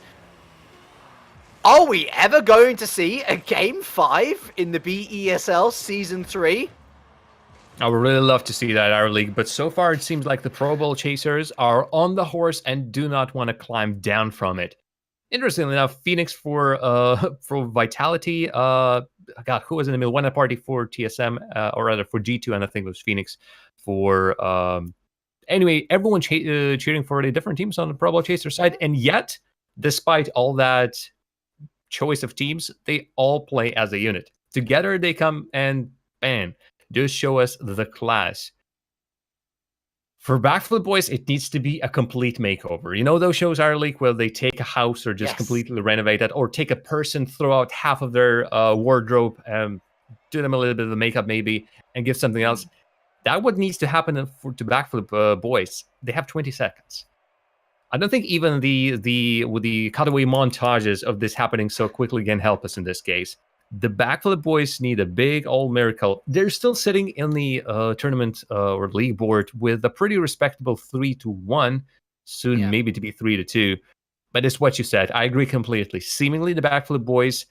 Are we ever going to see a Game 5 in the BESL Season 3? I would really love to see that, our league, but so far it seems like the Pro Bowl chasers are on the horse and do not want to climb down from it. Interestingly enough, Phoenix for Vitality, God, who was in the middle? One party for TSM, or rather for G2, and I think it was Phoenix for... Anyway, everyone cheering for the different teams on the Pro Bowl chaser side, and yet, despite all that choice of teams, they all play as a unit. Together they come and bam, just show us the class. For Backflip boys, it needs to be a complete makeover. You know those shows, our league, where they take a house or just completely renovate it, or take a person, throw out half of their wardrobe, do them a little bit of the makeup maybe, and give something else. That what needs to happen to Backflip boys. They have 20 seconds. I don't think even the cutaway montages of this happening so quickly can help us in this case. The Backflip boys need a big old miracle. They're still sitting in the tournament or league board with a pretty respectable 3-1, soon maybe to be 3-2. But it's what you said. I agree completely. Seemingly, the Backflip boys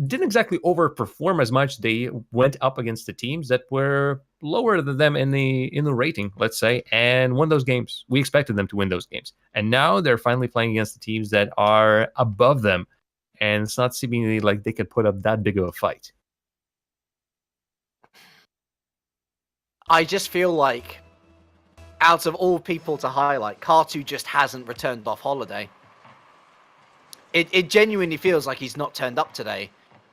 didn't exactly overperform as much. They went up against the teams that were lower than them in the rating, let's say, and won those games. We expected them to win those games, and now they're finally playing against the teams that are above them, and it's not seemingly like they could put up that big of a fight. I just feel like, out of all people to highlight, Kaerhart just hasn't returned off holiday. It genuinely feels like he's not turned up today,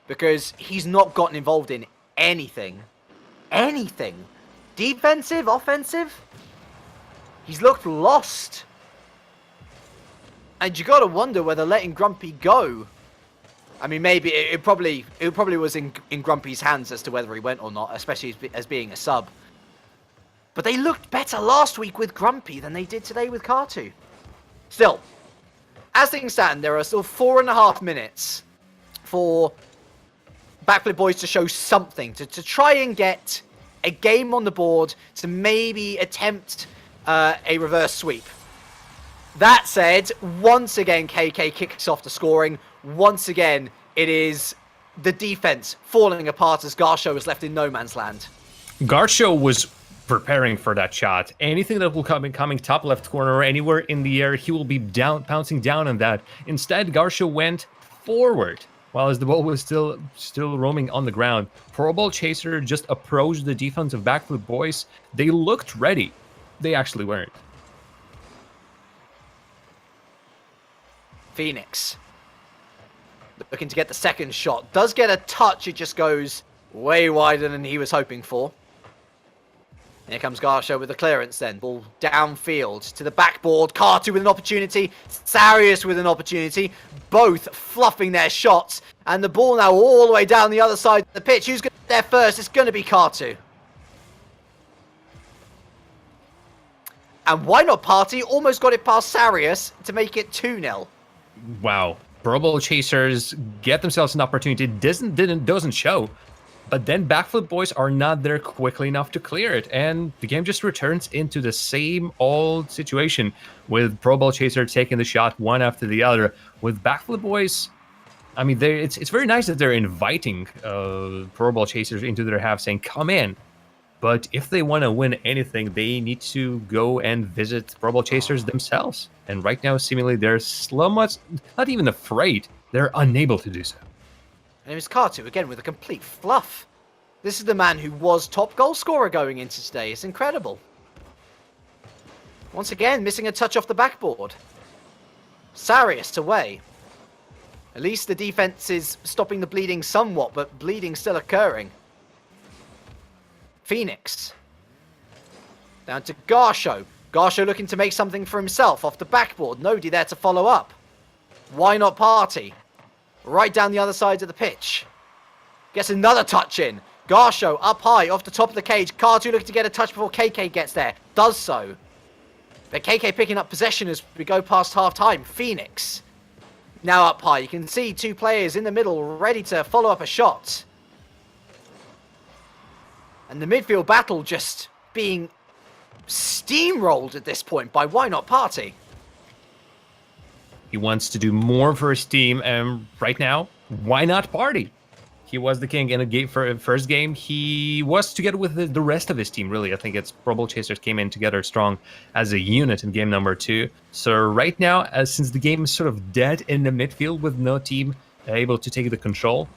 because he's not gotten involved in anything. Anything. Defensive, offensive. He's looked lost. And you gotta wonder whether letting Grumpy go. I mean, maybe it probably was in Grumpy's hands as to whether he went or not, especially as being a sub. But they looked better last week with Grumpy than they did today with Kaerhart. Still, as things stand, there are still 4.5 minutes for Backflip boys to show something, to try and get a game on the board, to maybe attempt a reverse sweep. That said, once again, KK kicks off the scoring. Once again, it is the defense falling apart as Garsho is left in no man's land. Garsho was preparing for that shot. Anything that will come coming top left corner or anywhere in the air, he will be pouncing down on that. Instead, Garsho went forward, while as the ball was still roaming on the ground. Pro Bowl chaser just approached the defense of Backflip boys. They looked ready. They actually weren't. Phoenix looking to get the second shot. Does get a touch. It just goes way wider than he was hoping for. And here comes Garsho with the clearance then. Ball downfield to the backboard. Kaerhart with an opportunity. Sarius with an opportunity. Both fluffing their shots. And the ball now all the way down the other side of the pitch. Who's going to get there first? It's going to be Kaerhart. And Why Not Party almost got it past Sarius to make it 2-0. Wow. Pro Bowl chasers get themselves an opportunity. Doesn't show. But then Backflip boys are not there quickly enough to clear it. And the game just returns into the same old situation with Pro Bowl chaser taking the shot one after the other. With Backflip boys, I mean, it's very nice that they're inviting Pro Bowl chasers into their half, saying, come in. But if they want to win anything, they need to go and visit Pro Bowl chasers themselves. And right now, seemingly, they're not even afraid. They're unable to do so. And it was Kaerhart again with a complete fluff. This is the man who was top goal scorer going into today. It's incredible. Once again, missing a touch off the backboard. Sarius away. At least the defense is stopping the bleeding somewhat, but bleeding still occurring. Phoenix. Down to Garsho. Garsho looking to make something for himself off the backboard. Nobody there to follow up. Why not Party? Right down the other side of the pitch. Gets another touch in. Garsho up high off the top of the cage. Kaerhart looking to get a touch before KK gets there. Does so. But KK picking up possession as we go past half time. Phoenix. Now up high. You can see two players in the middle ready to follow up a shot. And the midfield battle just being steamrolled at this point by Why Not Party. He wants to do more for his team, and right now, why not Party? He was the king in the first game. He was together with the rest of his team, really. I think it's Pro Bowl Chasers came in together strong as a unit in game number 2. So right now, since the game is sort of dead in the midfield with no team able to take the control,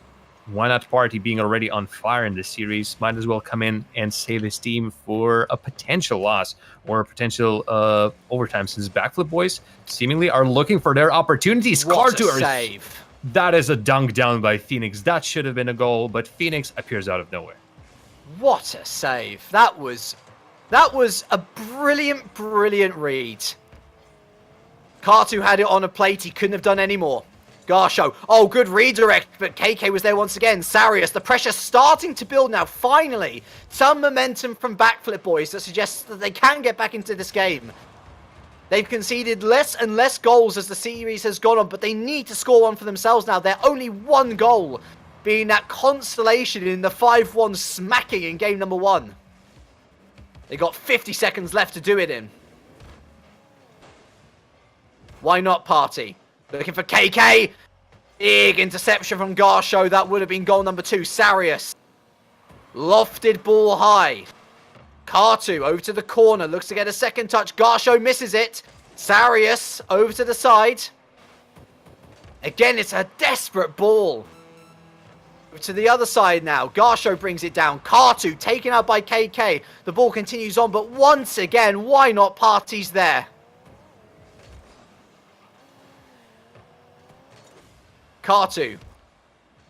Why Not Party being already on fire in this series might as well come in and save his team for a potential loss or a potential overtime, since Backflip Boys seemingly are looking for their opportunities. What a save. That is a dunk down by Phoenix. That should have been a goal, but Phoenix appears out of nowhere. What a save. That was a brilliant, brilliant read. Kaerhart had it on a plate. He couldn't have done any more. Garsho. Oh, good redirect, but KK was there once again. Sarius, the pressure starting to build now, finally. Some momentum from Backflip Boys that suggests that they can get back into this game. They've conceded less and less goals as the series has gone on, but they need to score one for themselves now. They're only one goal, being that constellation in the 5-1 smacking in game number 1. They got 50 seconds left to do it in. Why not Party? Looking for KK. Big interception from Garsho. That would have been goal number 2. Sarius. Lofted ball high. Kaerhart over to the corner. Looks to get a second touch. Garsho misses it. Sarius over to the side. Again, it's a desperate ball. Over to the other side now. Garsho brings it down. Kaerhart taken out by KK. The ball continues on, but once again, Why Not Party's there. Kaerhart.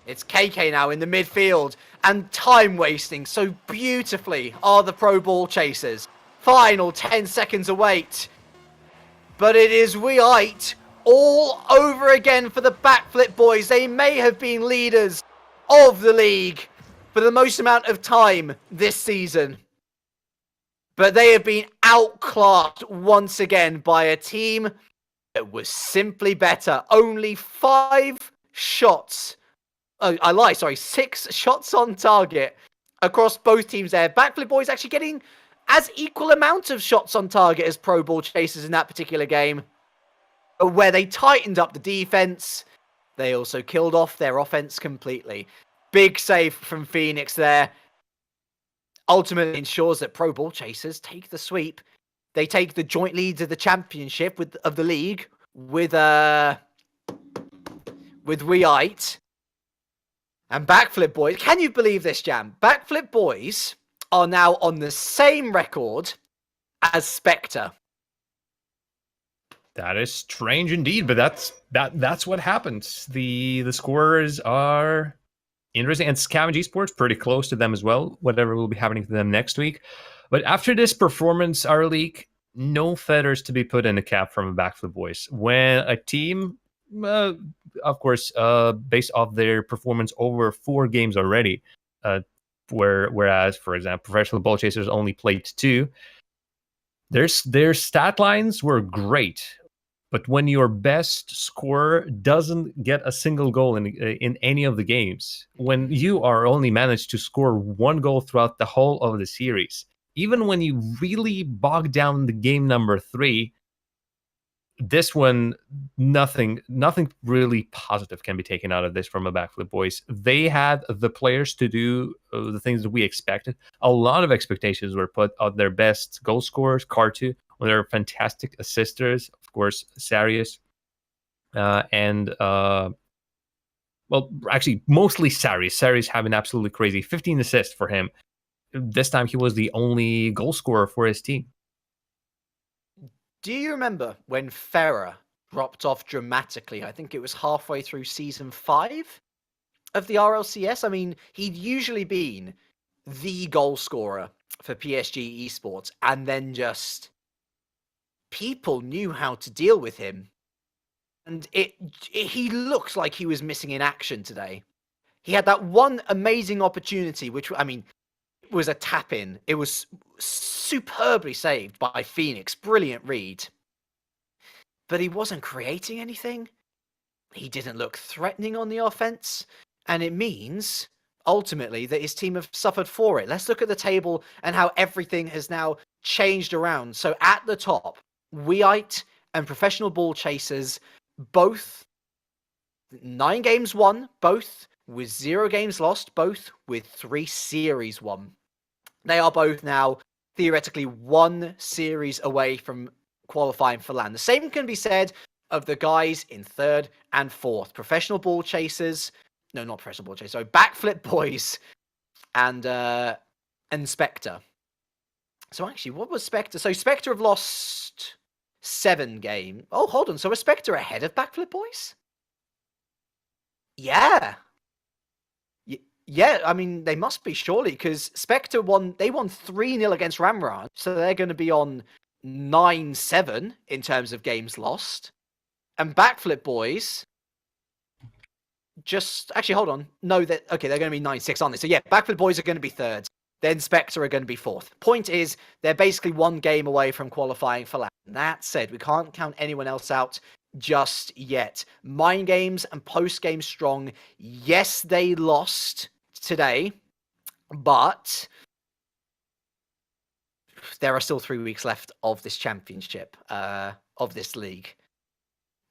It's KK now in the midfield. And time wasting so beautifully are the Pro Ball Chasers. Final 10 seconds await. But it is Weite all over again for the Backflip Boys. They may have been leaders of the league for the most amount of time this season. But they have been outclassed once again by a team that was simply better. Only 5 shots. Oh, I lie, sorry. 6 shots on target across both teams there. Backflip Boys actually getting as equal amount of shots on target as Pro Ball Chasers in that particular game, where they tightened up the defense. They also killed off their offense completely. Big save from Phoenix there. Ultimately ensures that Pro Ball Chasers take the sweep. They take the joint leads of the championship of the league with Weite. And Backflip Boys, can you believe this, Jam? Backflip Boys are now on the same record as Spectre. That is strange indeed, but that's what happens. The scorers are interesting, and Scavenge Esports pretty close to them as well, whatever will be happening to them next week. But after this performance, our league, no feathers to be put in the cap from Backflip Boys. When a team, of course, based off their performance over 4 games already, whereas, for example, Professional Ball Chasers only played 2, their stat lines were great. But when your best scorer doesn't get a single goal in any of the games, when you are only managed to score 1 goal throughout the whole of the series, even when you really bog down the game number 3, this one, nothing really positive can be taken out of this from a Backflip Boys. They had the players to do the things that we expected. A lot of expectations were put on their best goal scorers, Kartu, one of their fantastic assisters, of course, Sarius, and actually, mostly Sarius. Sarius having absolutely crazy 15 assists for him. This time, he was the only goal scorer for his team. Do you remember when Ferrer dropped off dramatically? I think it was halfway through season 5 of the RLCS. I mean, he'd usually been the goal scorer for PSG eSports, and then just people knew how to deal with him. And he looked like he was missing in action today. He had that one amazing opportunity, which, I mean, was a tap-in. It was superbly saved by Phoenix. Brilliant read. But he wasn't creating anything. He didn't look threatening on the offense. And it means, ultimately, that his team have suffered for it. Let's look at the table and how everything has now changed around. So at the top, Weite and Professional Ball Chasers, both 9 games won, both with 0 games lost, both with 3 series won. They are both now theoretically 1 series away from qualifying for LAN. The same can be said of the guys in 3rd and 4th. Professional Ball Chasers, no, not Professional Ball Chasers, sorry, Backflip Boys and Spectre. So actually, what was Spectre? So Spectre have lost 7 games. Oh, hold on. So are Spectre ahead of Backflip Boys? Yeah. Yeah, I mean, they must be, surely, because Spectre won 3-0 against Ramrod, so they're going to be on 9-7 in terms of games lost. And Backflip Boys, actually, hold on. No, they're going to be 9-6, aren't they? So yeah, Backflip Boys are going to be 3rd. Then Spectre are going to be 4th. Point is, they're basically 1 game away from qualifying for LAN. That said, we can't count anyone else out just yet. Mind Games and Post Game Strong, yes, they lost today, but there are still 3 weeks left of this championship, of this league.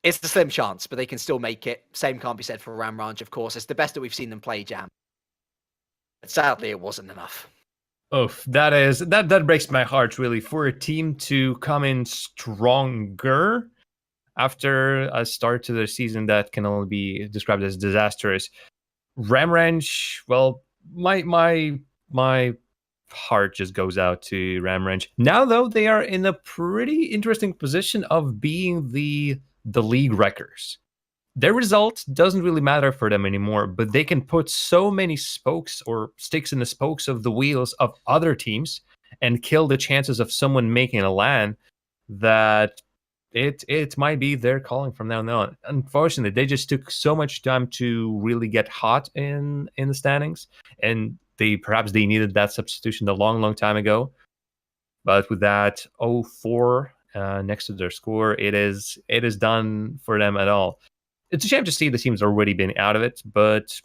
It's a slim chance, but they can still make it. Same can't be said for Ramrange, of course. It's the best that we've seen them play Jam. But sadly, it wasn't enough. Oh, that breaks my heart, really, for a team to come in stronger after a start to the season that can only be described as disastrous. Ramrange, well, my heart just goes out to Ramrange. Now, though, they are in a pretty interesting position of being the league wreckers. Their result doesn't really matter for them anymore, but they can put so many spokes or sticks in the spokes of the wheels of other teams and kill the chances of someone making a LAN that it might be their calling from now on. Unfortunately, they just took so much time to really get hot in the standings, and perhaps they needed that substitution a long time ago. But with that 0-4 next to their score, it is done for them at all. It's a shame to see the team's already been out of it, but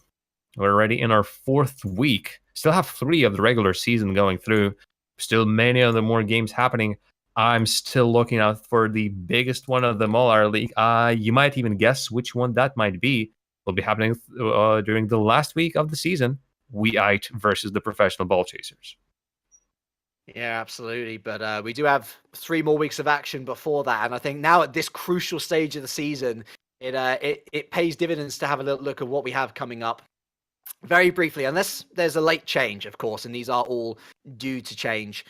we're already in our 4th week. Still have 3 of the regular season going through. Still many other more games happening. I'm still looking out for the biggest one of them all, our league. You might even guess which one that might be. Will be happening during the last week of the season. Weite versus the Professional Ball Chasers. Yeah, absolutely. But we do have 3 more weeks of action before that. And I think now at this crucial stage of the season, it pays dividends to have a little look at what we have coming up. Very briefly, unless there's a late change, of course, and these are all due to change.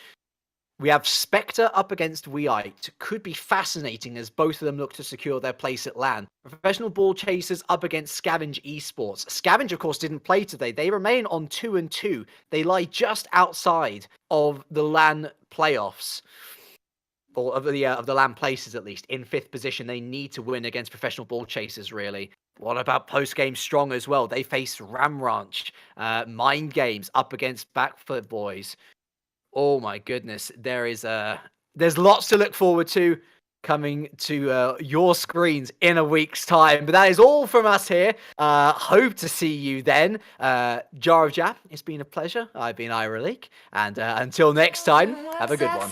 We have Spectre up against Weite. Could be fascinating as both of them look to secure their place at LAN. Professional Ball Chasers up against Scavenge eSports. Scavenge, of course, didn't play today. They remain on 2-2. They lie just outside of the LAN playoffs. Or of the LAN places, at least. In 5th position, they need to win against Professional Ball Chasers, really. What about Post-Game Strong as well? They face Ramranch. Mind Games up against Backflip Boys. Oh my goodness, there's lots to look forward to coming to your screens in a week's time. But that is all from us here. Hope to see you then. Jar of Jam, it's been a pleasure. I've been Ira Leak, and until next time, have a good one.